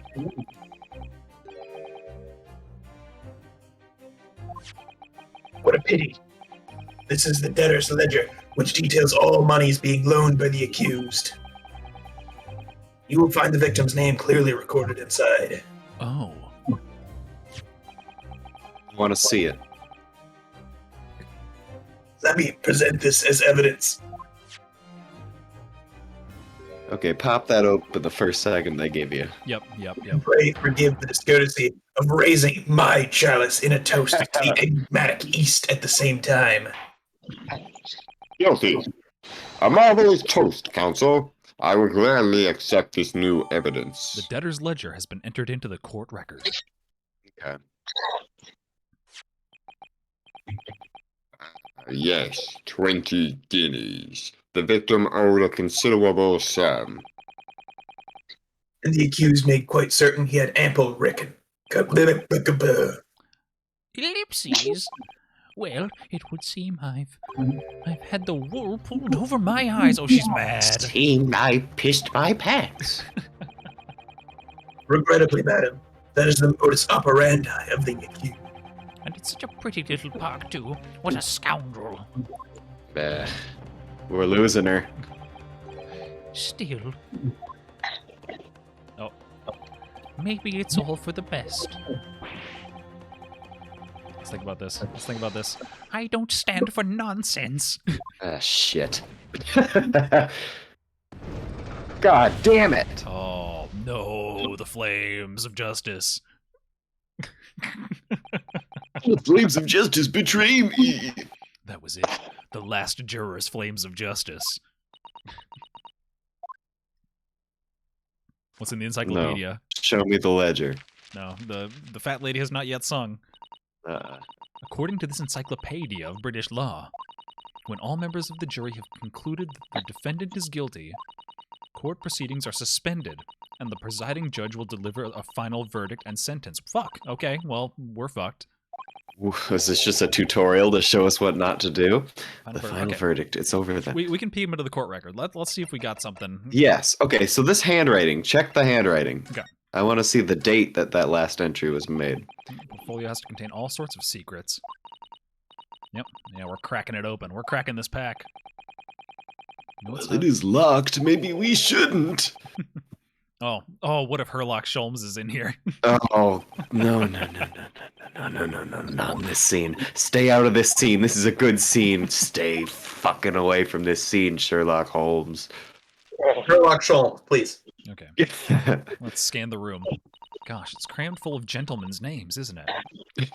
What a pity. This is the debtor's ledger, which details all monies being loaned by the accused. You will find the victim's name clearly recorded inside. Oh. Want to see it? Let me present this as evidence. Okay, pop that open the first second they give you. Yep. And pray forgive the discourtesy of raising my chalice in a toast to the enigmatic East at the same time. Guilty. A marvelous toast, counsel. I would gladly accept this new evidence. The debtor's ledger has been entered into the court record. Okay. Yes, 20 guineas. The victim owed a considerable sum. And the accused made quite certain he had ample reckon. Ellipses? Well, it would seem I've had the wool pulled over my eyes. Oh, she's mad. Seemed I pissed my pants. Regrettably, madam, that is the modus operandi of the accused. And it's such a pretty little park, too. What a scoundrel. We're losing her. Still. Oh. Maybe it's all for the best. Let's think about this. I don't stand for nonsense. Ah, shit. God damn it. Oh, no. The flames of justice. The flames of justice betray me. That was it. The last juror's flames of justice. What's in the encyclopedia? Show me the ledger. No, the fat lady has not yet sung. Uh, According to this encyclopedia of British law, when all members of the jury have concluded that the defendant is guilty, court proceedings are suspended, and the presiding judge will deliver a final verdict and sentence. Fuck. Okay, well, we're fucked. Was this just a tutorial to show us what not to do? Final The verdict. final Okay. verdict. It's over then. We can peek into the court record. Let's see if we got something. Yes. Okay, so this handwriting. Check the handwriting. Okay. I want to see the date that last entry was made. Portfolio has to contain all sorts of secrets. Yep. Yeah, we're cracking it open. We're cracking this pack. You know what's Well, it not- is locked. Maybe we shouldn't. Oh, what if Herlock Sholmes is in here? Oh, no, not in this scene. Stay out of this scene. This is a good scene. Stay fucking away from this scene, Sherlock Holmes. Sherlock Sholmes, please. Okay. Let's scan the room. Gosh, it's crammed full of gentlemen's names, isn't it? I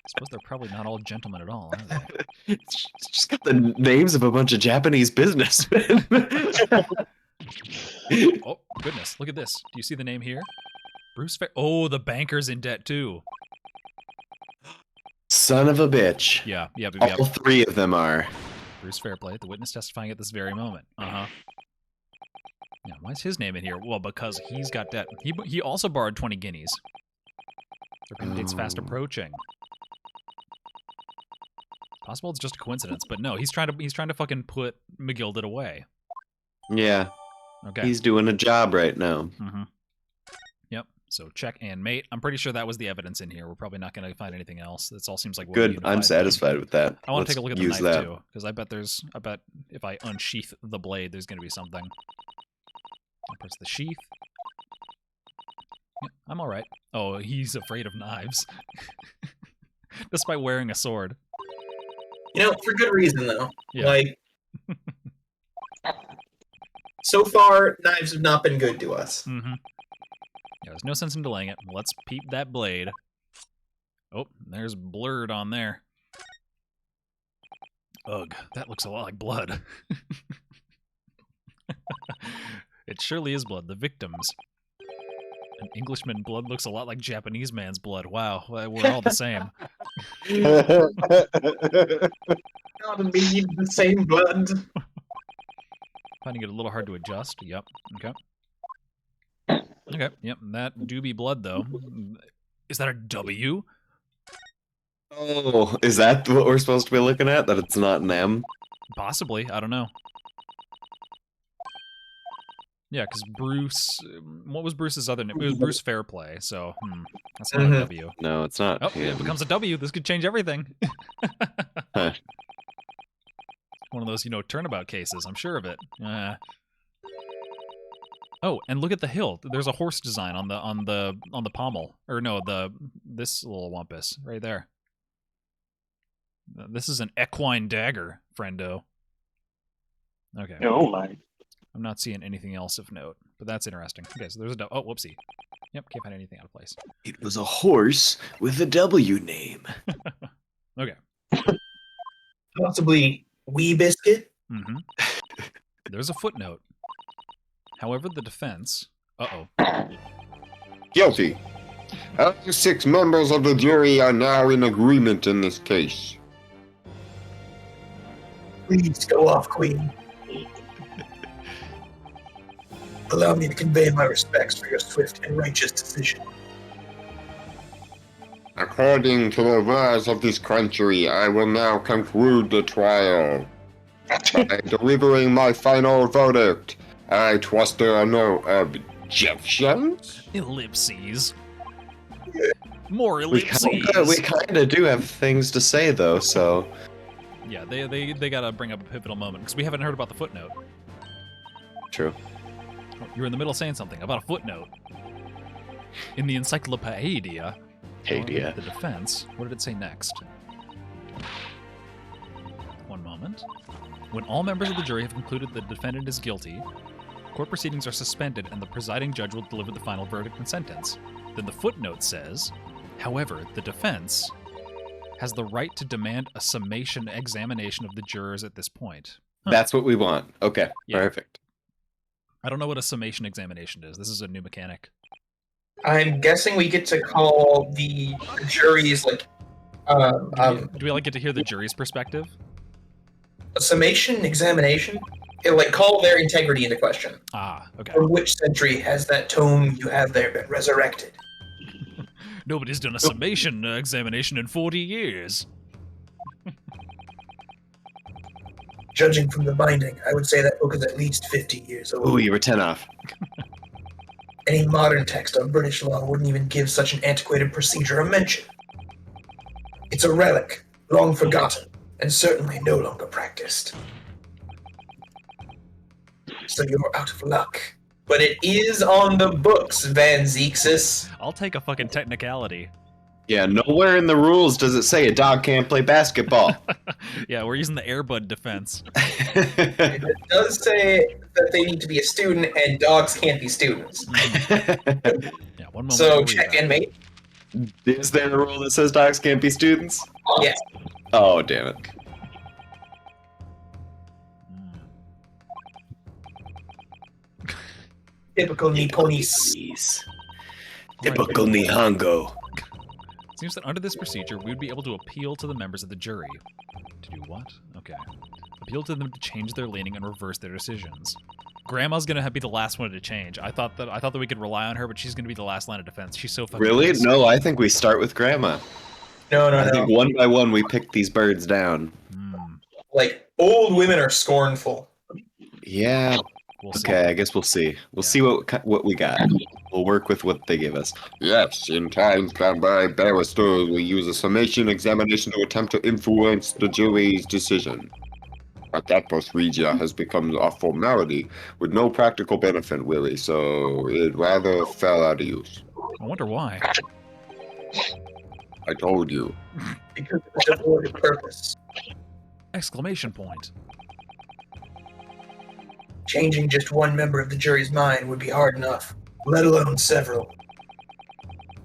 suppose they're probably not all gentlemen at all, are they? It's just got the names of a bunch of Japanese businessmen. Oh, goodness. Look at this. Do you see the name here? Bruce Fair. Oh, the banker's in debt, too. Son of a bitch. Yeah. All three of them are. Bruce Fairplay, the witness testifying at this very moment. Uh-huh. Yeah, Why is his name in here? Well, because he's got debt. He also borrowed 20 guineas. Their payment date's fast Oh. approaching. Possible it's just a coincidence, but no, he's trying to fucking put McGilded away. Yeah, Okay. he's doing a job right now. Mm-hmm. Yep. So check and mate. I'm pretty sure that was the evidence in here. We're probably not going to find anything else. This all seems like one Good. unified I'm thing. satisfied with that. I want to Let's take a look at the use knife that. too, because I bet if I unsheath the blade, there's going to be something. I'll press the sheath. Yeah, I'm all right. Oh, he's afraid of knives, despite wearing a sword. You know, for good reason though. Yeah. Like, so far, knives have not been good to us. Mm-hmm. Yeah, there's no sense in delaying it. Let's peep that blade. Oh, there's blurred on there. Ugh, that looks a lot like blood. It surely is blood. The victims. An Englishman blood looks a lot like Japanese man's blood. Wow, we're all the same. Not indeed the same blood. Finding it a little hard to adjust. Yep. Okay. Okay. Yep. That do be blood, though. Is that a W? Oh, is that what we're supposed to be looking at? That it's not an M? Possibly. I don't know. Yeah, because Bruce... What was Bruce's other name? It was Bruce Fairplay, so... that's not a W. No, it's not. Oh, it becomes a W. This could change everything. Huh. One of those, turnabout cases. I'm sure of it. Oh, and look at the hill. There's a horse design on the pommel, or no, this little wampus right there. This is an equine dagger, friendo. Okay. Oh my. I'm not seeing anything else of note, but that's interesting. Okay, so there's a oh, whoopsie. Yep, can't find anything out of place. It was a horse with a W name. Okay. Possibly Wee Biscuit. Mm-hmm. There's a footnote. However, the defense... Uh-oh. Guilty. All 6 members of the jury are now in agreement in this case. Please go off, Queen. Allow me to convey my respects for your swift and righteous decision. According to the laws of this country, I will now conclude the trial by delivering my final verdict. I trust there are no objections. Ellipses. More We ellipses. kind of do have things to say, though, so... Yeah, they gotta bring up a pivotal moment, because we haven't heard about the footnote. True. You're in the middle of saying something about a footnote. In the encyclopedia... Hadia. The defense. What did it say next? One moment. When all members of the jury have concluded the defendant is guilty, court proceedings are suspended and the presiding judge will deliver the final verdict and sentence. Then the footnote says, however, the defense has the right to demand a summation examination of the jurors at this point. Huh. That's what we want. Okay, Yeah. perfect. I don't know what a summation examination is. This is a new mechanic. I'm guessing we get to call the jury's like Do we like get to hear the jury's perspective? a summation examination. It'll like call their integrity into question. Ah, okay. From which century has that tome you have there been resurrected? Nobody's done a summation examination in 40 years. Judging from the binding, I would say that book is at least 50 years old. Ooh, you were 10 off. Any modern text on British law wouldn't even give such an antiquated procedure a mention. It's a relic, long forgotten, and certainly no longer practiced. So you're out of luck. But it is on the books, Van Zexis. I'll take a fucking technicality. Yeah, nowhere in the rules does it say a dog can't play basketball. Yeah, we're using the Airbud defense. It does say that they need to be a student and dogs can't be students. Yeah, one moment. So I'll read check that. in, mate. Is there a rule that says dogs can't be students? Yes. Oh, damn it. Typical Nipponese. Jeez. Typical Nihongo. It seems that under this procedure, we would be able to appeal to the members of the jury. To do what? Okay. Appeal to them to change their leaning and reverse their decisions. Grandma's gonna be the last one to change. I thought that we could rely on her, but she's gonna be the last line of defense. She's so fucking Really? nice. No, I think we start with Grandma. No, I think one by one we pick these birds down. Like, old women are scornful. Yeah. We'll see. Okay, I guess we'll see. We'll see what we got. We'll work with what they give us. Yes, in times gone by, barristers will use a summation examination to attempt to influence the jury's decision. But that procedure has become a formality with no practical benefit, really, so it rather fell out of use. I wonder why. I told you. Because it was devoid of purpose. Exclamation point. Changing just one member of the jury's mind would be hard enough, let alone several.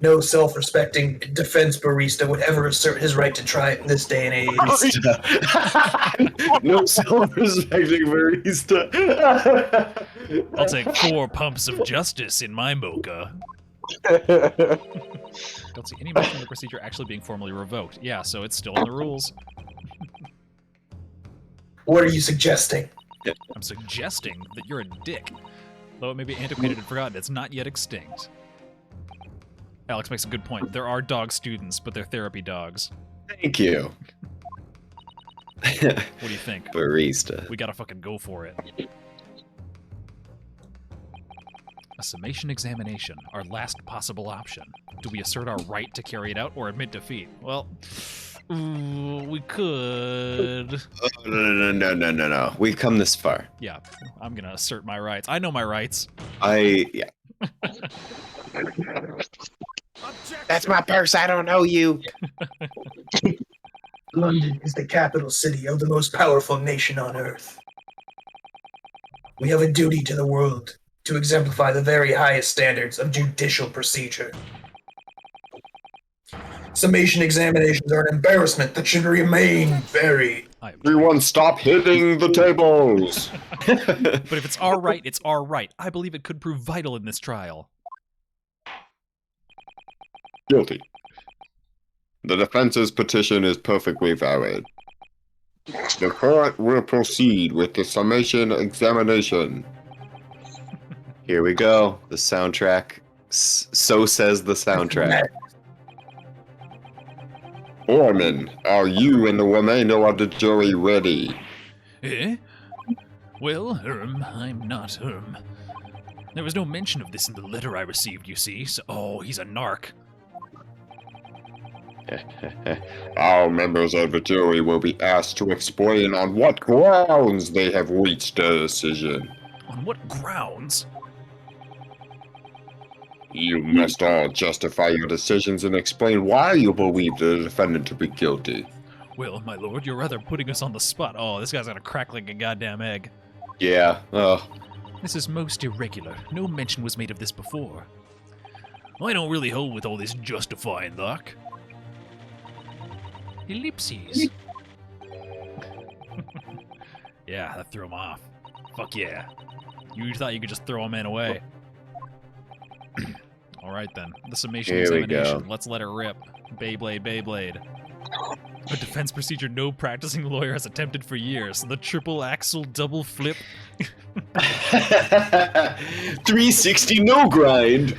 No self-respecting defense barista would ever assert his right to try it in this day and age. No self-respecting barista. I'll take 4 pumps of justice in my mocha. Don't see any mention of the procedure actually being formally revoked. Yeah, so it's still in the rules. What are you suggesting? I'm suggesting that you're a dick. Though it may be antiquated and forgotten, it's not yet extinct. Alex makes a good point. There are dog students, but they're therapy dogs. Thank you. What do you think? Barista. We gotta fucking go for it. A summation examination, our last possible option. Do we assert our right to carry it out or admit defeat? Well, we could. No. We've come this far. Yeah, I'm gonna assert my rights. I know my rights. Yeah. That's my purse. I don't know you. London is the capital city of the most powerful nation on earth. We have a duty to the world to exemplify the very highest standards of judicial procedure. Summation examinations are an embarrassment that should remain buried. Everyone stop hitting the tables! But if it's our right, it's our right. I believe it could prove vital in this trial. Guilty. The defense's petition is perfectly valid. The court will proceed with the summation examination. Here we go. The soundtrack. So says the soundtrack. Foreman, are you and the remainder of the jury ready? Eh? Well, I'm not, There was no mention of this in the letter I received, you see, so... Oh, he's a narc. All members of the jury will be asked to explain on what grounds they have reached their decision. On what grounds? You must all justify your decisions and explain why you believe the defendant to be guilty. Well, my lord, you're rather putting us on the spot. Oh, this guy's gonna crack like a goddamn egg. Yeah. Oh. This is most irregular. No mention was made of this before. I don't really hold with all this justifying, Doc. Ellipses. Yeah, that threw him off. Fuck yeah. You thought you could just throw a man away. Alright then. The summation Here we examination. go. Let's let it rip. Beyblade. A defense procedure no practicing lawyer has attempted for years. The triple axle double flip. 360 no grind.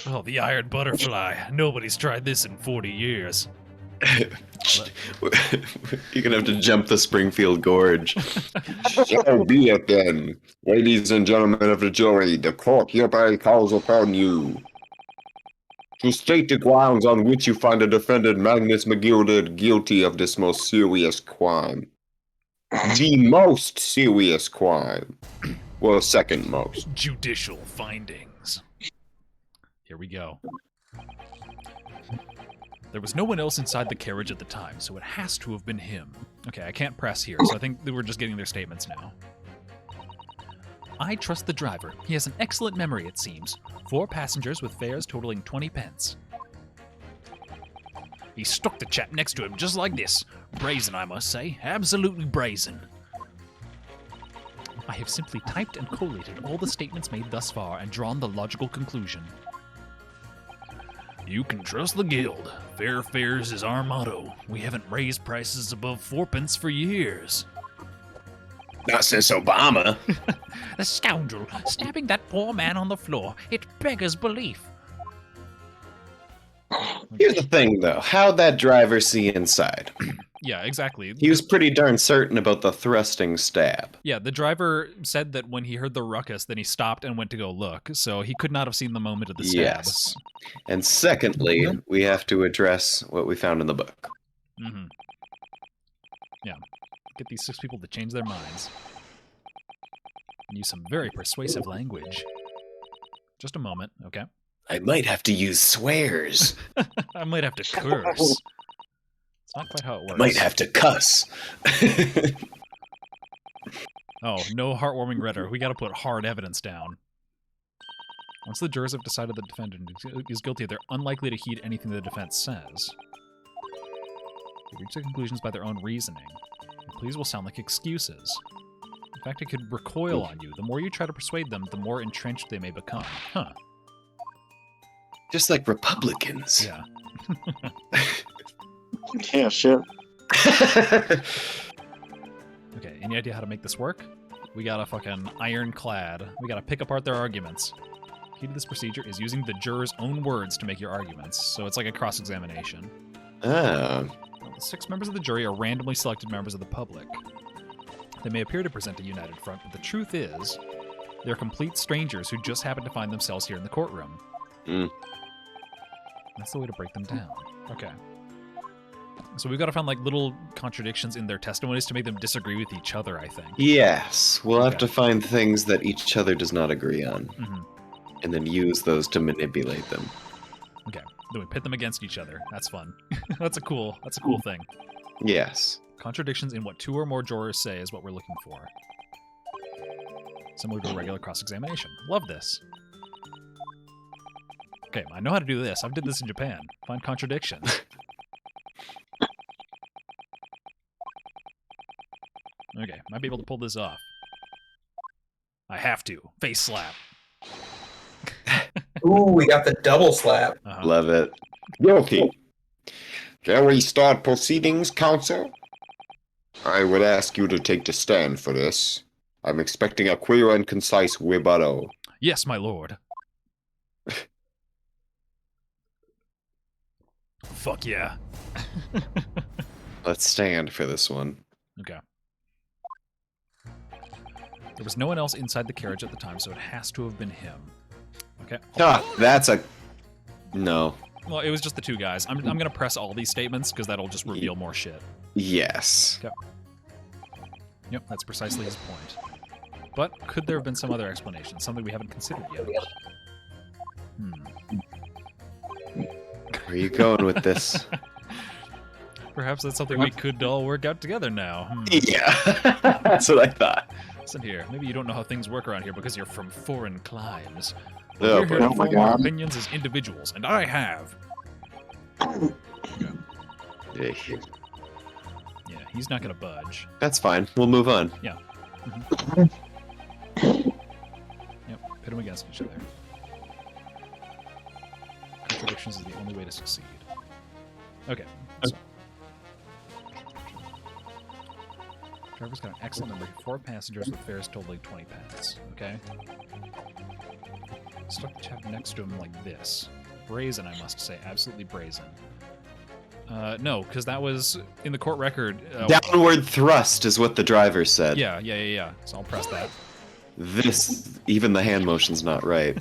Oh, the iron butterfly. Nobody's tried this in 40 years. You're gonna have to jump the Springfield Gorge. So be it then. Ladies and gentlemen of the jury, the court hereby calls upon you to state the grounds on which you find the defendant Magnus McGilded guilty of this most serious crime. The most serious crime. Well, second most. Judicial findings. Here we go. There was no one else inside the carriage at the time, so it has to have been him. Okay, I can't press here, so I think that we're just getting their statements now. I trust the driver. He has an excellent memory, it seems. 4 passengers with fares totaling 20 pence. He stuck the chap next to him just like this. Brazen, I must say. Absolutely brazen. I have simply typed and collated all the statements made thus far and drawn the logical conclusion. You can trust the guild. Fair fares is our motto. We haven't raised prices above 4 pence for years. Not since Obama. The scoundrel stabbing that poor man on the floor. It beggars belief. Here's the thing, though. How'd that driver see inside? Yeah, exactly. He was pretty darn certain about the thrusting stab. Yeah, the driver said that when he heard the ruckus, then he stopped and went to go look. So he could not have seen the moment of the stab. Yes. And secondly, we have to address what we found in the book. Mm-hmm. Yeah. Get these 6 people to change their minds. And use some very persuasive language. Just a moment, okay? I might have to use swears. I might have to curse. It's not quite how it works. I might have to cuss. Oh, no heartwarming rhetoric. We gotta put hard evidence down. Once the jurors have decided the defendant is guilty, they're unlikely to heed anything the defense says. They reach their conclusions by their own reasoning. And pleas will sound like excuses. In fact, it could recoil on you. The more you try to persuade them, the more entrenched they may become. Huh. Just like Republicans. Yeah. Yeah, shit. Okay, any idea how to make this work? We got a fucking ironclad. We gotta pick apart their arguments. Key to this procedure is using the jurors' own words to make your arguments, so it's like a cross-examination. Ah. The 6 members of the jury are randomly selected members of the public. They may appear to present a united front, but the truth is, they're complete strangers who just happen to find themselves here in the courtroom. Mm. That's the way to break them down. Okay. So we've got to find like little contradictions in their testimonies to make them disagree with each other, I think. Yes, we'll have Okay. to find things that each other does not agree on, Mm-hmm. and then use those to manipulate them. Okay. Then we pit them against each other. That's fun. That's a cool thing. Yes. Contradictions in what 2 or more jurors say is what we're looking for. Similar to a regular cross-examination. Love this. Okay, I know how to do this. I've did this in Japan. Find contradictions. Okay, might be able to pull this off. I have to. Face slap. Ooh, we got the double slap. Uh-huh. Love it. Guilty. Can we start proceedings, counsel? I would ask you to take the stand for this. I'm expecting a clear and concise rebuttal. Yes, my lord. Fuck yeah. Let's stand for this one. Okay. There was no one else inside the carriage at the time, so it has to have been him. Okay. Ah, that's a... No. Well, it was just the 2 guys. I'm gonna press all these statements because that'll just reveal more shit. Yes. Yep, that's precisely his point. But could there have been some other explanation, something we haven't considered yet? Where are you going with this? Perhaps that's something we could all work out together now. Yeah. That's what I thought. Listen here, maybe you don't know how things work around here because you're from foreign climes. But Oh, we're here boy. to Oh my form our God. opinions as individuals, and I have. Yeah. Yeah, he's not gonna budge. That's fine. We'll move on. Yep, pit them against each other. Contradictions is the only way to succeed. Okay. So. Driver's got an excellent number. 4 passengers with fares totaling 20 pence. Okay. Stuck the chap next to him like this. Brazen, I must say. Absolutely brazen. No, because that was in the court record. Downward thrust is what the driver said. Yeah. So I'll press that. This, even the hand motion's not right.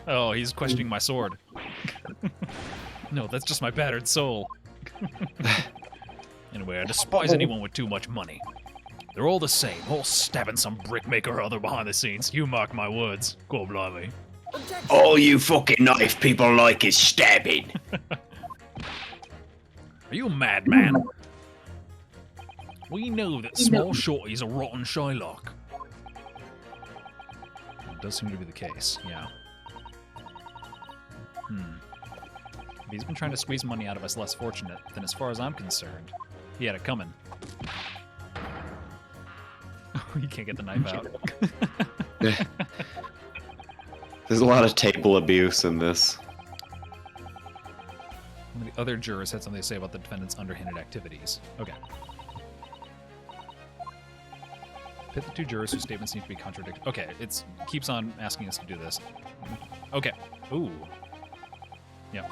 Oh, he's questioning my sword. No, that's just my battered soul. Anyway, I despise anyone with too much money. They're all the same, all stabbing some brickmaker or other behind the scenes. You mark my words. God blimey. All you fucking knife people like is stabbing. Are you a madman? We know that small shorty's a rotten Shylock. It does seem to be the case, yeah. If he's been trying to squeeze money out of us less fortunate, then as far as I'm concerned, he had it coming. You can't get the knife out. There's a lot of table abuse in this. One of the other jurors had something to say about the defendant's underhanded activities. Okay. Pit the two jurors whose statements need to be contradicted. Okay, it keeps on asking us to do this. Okay. Ooh. Yep.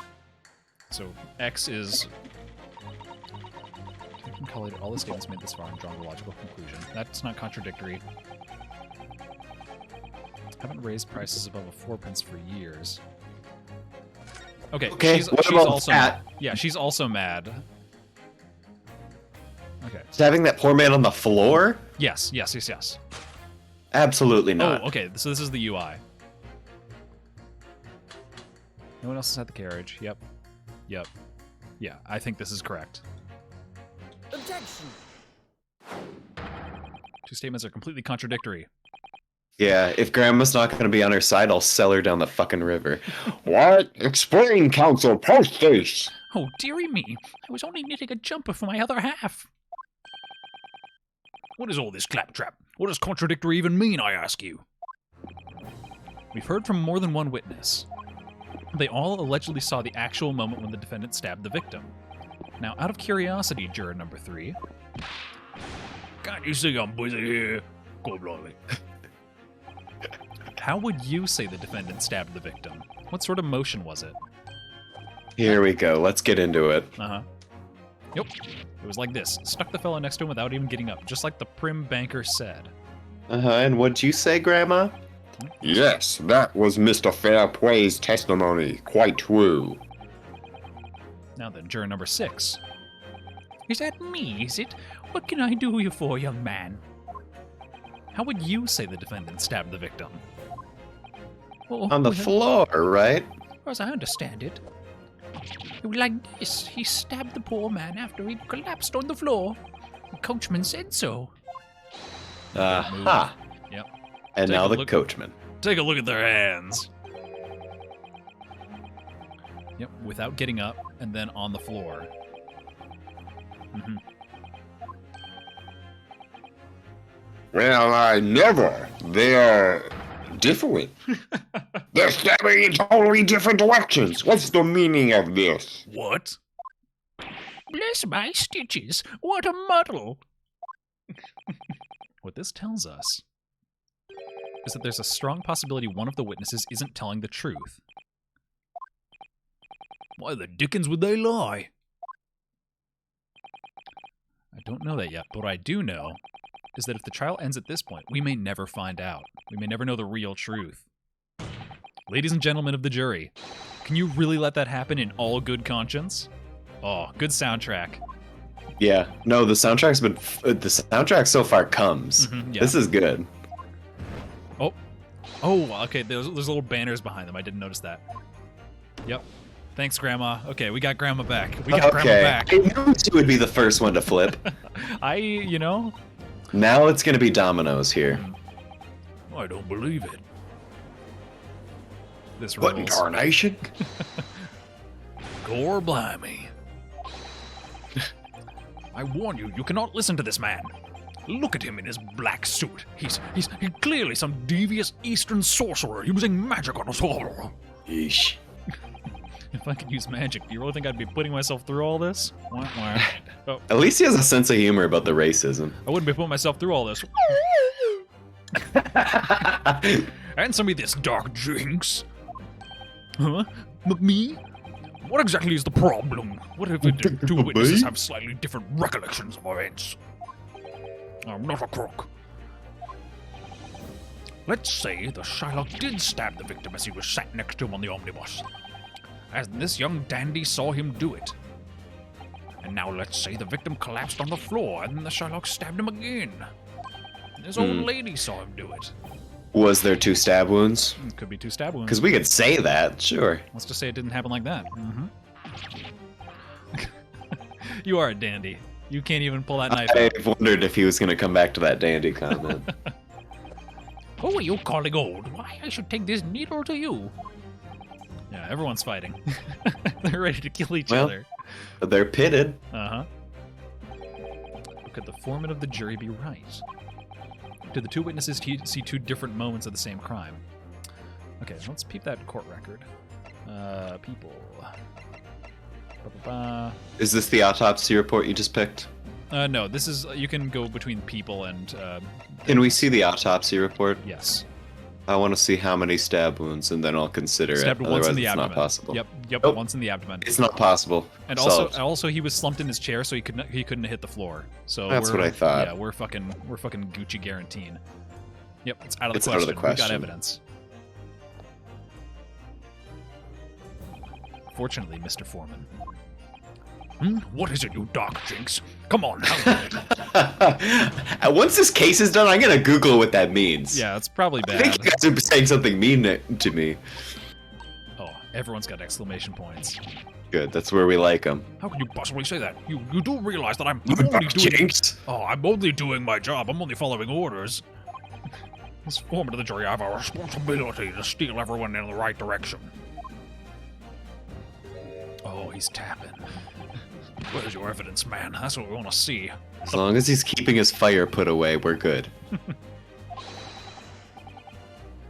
So X is... Collate all the statements made this far and drawn a logical conclusion. That's not contradictory. Haven't raised prices above a 4 pence for years. Okay, she's about also that? mad. Yeah, she's also mad. Okay. Is having that poor man on the floor? Yes. Absolutely not. Oh, okay, so this is the UI. No one else has had the carriage. Yep. Yeah, I think this is correct. Objection. Two statements are completely contradictory. Yeah, if Grandma's not going to be on her side, I'll sell her down the fucking river. What? Explain, Council. Post this. Oh, dearie me. I was only knitting a jumper for my other half. What is all this claptrap? What does contradictory even mean, I ask you? We've heard from more than one witness. They all allegedly saw the actual moment when the defendant stabbed the victim. Now, out of curiosity, juror number 3... Can't you see I'm busy here? God blimey. How would you say the defendant stabbed the victim? What sort of motion was it? Here we go. Let's get into it. Uh-huh. Yep. It was like this. Stuck the fellow next to him without even getting up, just like the prim banker said. Uh-huh, and what'd you say, Grandma? Yes, that was Mr. Fairplay's testimony. Quite true. Now then, juror number 6. Is that me, is it? What can I do you for, young man? How would you say the defendant stabbed the victim? Oh, On the floor, right? as I understand it. It was like this. He stabbed the poor man after he'd collapsed on the floor. The coachman said so. Aha. Yep. And Take now a the look- coachman. Take a look at their hands. Yep, without getting up, and then on the floor. Mm-hmm. Well, I never. They're different. They're stabbing in totally different directions. What's the meaning of this? What? Bless my stitches. What a muddle. What this tells us is that there's a strong possibility one of the witnesses isn't telling the truth. Why the dickens would they lie? I don't know that yet, but what I do know is that if the trial ends at this point, we may never find out. We may never know the real truth. Ladies and gentlemen of the jury, can you really let that happen in all good conscience? Oh, good soundtrack. Yeah. No, the soundtrack's been... the soundtrack so far comes. Yeah. This is good. Oh, okay, there's little banners behind them. I didn't notice that. Yep. Thanks, Grandma. Okay, we got Grandma back. We got Grandma back. I knew she would be the first one to flip. You know... Now it's going to be dominoes here. I don't believe it. This What rules. incarnation? Gore blimey. I warn you, you cannot listen to this man. Look at him in his black suit. He's clearly some devious Eastern sorcerer using magic on us all. Yeesh. If I could use magic, do you really think I'd be putting myself through all this? Wah, wah. Oh, At least he has a sense of humor about the racism. I wouldn't be putting myself through all this. And some of this dark jinx. Huh? Me? What exactly is the problem? What if the two witnesses have slightly different recollections of events? I'm not a crook. Let's say the Shylock did stab the victim as he was sat next to him on the omnibus. And this young dandy saw him do it. And now let's say the victim collapsed on the floor and then the Shylock stabbed him again. And this old lady saw him do it. Was there 2 stab wounds? Could be 2 stab wounds. Because we could say that, sure. Let's just say it didn't happen like that. You are a dandy. You can't even pull that knife out. I've wondered if he was going to come back to that dandy comment. Who are you calling old? Why, I should take this needle to you. Yeah, everyone's fighting. They're ready to kill each Well. other. They're pitted. Uh-huh. Could the foreman of the jury be right? Did the 2 witnesses see 2 different moments of the same crime? Okay, let's peep that court record. People. Ba-ba-ba. Is this the autopsy report you just picked? No, this is you can go between people and. Can we see the autopsy report? Yes. I want to see how many stab wounds, and then I'll consider Stabbed it. once Otherwise, in the it's abdomen. not possible. Yep, Nope. once in the abdomen. It's not possible. And Solved. also he was slumped in his chair, so he couldn't hit the floor. So That's we're- what I thought. Yeah, we're fucking Gucci guaranteeing. Yep, it's out of the It's out question. of the We got question. evidence. Fortunately, Mr. Foreman. What is it, you dark jinx? Come on, Once this case is done, I'm gonna Google what that means. Yeah, it's probably I think bad. you guys are saying something mean to me. Oh, everyone's got exclamation points. Good, that's where we like them. How can you possibly say that? You do realize that I'm You only dark doing... jinx. Oh, I'm only doing my job. I'm only following orders. As foreman of the jury, I have a responsibility to steer everyone in the right direction. Oh, he's tapping. Where's your evidence, man? That's what we want to see. As long as he's keeping his fire put away, we're good.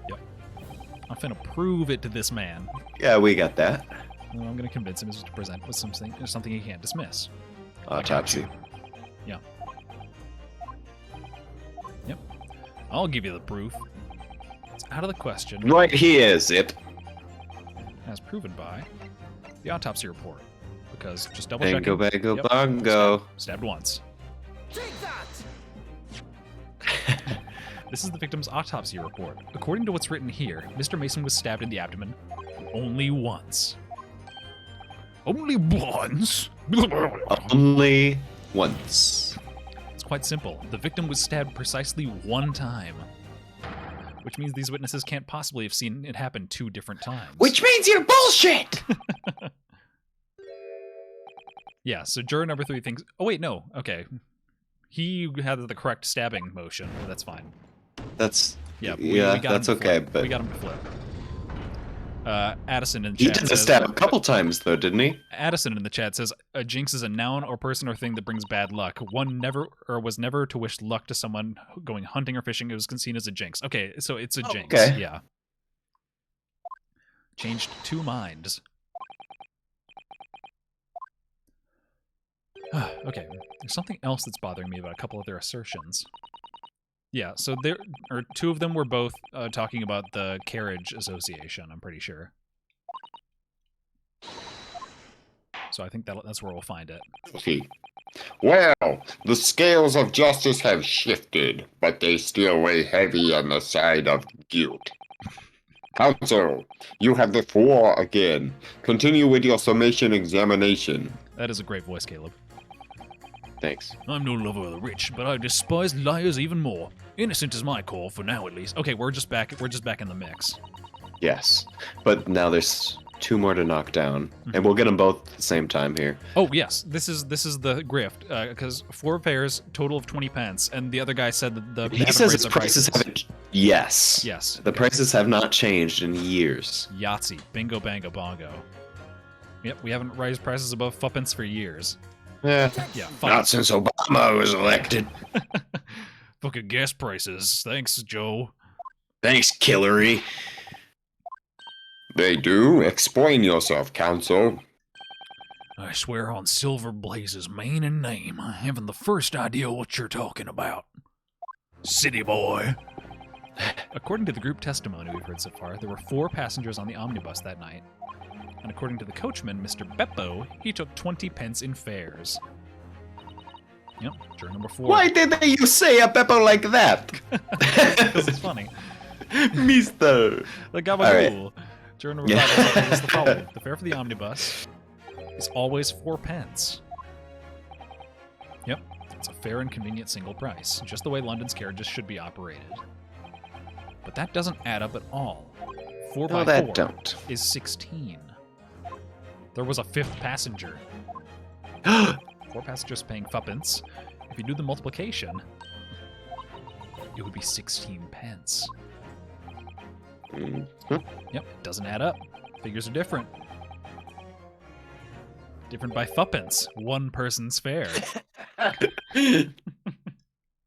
Yep. I'm finna prove it to this man. Yeah, we got that. Well, I'm gonna convince him to present with something he can't dismiss. Autopsy. Yeah. Yep. I'll give you the proof. It's out of the question, Right here, Zip. as proven by the autopsy report. Because just double Bango, checking. bango, Yep. bongo. Stabbed once. Take that! This is the victim's autopsy report. According to what's written here, Mr. Mason was stabbed in the abdomen only once. Only once? Only once. It's quite simple. The victim was stabbed precisely one time. Which means these witnesses can't possibly have seen it happen 2 different times. Which means you're bullshit! Yeah, so juror number 3 thinks... Oh, wait, no. Okay. He had the correct stabbing motion. That's fine. That's... Yeah, yeah, got him that's to okay, flip. but... We got him to flip. Addison in the He chat did the says... stab a couple times, though, didn't he? Addison in the chat says, a jinx is a noun or person or thing that brings bad luck. One never or was never to wish luck to someone going hunting or fishing. It was seen as a jinx. Okay, so it's a jinx. okay. Yeah. Changed 2 minds. Okay, there's something else that's bothering me about a couple of their assertions. Yeah, so there or 2 of them were both talking about the carriage association, I'm pretty sure. So I think that's where we'll find it. Okay. Well, the scales of justice have shifted, but they still weigh heavy on the side of guilt. Counsel, you have the floor again. Continue with your summation examination. That is a great voice, Caleb. Thanks. I'm no lover of the rich, but I despise liars even more. Innocent is my call, for now at least. Okay, we're just back in the mix. Yes. But now there's 2 more to knock down. And we'll get them both at the same time here. Oh yes, this is the grift, because 4 pairs, total of 20 pence, and the other guy said that they He haven't says raised his their prices haven't... Yes. Yes. The okay. prices have not changed in years. Yahtzee, bingo, bango, bongo. Yep, we haven't raised prices above fuppence for years. Yeah. Yeah, fuck. Not since Obama was elected. Fucking gas prices. Thanks, Joe. Thanks, Killery. They do. Explain yourself, counsel. I swear on Silver Blaze's mane and name, I haven't the first idea what you're talking about. City boy. According to the group testimony we've heard so far, there were 4 passengers on the omnibus that night. And according to the coachman, Mr. Beppo, he took 20 pence in fares. Yep, juror number 4. Why did you say a pepper like that? Because it's funny. Mister. The gabagool. All right. Juror number Yeah. 5 is the following. The fare for the omnibus is always 4 pence. Yep, it's a fair and convenient single price, just the way London's carriages should be operated. But that doesn't add up at all. 4 No, by that 4 don't. is 16. There was a 5th passenger. 4 passengers paying fuppence. If you do the multiplication, it would be 16 pence. Mhm. Yep, it doesn't add up. Figures are different. Different by fuppence. 1 person's fare.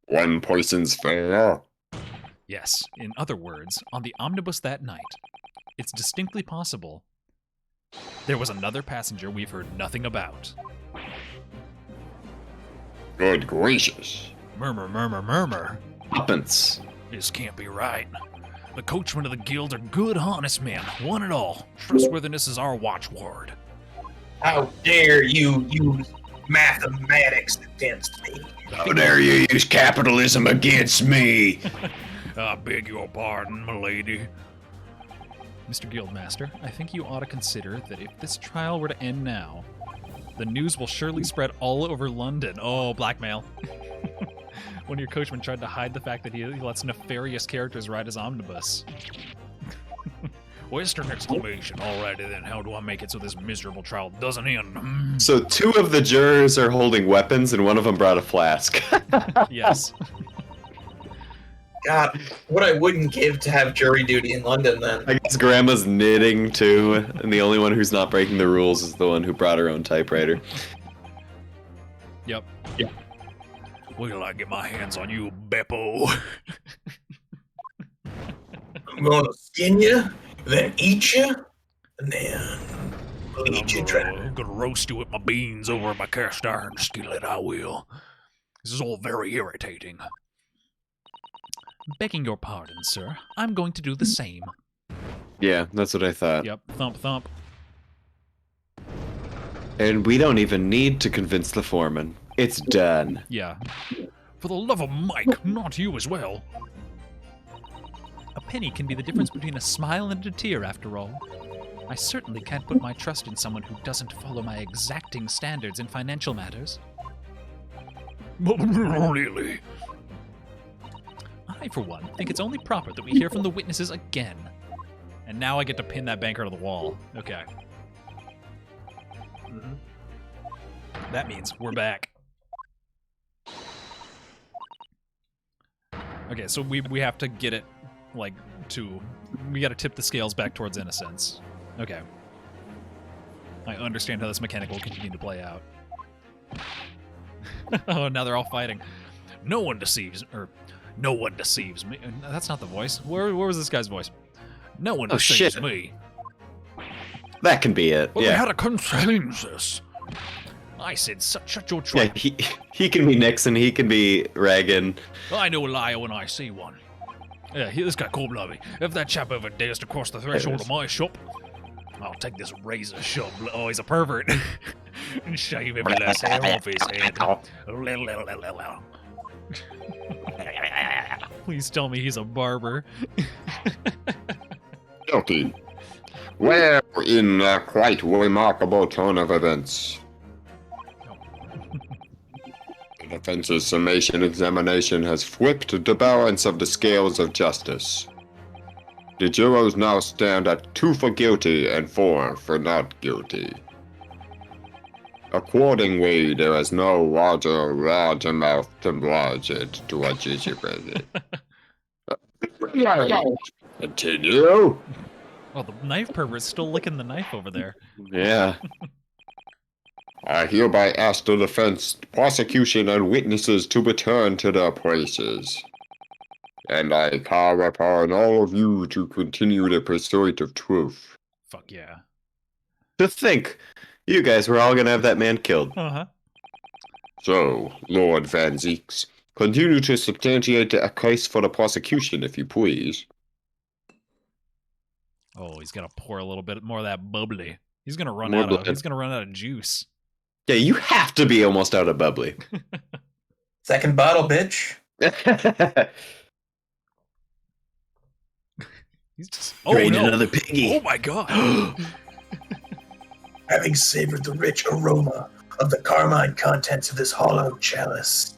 One person's fare. Yes, in other words, on the omnibus that night, it's distinctly possible there was another passenger we've heard nothing about. Good gracious. Murmur, murmur, murmur. Tuppence. This can't be right. The coachmen of the guild are good, honest men, one and all. Trustworthiness is our watchword. How dare you use mathematics against me? How dare you use capitalism against me? I beg your pardon, milady. Mr. Guildmaster, I think you ought to consider that if this trial were to end now, the news will surely spread all over London. Oh, blackmail. One of your coachmen tried to hide the fact that he lets nefarious characters ride his omnibus. Western exclamation. Alrighty then, how do I make it so this miserable trial doesn't end? So 2 of the jurors are holding weapons, and one of them brought a flask. Yes. God, what I wouldn't give to have jury duty in London then. I guess Grandma's knitting too, and the only one who's not breaking the rules is the one who brought her own typewriter. Yep. Wait till I get my hands on you, Beppo. I'm gonna skin you, then eat you, and then bleed you dry. I'm gonna roast you with my beans over my cast iron skillet, I will. This is all very irritating. Begging your pardon, sir, I'm going to do the same. Yeah, that's what I thought. Yep. Thump, thump. And we don't even need to convince the foreman. It's done. Yeah. For the love of Mike, not you as well. A penny can be the difference between a smile and a tear, after all. I certainly can't put my trust in someone who doesn't follow my exacting standards in financial matters. Really? I, for one, think it's only proper that we hear from the witnesses again. And now I get to pin that banker to the wall. Okay. That means we're back. Okay, so we have to get it, like, we gotta tip the scales back towards innocence. Okay. I understand how this mechanic will continue to play out. Oh, now they're all fighting. No one deceives me. That's not the voice. Where was this guy's voice? No one Oh, deceives shit. me. That can be it. Well, we Yeah. had a consensus. I said, shut your Yeah, trap. he can be Nixon, he can be Reagan. I know a liar when I see one. Yeah, this guy cold blooded me. If that chap ever dares to cross the threshold of my shop, I'll take this razor sharp. Oh, he's a pervert. And shave every last hair off his head. Please tell me he's a barber. Guilty. Well, in a quite remarkable turn of events. The defense's summation examination has flipped the balance of the scales of justice. The jurors now stand at 2 for guilty and 4 for not guilty. Accordingly, there is no larger mouth to enlarge it to a gingerbread. Continue. Oh, the knife pervert's still licking the knife over there. Yeah. I hereby ask the defense, prosecution, and witnesses to return to their places. And I call upon all of you to continue the pursuit of truth. Fuck yeah. To think, you guys were all gonna have that man killed. Uh-huh. So, Lord Van Zeeks, continue to substantiate a case for the prosecution, if you please. Oh, he's gonna pour a little bit more of that bubbly. He's gonna run More out of blood. he's gonna run out of juice. Yeah, you have to be almost out of bubbly. Second bottle, bitch. He's just Drain no. another piggy. Oh my god. Having savored the rich aroma of the carmine contents of this hollow chalice,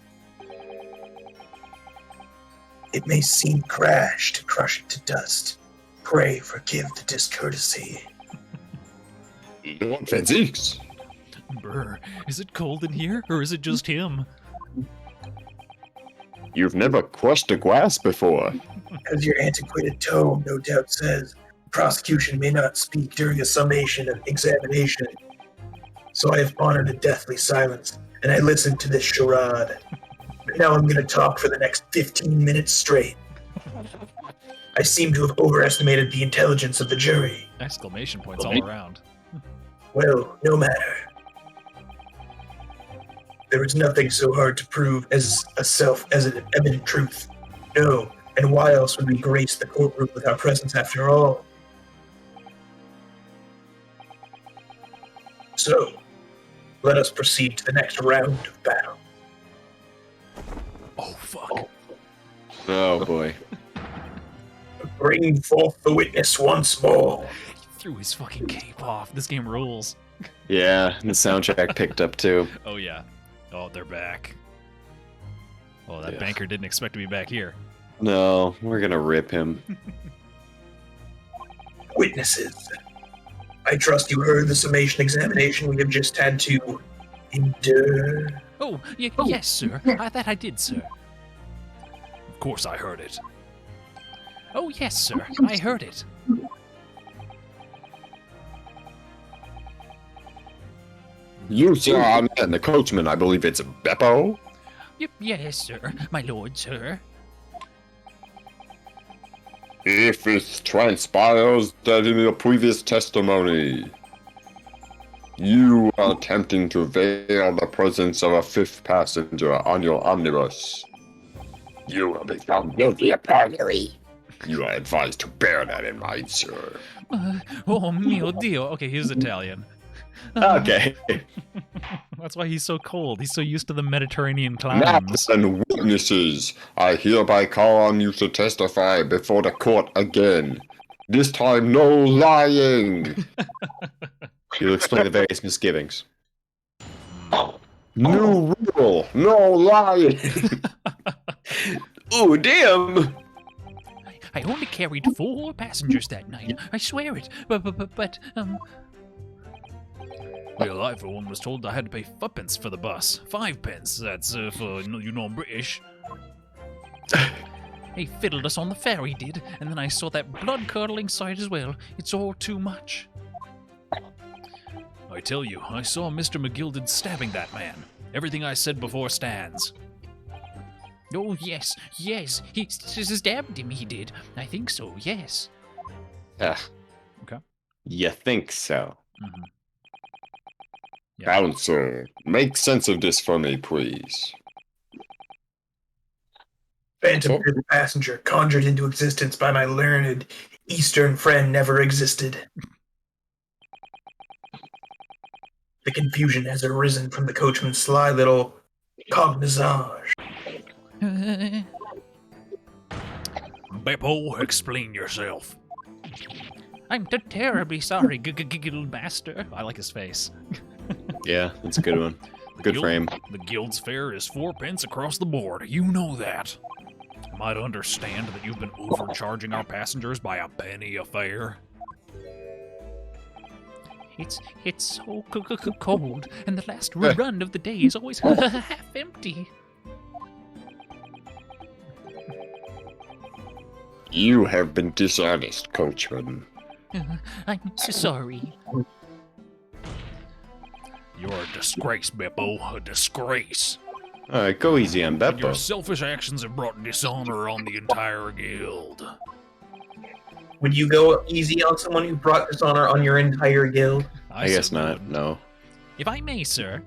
it may seem crash to crush it to dust. Pray forgive the discourtesy. Lord Van Zeeks. Brr. Is it cold in here, or is it just him? You've never crushed a glass before. As your antiquated tome no doubt says, prosecution may not speak during a summation of examination. So I have honored a deathly silence, and I listened to this charade. But now I'm going to talk for the next 15 minutes straight. I seem to have overestimated the intelligence of the jury. Exclamation points all around. Well, no matter. There is nothing so hard to prove as an evident truth. No, and why else would we grace the courtroom with our presence after all? So, let us proceed to the next round of battle. Oh, fuck. Oh boy. Bring forth the witness once more. He threw his fucking cape off. This game rules. Yeah, the soundtrack picked up too. Oh, yeah. Oh, they're back. Oh, that Yeah. banker didn't expect to be back here. No, we're gonna rip him. Witnesses, I trust you heard the summation examination we have just had to endure. Oh, yes, sir. That I did, sir. Of course I heard it. Oh, yes, sir. I heard it. You, sir, and the coachman, I believe it's Beppo. Yes, sir. My lord, sir. If it transpires that in your previous testimony, you are attempting to veil the presence of a fifth passenger on your omnibus, you will be found guilty of perjury. You are advised to bear that in mind, sir. Oh, mio dio. Okay, he's Italian. Okay. That's why he's so cold. He's so used to the Mediterranean Now climes. then, witnesses, I hereby call on you to testify before the court again. This time, no lying. You'll explain the various misgivings. New rule, no lying. Ooh, damn! I only carried 4 passengers that night. I swear it. But. Well, I, for one, was told I had to pay 5 for the bus. 5 pence. That's, for you non-British. He fiddled us on the ferry, did, and then I saw that blood-curdling sight as well. It's all too much. I tell you, I saw Mr. McGilded stabbing that man. Everything I said before stands. Oh, yes, he stabbed him, he did. I think so, yes. Okay. You think so? Mm-hmm. Counsel, make sense of this for me, please. Phantom River passenger conjured into existence by my learned Eastern friend never existed. The confusion has arisen from the coachman's sly little cognizage. Beppo, explain yourself. I'm terribly sorry, guild master. I like his face. Yeah, that's a good one. Good frame. The guild's fare is 4 pence across the board. You know that. Am I to understand that you've been overcharging our passengers by a penny a fare? It's so cold, and the last run of the day is always half empty. You have been dishonest, coachman. I'm so sorry. You're a disgrace, Beppo. A disgrace. Alright, go easy on And your Beppo. selfish actions have brought dishonor on the entire guild. Would you go easy on someone who brought dishonor on your entire guild? I guess certainly not, wouldn't. no. If I may, sir,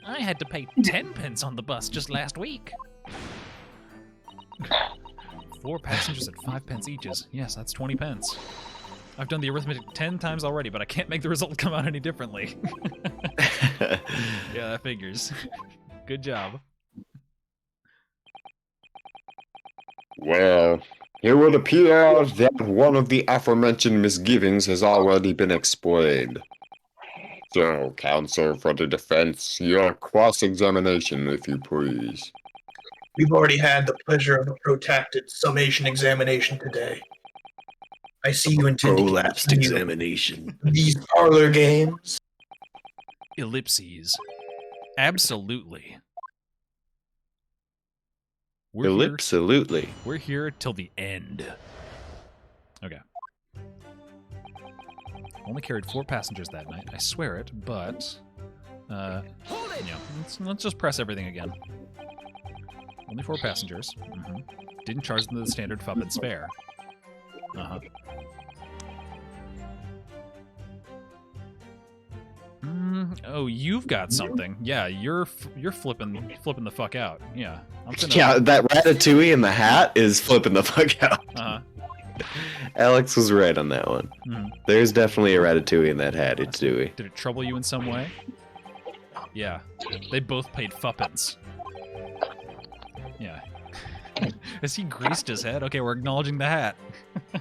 I had to pay 10 pence on the bus just last week. 4 passengers at 5 pence each is, yes, that's 20 pence. I've done the arithmetic 10 times already, but I can't make the result come out any differently. Yeah, that figures. Good job. Well, it would appear that one of the aforementioned misgivings has already been explained. So, counsel for the defense, your cross-examination, if you please. We've already had the pleasure of a protracted summation examination today. I see you intend to continue examination. these parlor games. Ellipses. Absolutely. Ellipsalutely. We're here till the end. Okay. Only carried 4 passengers that night. I swear it, but yeah, let's just press everything again. Only 4 passengers. Didn't charge them the standard fuppet spare. Oh, you've got something. Yeah, you're flipping the fuck out. Yeah. I'm finna- Yeah, that Ratatouille in the hat is flipping the fuck out. Uh-huh. Alex was right on that one. Mhm. There's definitely a Ratatouille in that hat. It's Dewey. Did it trouble you in some way? Yeah. They both paid fuppence. Yeah. Has he greased his head? Okay, we're acknowledging the hat.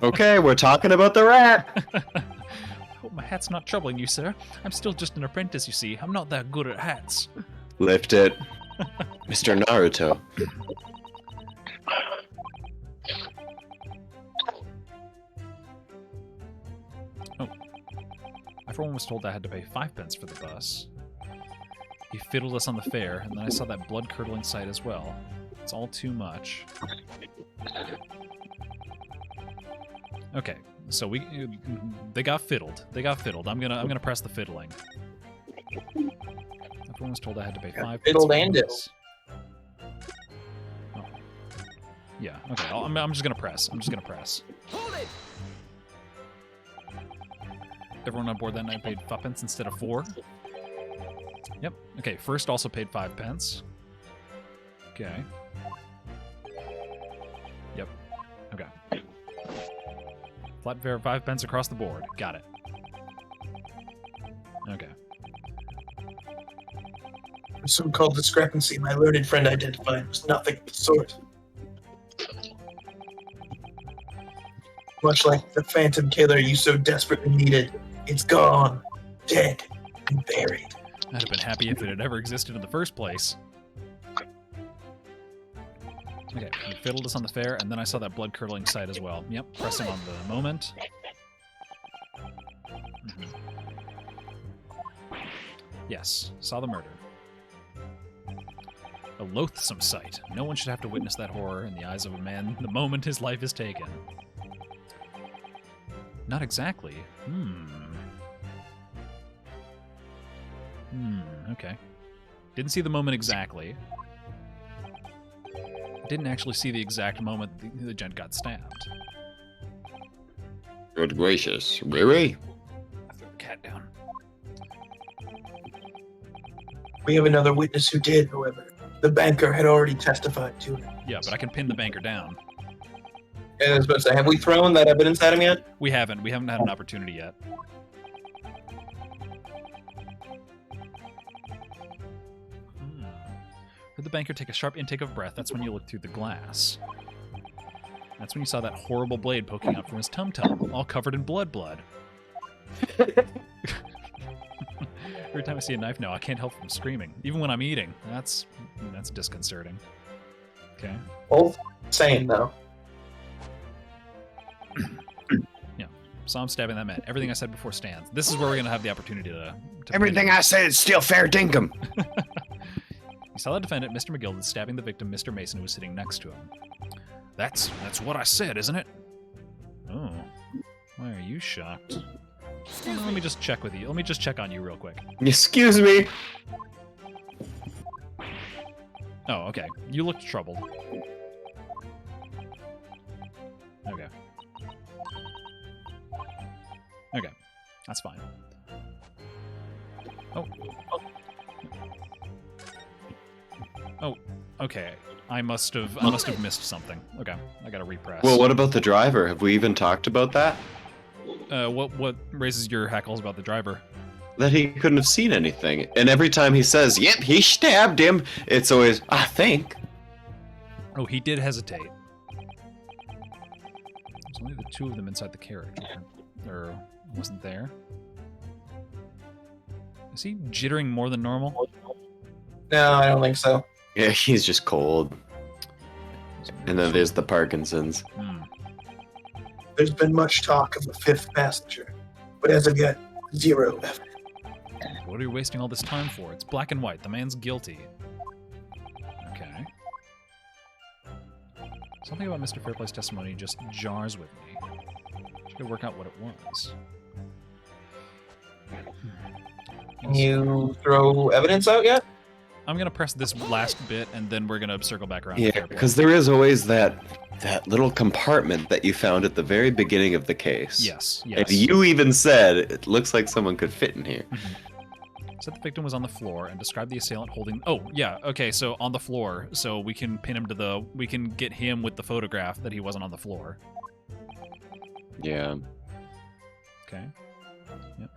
Okay, we're talking about the rat. Oh, my hat's not troubling you, sir. I'm still just an apprentice, you see. I'm not that good at hats. Lift it. Mr. Naruto. Everyone was told I had to pay 5 pence for the bus. He fiddled us on the fare, and then I saw that blood-curdling sight as well. It's all too much. Okay, so they got fiddled. They got fiddled. I'm gonna press the fiddling. Everyone was told I had to pay 5 pence. Fiddled for and the diddled. bus. Oh. Yeah. Okay. I'm just gonna press. I'm just gonna press. Hold it! Everyone on board that night paid 5 pence instead of 4. Yep. Okay, first also paid 5 pence. Okay. Yep. Okay. Flat fare 5 pence across the board. Got it. Okay. The so-called discrepancy my learned friend identified was nothing of the sort. Much like the phantom killer you so desperately needed, it's gone, dead, and buried. I'd have been happy if it had ever existed in the first place. Okay, he fiddled us on the fare, and then I saw that blood-curdling sight as well. Yep, pressing on the moment. Mhm. Yes, saw the murder. A loathsome sight. No one should have to witness that horror in the eyes of a man the moment his life is taken. Not exactly. Okay. Didn't see the moment exactly. Didn't actually see the exact moment the gent got stabbed. Good gracious, really? I threw the cat down. We have another witness who did, however. The banker had already testified to it. Yeah, but I can pin the banker down. And I was about to say, have we thrown that evidence at him yet? We haven't. We haven't had an opportunity yet. Heard the banker take a sharp intake of breath. That's when you look through the glass. That's when you saw that horrible blade poking out from his tum-tum, all covered in blood. Every time I see a knife now, I can't help from screaming, even when I'm eating. That's disconcerting. Okay. Both same, though. Yeah. Saw him stabbing that man. Everything I said before stands. This is where we're going to have the opportunity to Everything I said is still fair dinkum. You saw the defendant, Mr. McGill, stabbing the victim, Mr. Mason, who was sitting next to him. That's what I said, isn't it? Oh. Why are you shocked? Let me just check with you. Let me just check on you real quick. Excuse me. Oh, okay. You looked troubled. Okay. Okay. That's fine. Oh, okay. I must have missed something. Okay, I gotta repress. Well, what about the driver? Have we even talked about that? What raises your hackles about the driver? That he couldn't have seen anything. And every time he says, yep, he stabbed him, it's always, I think. Oh, he did hesitate. There's only the two of them inside the carriage. Or wasn't there? Is he jittering more than normal? No, I don't think so. Yeah, he's just cold. And then there's the Parkinson's. There's been much talk of a fifth passenger, but as of yet, zero evidence. What are you wasting all this time for? It's black and white. The man's guilty. Okay. Something about Mr. Fairplay's testimony just jars with me. Should work out what it was. Can you throw evidence out yet? I'm gonna press this last bit, and then we're gonna circle back around. to Yeah, Fairplay. because there is always that little compartment that you found at the very beginning of the case. Yes. And you even said, it looks like someone could fit in here. So Said the victim was on the floor and described the assailant holding. Oh yeah, okay, so on the floor, so we can pin him to the. We can get him with the photograph that he wasn't on the floor. Yeah. Okay. Yep.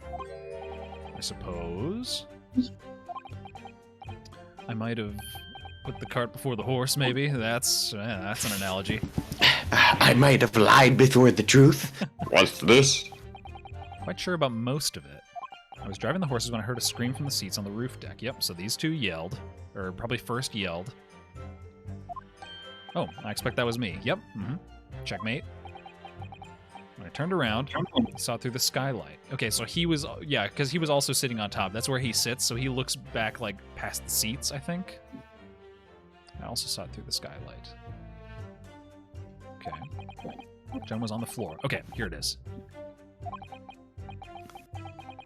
I suppose I might have put the cart before the horse. Maybe that's an analogy. I might have lied before the truth. What's this? Quite sure about most of it. I was driving the horses when I heard a scream from the seats on the roof deck. Yep, so these two yelled, or probably first yelled. Oh, I expect that was me. Yep. Checkmate. When I turned around, I saw through the skylight. Okay, so he was, yeah, because he was also sitting on top. That's where he sits, so he looks back, like, past the seats, I think. I also saw it through the skylight. Okay. Jen was on the floor. Okay, here it is.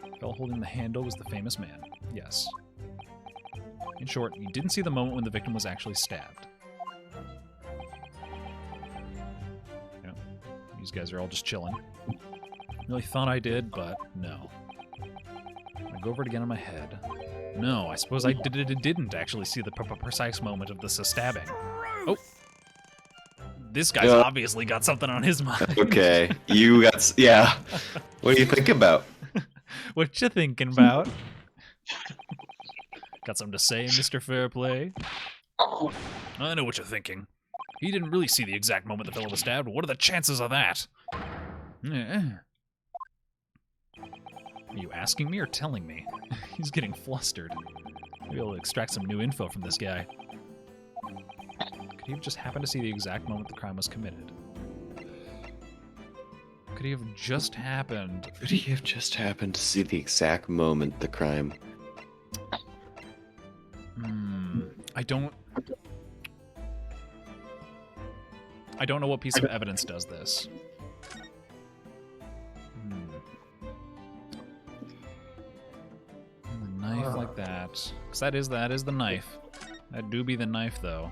The fellow holding the handle was the famous man. Yes. In short, you didn't see the moment when the victim was actually stabbed. Yeah. These guys are all just chilling. Really thought I did, but no. I go over it again in my head. No, I suppose I didn't actually see the precise moment of the stabbing. Oh. This guy's obviously got something on his mind. Okay, you got... Yeah. What do you think about? What you thinking about? Got something to say, Mr. Fairplay? I know what you're thinking. He didn't really see the exact moment the fellow was stabbed. What are the chances of that? Are you asking me or telling me? He's getting flustered. Maybe I'll extract some new info from this guy. Could he have just happened to see the exact moment the crime was committed? Could he have just happened? Could he have just happened to see the exact moment the crime? I don't know what piece of evidence does this. A knife like that. Because that is the knife. That do be the knife, though.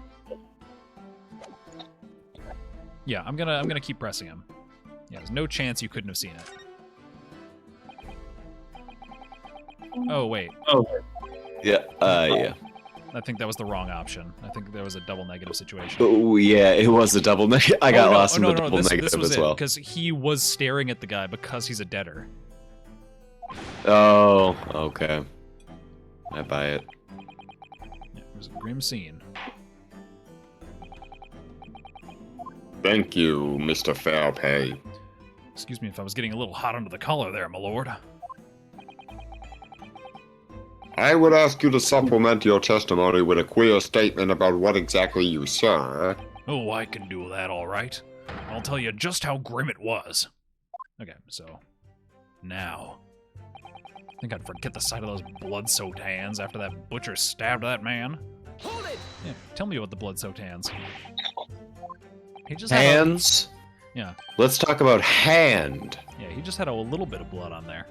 Yeah, I'm gonna keep pressing him. Yeah, there's no chance you couldn't have seen it. Oh wait. Oh. Yeah. Yeah. I think that was the wrong option. I think there was a double negative situation. Oh yeah, it was a double negative. I got lost in the double negative this was as well. Because he was staring at the guy because he's a debtor. Oh, okay. I buy it. Yeah, it was a grim scene. Thank you, Mr. Fairpay. Excuse me if I was getting a little hot under the collar there, my lord. I would ask you to supplement your testimony with a queer statement about what exactly you saw. Oh, I can do that all right. I'll tell you just how grim it was. Okay, so now I think I'd forget the sight of those blood-soaked hands after that butcher stabbed that man. Hold it! Yeah, tell me about the blood-soaked hands. He just Hands? Yeah. Let's talk about hand. Yeah, he just had a little bit of blood on there.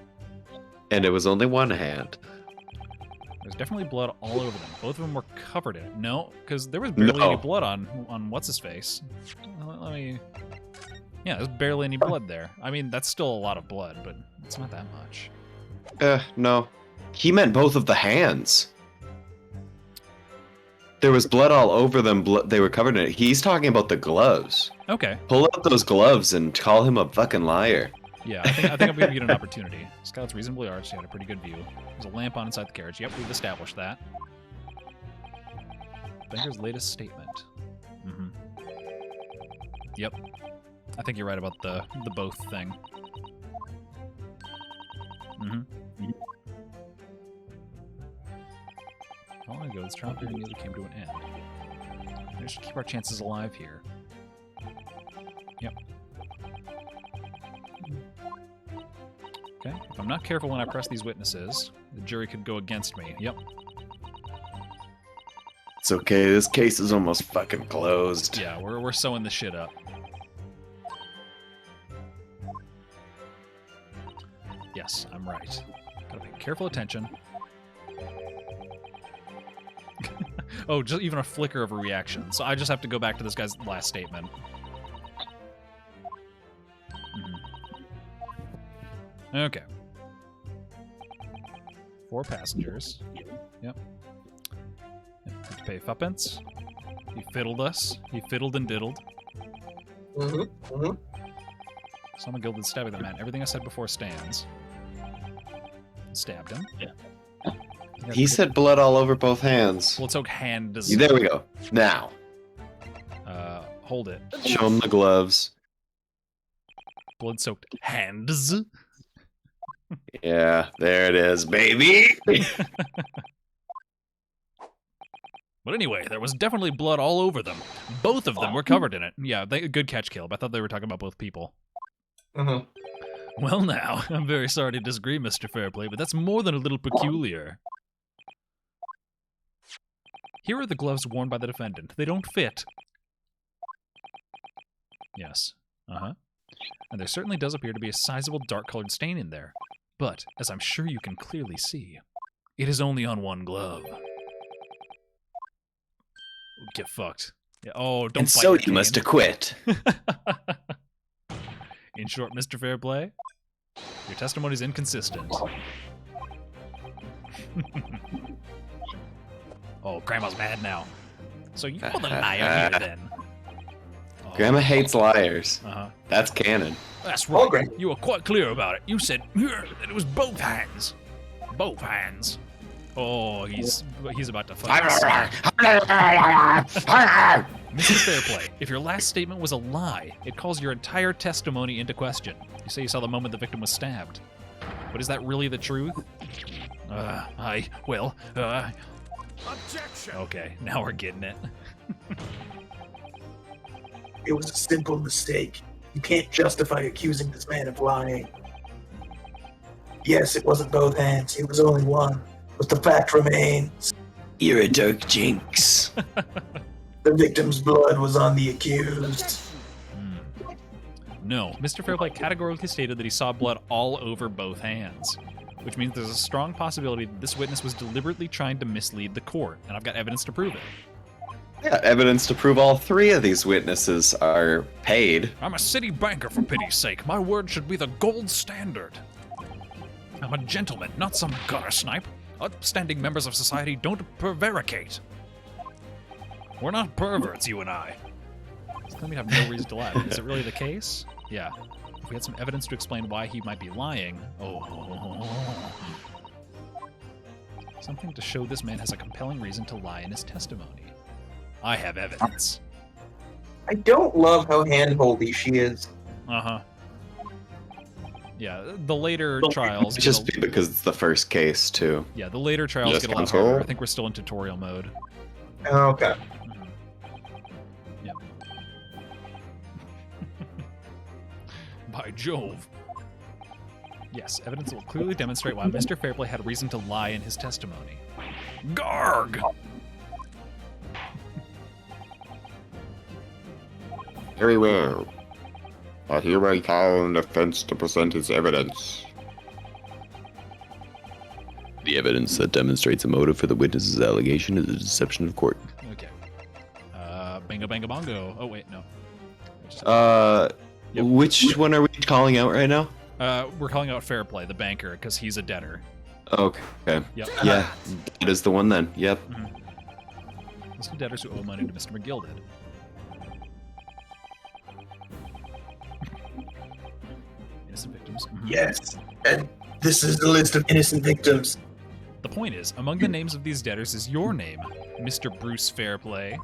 And it was only one hand. There's definitely blood all over them. Both of them were covered in it. No, because there was barely any blood on what's-his-face. Let me... Yeah, there's barely any blood there. I mean, that's still a lot of blood, but it's not that much. No. He meant both of the hands. There was blood all over them. They were covered in it. He's talking about the gloves. Okay. Pull out those gloves and call him a fucking liar. Yeah, I think I'm going to get an opportunity. Scout's reasonably arched. He had a pretty good view. There's a lamp on inside the carriage. Yep, we've established that. Banker's latest statement. Yep. I think you're right about the both thing. A while ago, this trial period nearly came to an end. We should keep our chances alive here. Yep. Okay, if I'm not careful when I press these witnesses, the jury could go against me. Yep. It's okay, this case is almost fucking closed. Yeah, we're sewing this shit up. Yes, I'm right. Gotta pay careful attention. Oh, just even a flicker of a reaction. So I just have to go back to this guy's last statement. Okay. 4 passengers. Yep. Had to pay fuppence. He fiddled us. He fiddled and diddled. Someone gilded stabbing the man. Everything I said before stands. Stabbed him. Yeah. He said blood all over both hands. Well, it's oak hand. There we go. Now. Hold it. Show him the gloves. Blood-soaked hands. Yeah, there it is, baby. But anyway, there was definitely blood all over them. Both of them were covered in it. Yeah, good catch, Caleb. I thought they were talking about both people. Well, now, I'm very sorry to disagree, Mr. Fairplay, but that's more than a little peculiar. Here are the gloves worn by the defendant. They don't fit. Yes. Uh-huh. And there certainly does appear to be a sizable dark-colored stain in there. But, as I'm sure you can clearly see, it is only on one glove. Get fucked. Yeah, oh, don't And fight so your you cane. must acquit. In short, Mr. Fairplay, your testimony is inconsistent. Oh, Grandma's mad now. So you're the liar here, then. Oh. Grandma hates liars. Uh-huh. That's canon. That's Oh, right. great. You were quite clear about it. You said that it was both hands. Both hands. Oh, he's about to fucking snap. Mr. Fairplay, if your last statement was a lie, it calls your entire testimony into question. You say you saw the moment the victim was stabbed. But is that really the truth? Objection! Okay, now we're getting it. It was a simple mistake. You can't justify accusing this man of lying. Yes, it wasn't both hands. It was only one. But the fact remains, You're a dark jinx. the victim's blood was on the accused. No, Mr. Fairplay categorically stated that he saw blood all over both hands, which means there's a strong possibility that this witness was deliberately trying to mislead the court, and I've got evidence to prove it. Yeah, evidence to prove all 3 of these witnesses are paid. I'm a city banker, for pity's sake. My word should be the gold standard. I'm a gentleman, not some gutter snipe. Upstanding members of society don't prevaricate. We're not perverts, you and I. Let me have no reason to lie. Is it really the case? Yeah. If we had some evidence to explain why he might be lying. Oh. Something to show this man has a compelling reason to lie in his testimony. I have evidence. I don't love how handholdy she is. Uh-huh. Yeah, the later trials... It's just because it's the first case, too. Yeah, the later trials Yes, get a lot counsel. harder. I think we're still in tutorial mode. Okay. Yep. By Jove. Yes, evidence will clearly demonstrate why Mr. Fairplay had reason to lie in his testimony. Garg! Very well. I hereby call on the defense to present its evidence. The evidence that demonstrates a motive for the witness's allegation is a deception of court. Okay. Bingo bango bongo. Oh, wait, no. Yep. Which one are we calling out right now? We're calling out Fairplay, the banker, because he's a debtor. Okay. Yep. Yeah, that is the one then. Yep. List of debtors who owe money to Mr. McGilded. Innocent victims. Yes, and this is the list of innocent victims. The point is, among the names of these debtors is your name, Mr. Bruce Fairplay.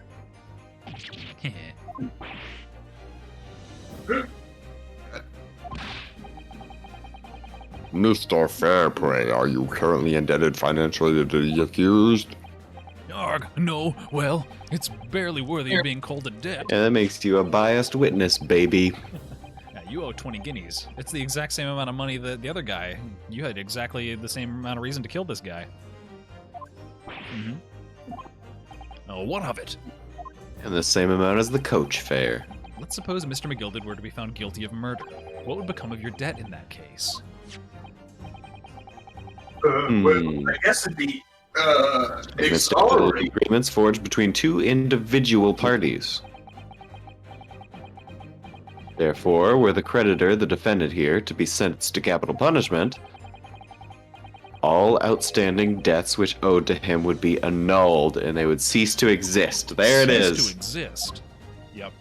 Mr. Fairplay, are you currently indebted financially to the accused? Arg, no, well, it's barely worthy of being called a debt. Yeah, that makes you a biased witness, baby. Yeah, you owe 20 guineas. It's the exact same amount of money that the other guy. You had exactly the same amount of reason to kill this guy. Oh, what of it? And the same amount as the coach fare. Let's suppose Mr. McGilded were to be found guilty of murder. What would become of your debt in that case? Well, I guess it'd be, Stability accelerated. agreements forged between 2 individual parties. Therefore, were the creditor, the defendant here, to be sentenced to capital punishment, all outstanding debts which owed to him would be annulled and they would cease to exist. There it Cease is. to exist. Yep.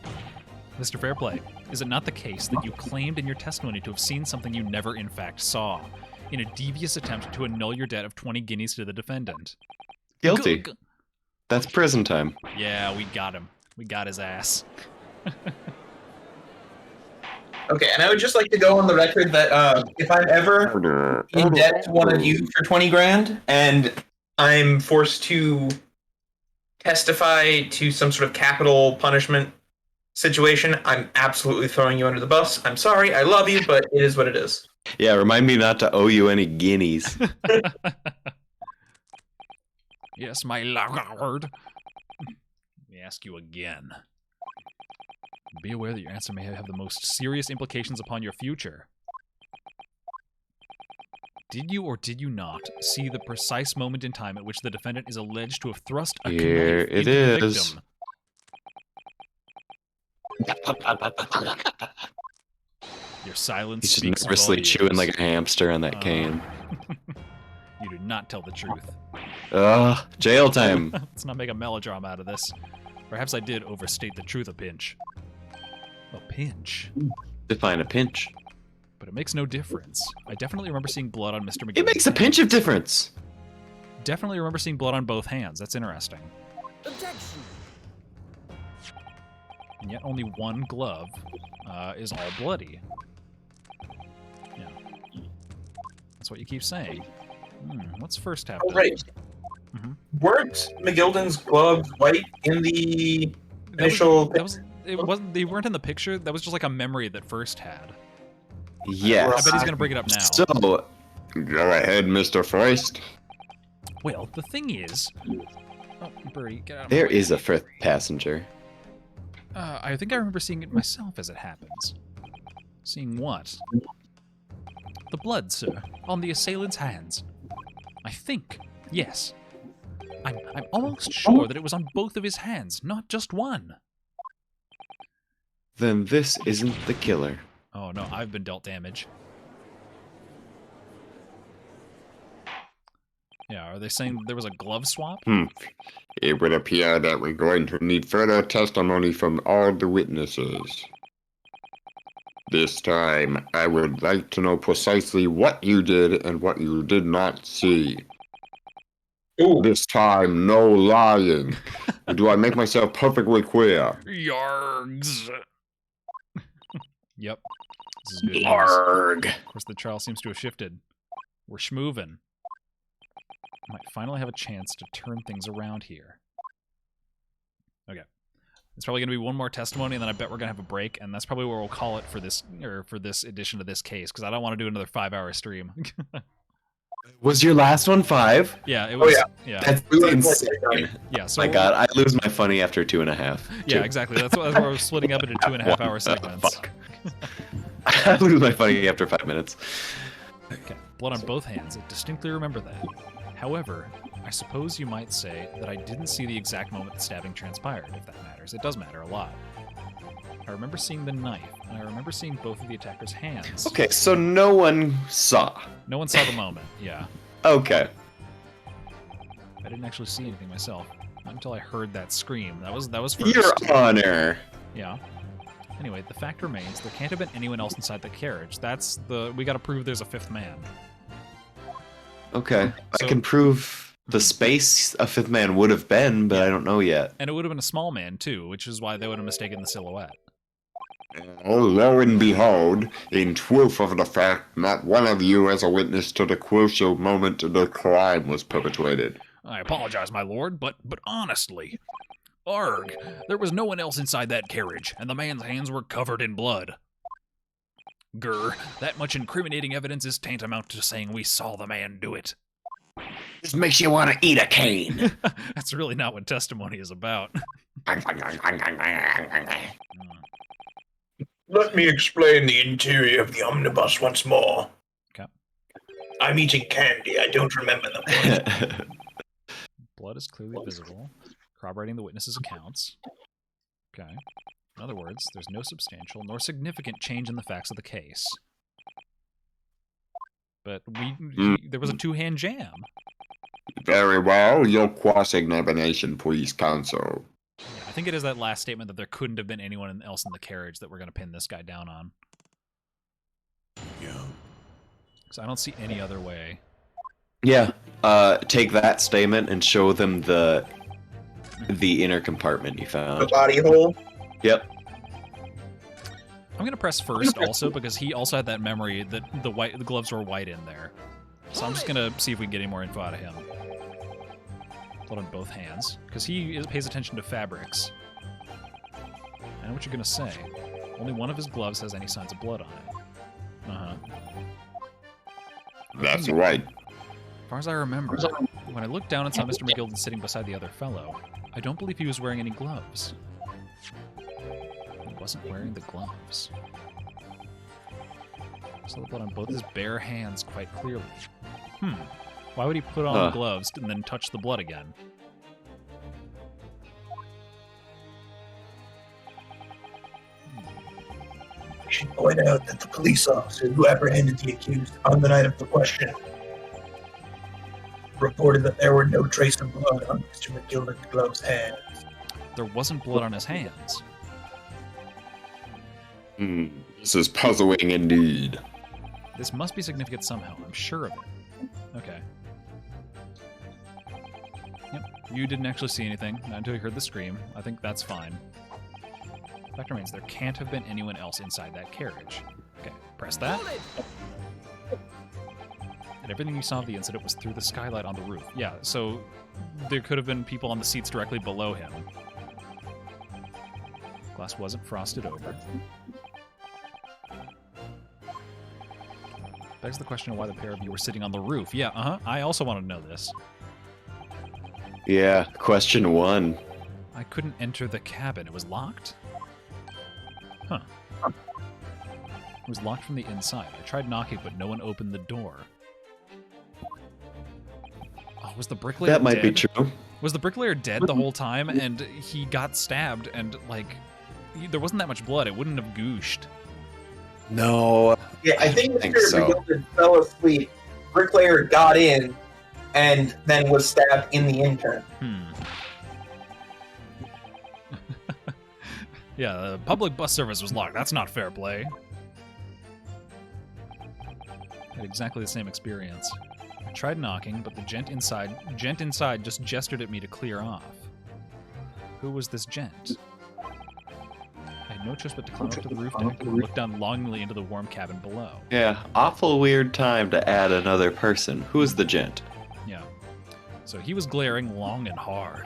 Mr. Fairplay, is it not the case that you claimed in your testimony to have seen something you never in fact saw, in a devious attempt to annul your debt of 20 guineas to the defendant? Guilty. That's prison time. Yeah, we got him. We got his ass. Okay, and I would just like to go on the record that if I'm ever in debt to one of you for 20 grand and I'm forced to testify to some sort of capital punishment situation, I'm absolutely throwing you under the bus. I'm sorry, I love you, but it is what it is. Yeah, remind me not to owe you any guineas. Yes, my lord. Let me ask you again. Be aware that your answer may have the most serious implications upon your future. Did you or did you not see the precise moment in time at which the defendant is alleged to have thrust a Here knife it into the is. victim? Your silence He's speaks just nervously volumes. chewing like a hamster on that cane. You did not tell the truth. Ugh, jail time. Let's not make a melodrama out of this. Perhaps I did overstate the truth a pinch. A pinch? Define a pinch. But it makes no difference. I definitely remember seeing blood on Mr. McGill. It makes a pinch of difference. Definitely remember seeing blood on both hands. That's interesting. Objection. And yet only one glove is all bloody. Yeah. That's what you keep saying. What's first happen? Oh, right. Mhm. Weren't McGilden's gloves white in the initial... It wasn't. They weren't in the picture. That was just like a memory that first had. Yes. I bet he's gonna bring it up now. So, Go ahead, Mr. Forrest. Well, the thing is, oh, Birdie, get out of my there way. is a fifth passenger. I think I remember seeing it myself as it happens. Seeing what? The blood, sir, on the assailant's hands. I think, yes. I'm almost sure that it was on both of his hands, not just one. Then this isn't the killer. Oh no, I've been dealt damage. Yeah, are they saying there was a glove swap? It would appear that we're going to need further testimony from all the witnesses. This time, I would like to know precisely what you did and what you did not see. Ooh. This time, no lying. Do I make myself perfectly clear? Yargs! Yep. This is good news. Arg. Of course, the trial seems to have shifted. We're schmoovin'. Might finally have a chance to turn things around here. Okay. It's probably going to be one more testimony, and then I bet we're going to have a break, and that's probably where we'll call it for this edition of this case, because I don't want to do another 5-hour stream. Was your last one 5? Yeah, it was. yeah. Yeah. That's We were insane. Yeah. So My God, I lose my funny after 2.5. Yeah, exactly. That's why we're splitting up into 2.5-hour segments. Fuck. I lose my funny after 5 minutes. Okay. Blood on both hands. I distinctly remember that. However, I suppose you might say that I didn't see the exact moment the stabbing transpired, if that matters. It does matter a lot. I remember seeing the knife, and I remember seeing both of the attacker's hands. Okay, so no one saw. No one saw the moment, yeah. Okay. I didn't actually see anything myself. Not until I heard that scream. That was first. Your Honor. Yeah. Anyway, the fact remains there can't have been anyone else inside the carriage. We gotta prove there's a fifth man. Okay. So- I can prove the space a fifth man would have been, but I don't know yet. And it would have been a small man, too, which is why they would have mistaken the silhouette. Oh, lo and behold, in truth of the fact, not one of you as a witness to the crucial moment the crime was perpetrated. I apologize, my lord, but honestly... Arg! There was no one else inside that carriage, and the man's hands were covered in blood. Grr, that much incriminating evidence is tantamount to saying we saw the man do it. This makes you want to eat a cane. That's really not what testimony is about. Let me explain the interior of the omnibus once more. Okay. I'm eating candy. I don't remember the point. Blood is clearly visible, corroborating the witness's accounts. Okay. In other words, there's no substantial nor significant change in the facts of the case. But Hmm. there was a two-hand jam. Very well. Your cross-examination, please, counsel. Yeah, I think it is that last statement that there couldn't have been anyone else in the carriage that we're going to pin this guy down on. Yeah. Because I don't see any other way. Yeah. Take that statement and show them the inner compartment you The found. body hole. Yep. I'm going to press first also because he also had that memory that the gloves were white in there. So I'm just going to see if we can get any more info out of him. Blood on both hands. Because he pays attention to fabrics. I know what you're going to say. Only one of his gloves has any signs of blood on it. Uh-huh. That's right. As far as I remember, when I looked down and saw Mr. McGilden sitting beside the other fellow, I don't believe he was wearing any gloves. He wasn't wearing the gloves. I saw the blood on both his bare hands quite clearly. Why would he put on gloves and then touch the blood again? We should point out that the police officer who apprehended the accused on the night of the question reported that there were no trace of blood on Mr. McGilden's glove's hands. There wasn't blood on his hands. This is puzzling indeed. This must be significant somehow. I'm sure of it. Okay. Yep. You didn't actually see anything, not until you heard the scream. I think that's fine. Fact remains, there can't have been anyone else inside that carriage. Okay, press that. And everything you saw of the incident was through the skylight on the roof. Yeah, so there could have been people on the seats directly below him. Glass wasn't frosted over. Begs the question of why the pair of you were sitting on the roof. Yeah, I also want to know this. Yeah. Question 1. I couldn't enter the cabin. It was locked? Huh. It was locked from the inside. I tried knocking, but no one opened the door. Oh, was the bricklayer That might dead? be true. Was the bricklayer dead the whole time, and he got stabbed, and, like, there wasn't that much blood. It wouldn't have gooshed. No. Yeah, I think think Mr. so. McGilden fell asleep. Bricklayer got in, and then was stabbed in the intern. Yeah, the public bus service was locked. That's not fair play. Had exactly the same experience. I tried knocking, but the gent inside just gestured at me to clear off. Who was this gent? I had no choice but to climb up to the roof deck and look down longingly into the warm cabin below. Yeah. Awful weird time to add another person. Who's the gent? Yeah. So he was glaring long and hard.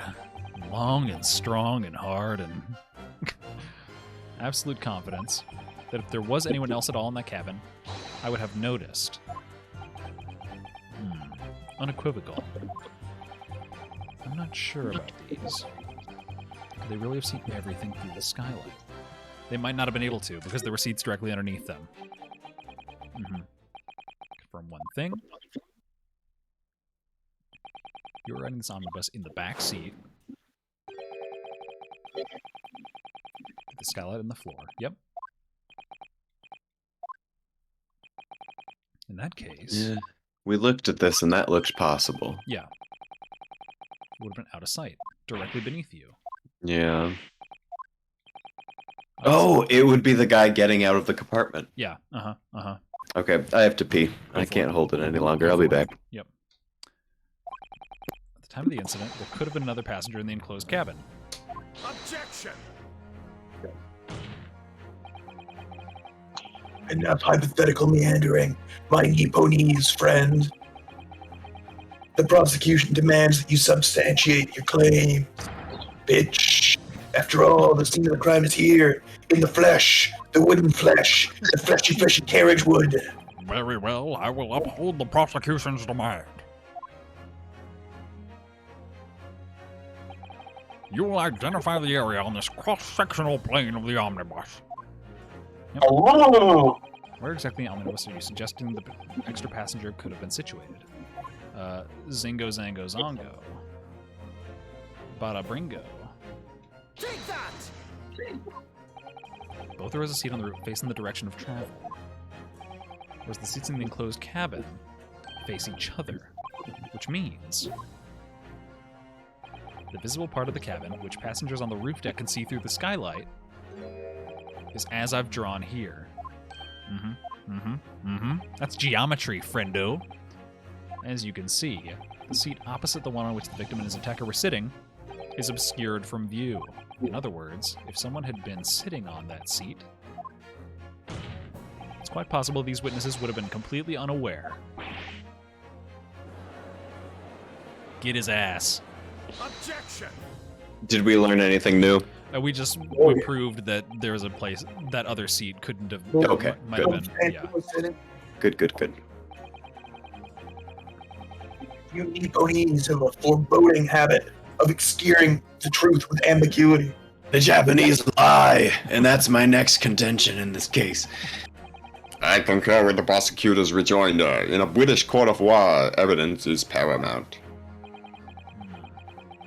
Long and strong and hard and... absolute confidence that if there was anyone else at all in that cabin, I would have noticed. Unequivocal. I'm not sure about these. Could they really have seen everything through the skylight? They might not have been able to, because there were seats directly underneath them. Confirm one thing. You were riding this omnibus in the back seat. The skylight and the floor. Yep. In that case... Yeah. We looked at this and that looked possible. Yeah. Would have been out of sight, directly beneath you. Yeah. Oh, it would be the guy getting out of the compartment. Yeah. Okay, I have to pee. I can't hold it any longer. I'll be back. Yep. At the time of the incident, there could have been another passenger in the enclosed cabin. Objection! Enough hypothetical meandering, my Nipponese friend. The prosecution demands that you substantiate your claim. Bitch. After all, the scene of the crime is here, in the flesh, the wooden flesh, the fleshy carriage wood. Very well, I will uphold the prosecution's demand. You will identify the area on this cross-sectional plane of the omnibus. Yep. Oh! Where exactly in the omnibus are you suggesting the extra passenger could have been situated? Zingo Zango Zongo. Bada Bringo. Take that! Both there was a seat on the roof facing the direction of travel. Whereas the seats in the enclosed cabin face each other, which means the visible part of the cabin, which passengers on the roof deck can see through the skylight, is as I've drawn here. That's geometry, friendo. As you can see, the seat opposite the one on which the victim and his attacker were sitting is obscured from view. In other words, if someone had been sitting on that seat, it's quite possible these witnesses would have been completely unaware. Get his ass. Objection! Did we learn anything new? We proved that there was a place that other seat couldn't have. Okay, Might have been. Yeah. Good. You Nipponese have a foreboding habit of obscuring the truth with ambiguity. The Japanese lie, and that's my next contention in this case. I concur with the prosecutor's rejoinder. In a British court of law, evidence is paramount.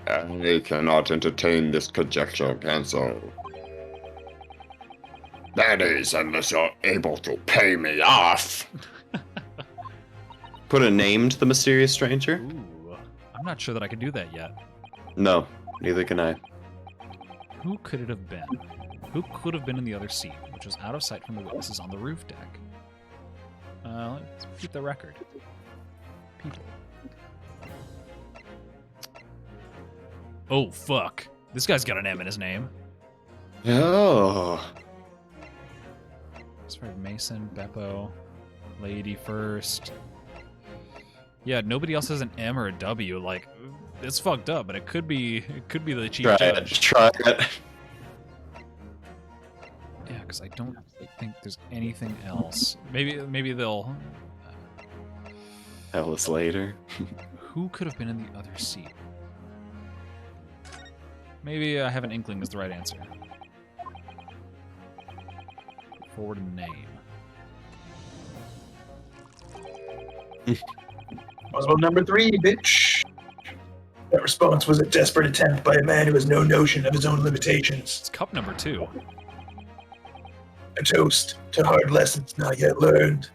I cannot entertain this conjecture, counsel. That is, unless you're able to pay me off. Put a name to the mysterious stranger? Ooh, I'm not sure that I can do that yet. No, neither can I. Who could it have been? Who could have been in the other seat, which was out of sight from the witnesses on the roof deck? Let's keep the record. People. Oh, fuck. This guy's got an M in his name. Oh. It's right, Mason, Beppo, Lady First. Yeah, nobody else has an M or a W. Like, it's fucked up, but it could be the chief judge. Try it. Yeah, because I don't think there's anything else. Maybe they'll. Tell us later. Who could have been in the other seat? Maybe I have an inkling is the right answer. Forward name. Possible number 3, bitch. That response was a desperate attempt by a man who has no notion of his own limitations. It's cup number 2. A toast to hard lessons not yet learned.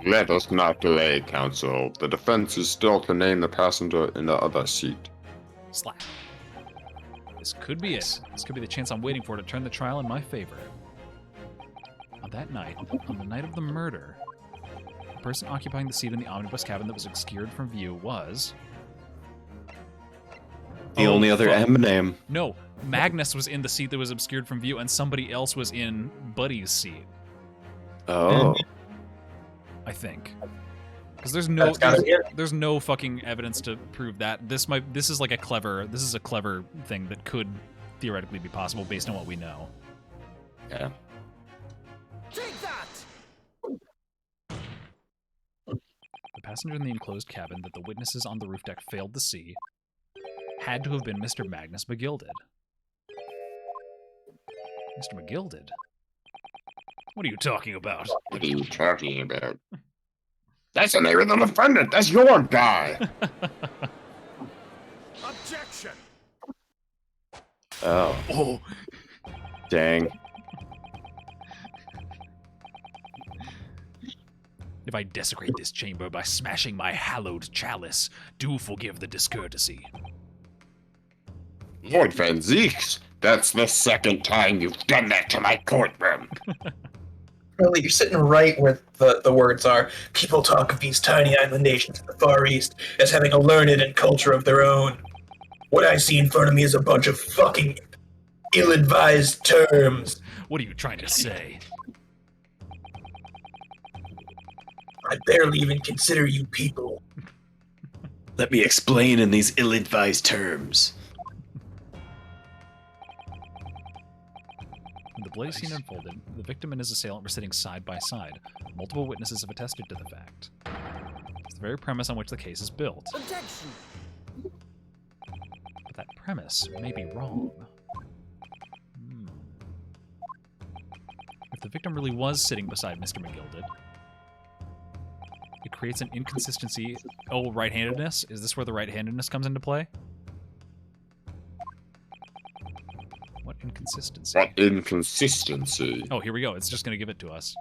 Let us not delay, counsel. The defense is still to name the passenger in the other seat. Slap. This could be it. This could be the chance I'm waiting for to turn the trial in my favor. On that night, on the night of the murder, the person occupying the seat in the omnibus cabin that was obscured from view was... The only other fuck. M name. No, Magnus was in the seat that was obscured from view, and somebody else was in Buddy's seat, Oh. I think. Because there's no fucking evidence to prove that. This is a clever thing that could theoretically be possible based on what we know. Yeah. Take that! The passenger in the enclosed cabin that the witnesses on the roof deck failed to see had to have been Mr. Magnus McGilded. Mr. McGilded? What are you talking about? What are you talking about? That's the name of the defendant. That's your guy. Objection! Oh. Oh, Dang. if I desecrate this chamber by smashing my hallowed chalice, do forgive the discourtesy. Lord Van Zeeks, that's the second time you've done that to my courtroom. Really, you're sitting right where the words are. People talk of these tiny island nations in the Far East as having a learned and culture of their own. What I see in front of me is a bunch of fucking ill-advised terms. What are you trying to say? I barely even consider you people. Let me explain in these ill-advised terms. When the bloody scene unfolded, the victim and his assailant were sitting side by side. Multiple witnesses have attested to the fact. It's the very premise on which the case is built. Objection! But that premise may be wrong. If the victim really was sitting beside Mr. McGilded, it creates an inconsistency. Oh, right-handedness? Is this where the right-handedness comes into play? What inconsistency? What inconsistency? Oh, here we go. It's just going to give it to us.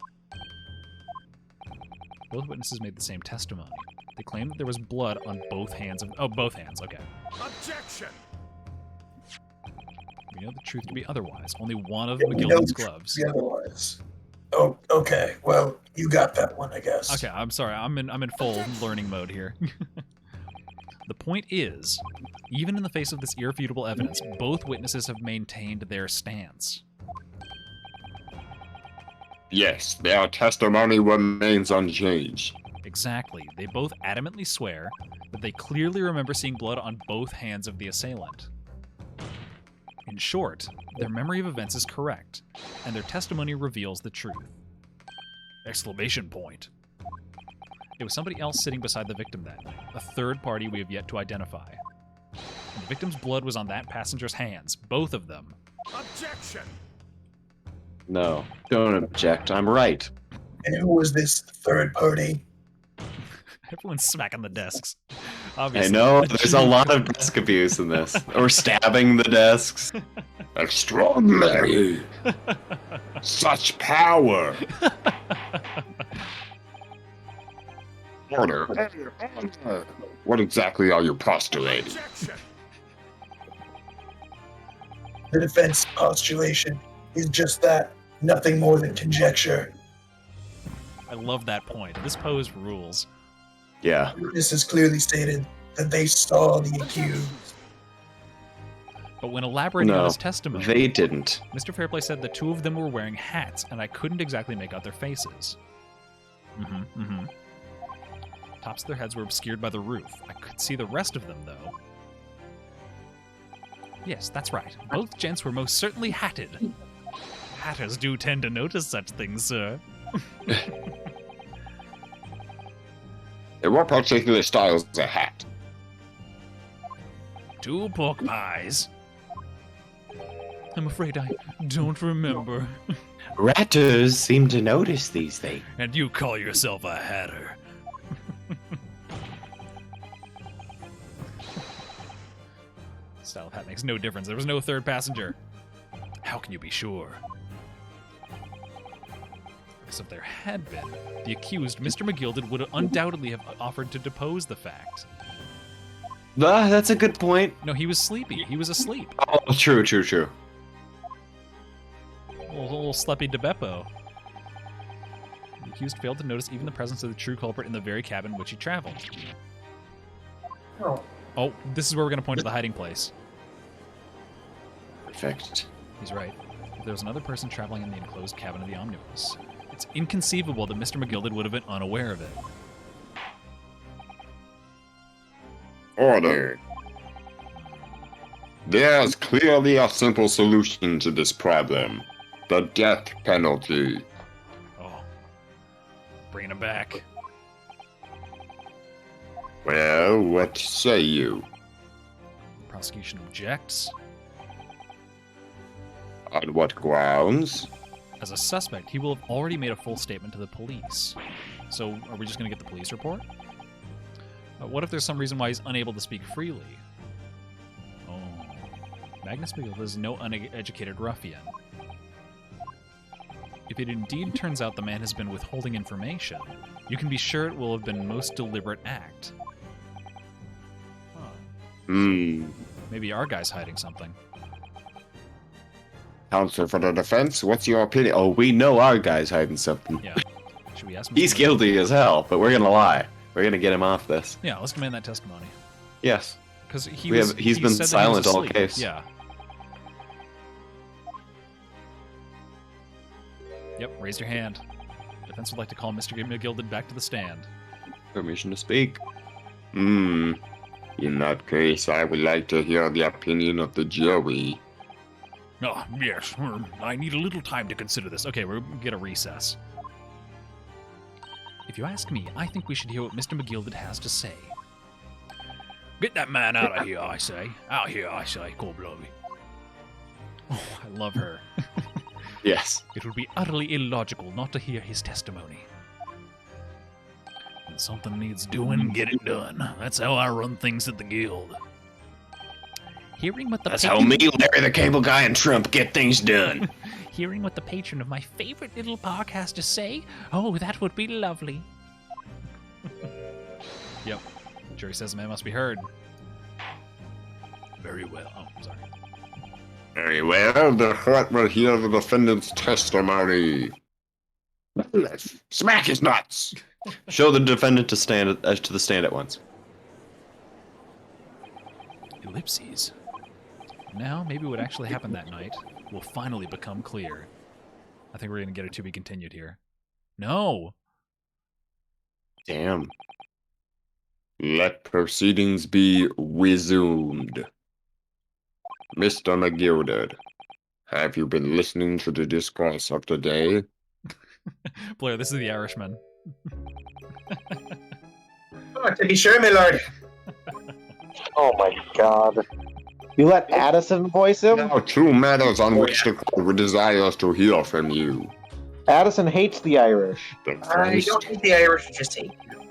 Both witnesses made the same testimony. They claimed that there was blood on both hands of... Oh, both hands, okay. Objection! We know the truth to be otherwise. Only one of Yeah, we know McGilden's the truth gloves. to be otherwise. Oh, okay. Well, you got that one, I guess. Okay, I'm sorry. I'm in full learning mode here. The point is, even in the face of this irrefutable evidence, both witnesses have maintained their stance. Yes, their testimony remains unchanged. Exactly. They both adamantly swear that they clearly remember seeing blood on both hands of the assailant. In short, their memory of events is correct, and their testimony reveals the truth. Exclamation point. It was somebody else sitting beside the victim that night, a third party we have yet to identify. And the victim's blood was on that passenger's hands, both of them. Objection! No, don't object. I'm right. And who was this third party? Everyone's smacking the desks. I Obviously. know, there's a lot of desk abuse in this. Or stabbing the desks. Extraordinary! Such power! Order. What exactly are you postulating? Objection! The defense postulation is just that. Nothing more than conjecture. I love that point. This pose rules. Yeah. This is clearly stated that they saw the accused. But when elaborating on No, his testimony, they didn't. Mr. Fairplay said the two of them were wearing hats, and I couldn't exactly make out their faces. Tops of their heads were obscured by the roof. I could see the rest of them, though. Yes, that's right. Both gents were most certainly hatted. Hatters do tend to notice such things, sir. In what particular style is a hat? 2 pork pies. I'm afraid I don't remember. Ratters seem to notice these things. And you call yourself a hatter. Style of hat makes no difference. There was no third passenger. How can you be sure? Because if there had been, the accused, Mr. McGilded, would undoubtedly have offered to depose the fact. That's a good point. No, he was sleepy. He was asleep. Oh, true. A little sleepy de Beppo. The accused failed to notice even the presence of the true culprit in the very cabin which he traveled. Oh, this is where we're going to point to the hiding place. Perfect. He's right. If there was another person traveling in the enclosed cabin of the omnibus, it's inconceivable that Mr. McGilded would have been unaware of it. Order. There's clearly a simple solution to this problem. The death penalty. Oh. Bringing him back. Well, what say you? Prosecution objects. On what grounds? As a suspect, he will have already made a full statement to the police. So, are we just going to get the police report? What if there's some reason why he's unable to speak freely? Oh. Magnus McGill is no uneducated ruffian. If it indeed turns out the man has been withholding information, you can be sure it will have been a most deliberate act. Maybe our guy's hiding something. Counsel for the defense, What's your opinion? Oh, we know our guy's hiding something. Yeah. Should we ask him? He's guilty as hell, but we're gonna lie. We're gonna get him off this. Yeah, let's demand that testimony. Yes. Because He's been said that he was silent all asleep. case. Yeah. Yep, raise your hand. Defense would like to call Mr. McGilded back to the stand. Permission to speak. In that case, I would like to hear the opinion of the jury. Oh, yes. I need a little time to consider this. Okay, we're gonna get a recess. If you ask me, I think we should hear what Mr. McGilded has to say. Get that man out of here, I say. Out here, I say, cold blooded. Oh, I love her. Yes. It would be utterly illogical not to hear his testimony. When something needs doing, get it done. That's how I run things at the guild. Hearing what the That's how me, Larry the Cable Guy, and Trump get things done. Hearing what the patron of my favorite little park has to say? Oh, that would be lovely. Yep. Jury says the man must be heard. Very well. Oh, sorry. Very well, the court will hear the defendant's testimony. Let's smack his nuts. Show the defendant to the stand at once. Ellipses. Now, maybe what actually happened that night will finally become clear. I think we're going to get it to be continued here. No! Damn. Let proceedings be resumed. Mr. McGilded, have you been listening to the discourse of the day? Blair, this is the Irishman. Oh, to be sure, my lord. Oh my god. You let Addison voice him? Now, two matters on which the court desires to hear from you. Addison hates the Irish. The I first don't think the Irish just hate you.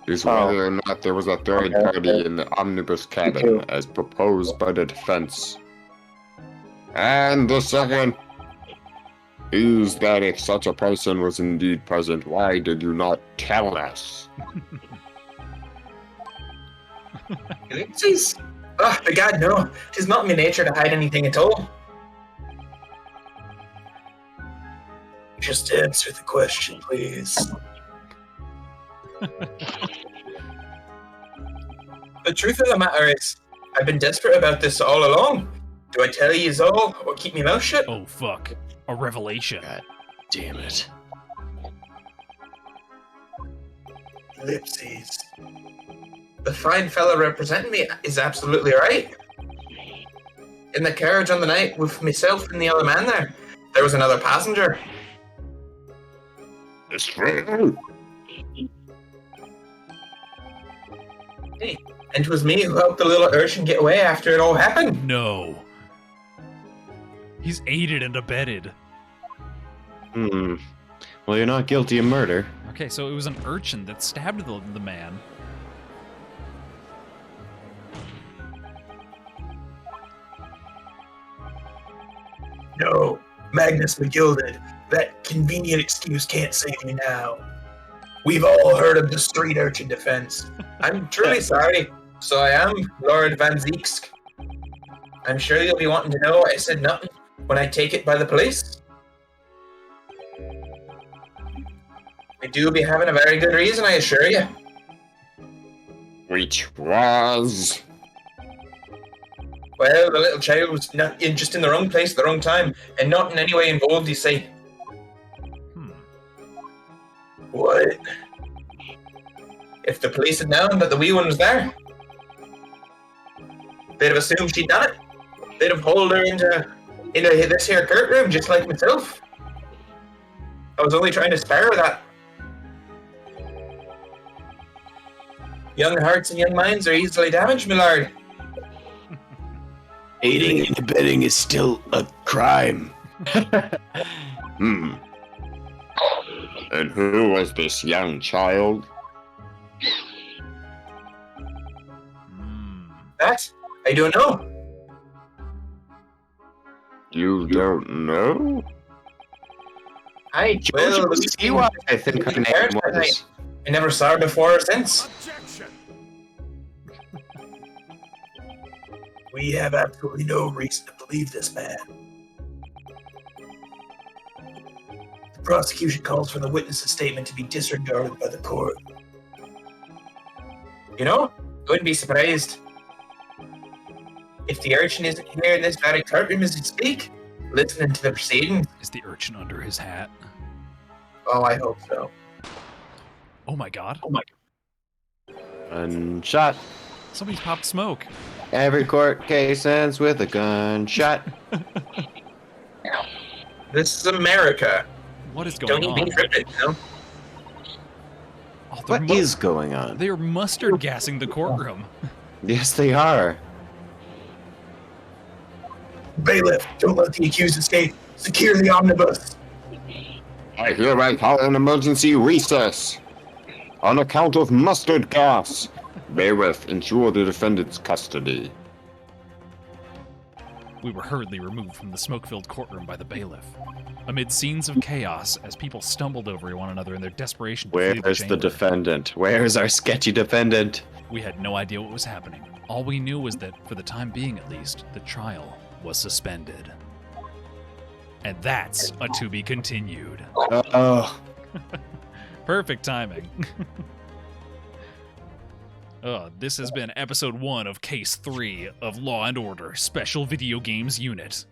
is whether or not there was a third party in the omnibus cabin as proposed by the defense. And the second is that if such a person was indeed present, why did you not tell us? Ellipses? Oh, by God, no. Tis not in my nature to hide anything at all. Just answer the question, please. The truth of the matter is, I've been desperate about this all along. Do I tell you all, or keep my mouth shut? Oh, fuck. A revelation. God damn it. Ellipses. The fine fella representing me is absolutely right. In the carriage on the night with myself and the other man there was another passenger. It's true. Hey, and it was me who helped the little urchin get away after it all happened. No. He's aided and abetted. Hmm. Well, you're not guilty of murder. Okay, so it was an urchin that stabbed the man. No, Magnus McGilded. That convenient excuse can't save you now. We've all heard of the street urchin defense. I'm truly sorry. So I am Lord Van Zeeksk. I'm sure you'll be wanting to know I said nothing when I take it by the police. We do be having a very good reason, I assure you. Which was... Well, the little child was just in the wrong place at the wrong time, and not in any way involved, you see. What? If the police had known that the wee one was there, they'd have assumed she'd done it. They'd have hauled her into this here court room, just like myself. I was only trying to spare her that. Young hearts and young minds are easily damaged, my lord. Aiding and abetting is still a crime. Hmm. And who was this young child? That? I don't know. You don't know? I See what I think her name was. I never saw her before or since. Objection! We have absolutely no reason to believe this man. The prosecution calls for the witness's statement to be disregarded by the court. You know, wouldn't be surprised if the urchin isn't here in this very courtroom as we speak, listening to the proceedings. Is the urchin under his hat? Oh, I hope so. Oh my god. Gunshot. Somebody's popped smoke. Every court case ends with a gunshot. This is America. What is going Don't on? be tripping, you know? Oh, they're What is going on? They're mustard gassing the courtroom. Yes, they are. Bailiff, don't let the accused escape. Secure the omnibus. I hereby call an emergency recess. On account of mustard gas. Bailiff, ensure the defendant's custody. We were hurriedly removed from the smoke-filled courtroom by the bailiff. Amid scenes of chaos, as people stumbled over one another in their desperation to flee the Where's the chamber, defendant? Where's our sketchy defendant? we had no idea what was happening. All we knew was that, for the time being at least, the trial was suspended. And that's a to be continued. Oh, Perfect timing. This has been episode 1 of Case 3 of Law & Order Special Video Games Unit.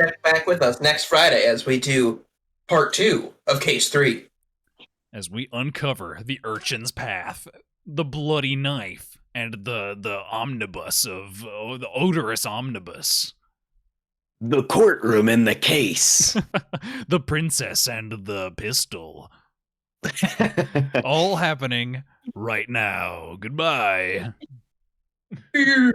Check back with us next Friday as we do part 2 of Case 3. As we uncover the urchin's path, the bloody knife, and the omnibus of the odorous omnibus. the courtroom in the case. The princess and the pistol. All happening right now. Goodbye. Beep.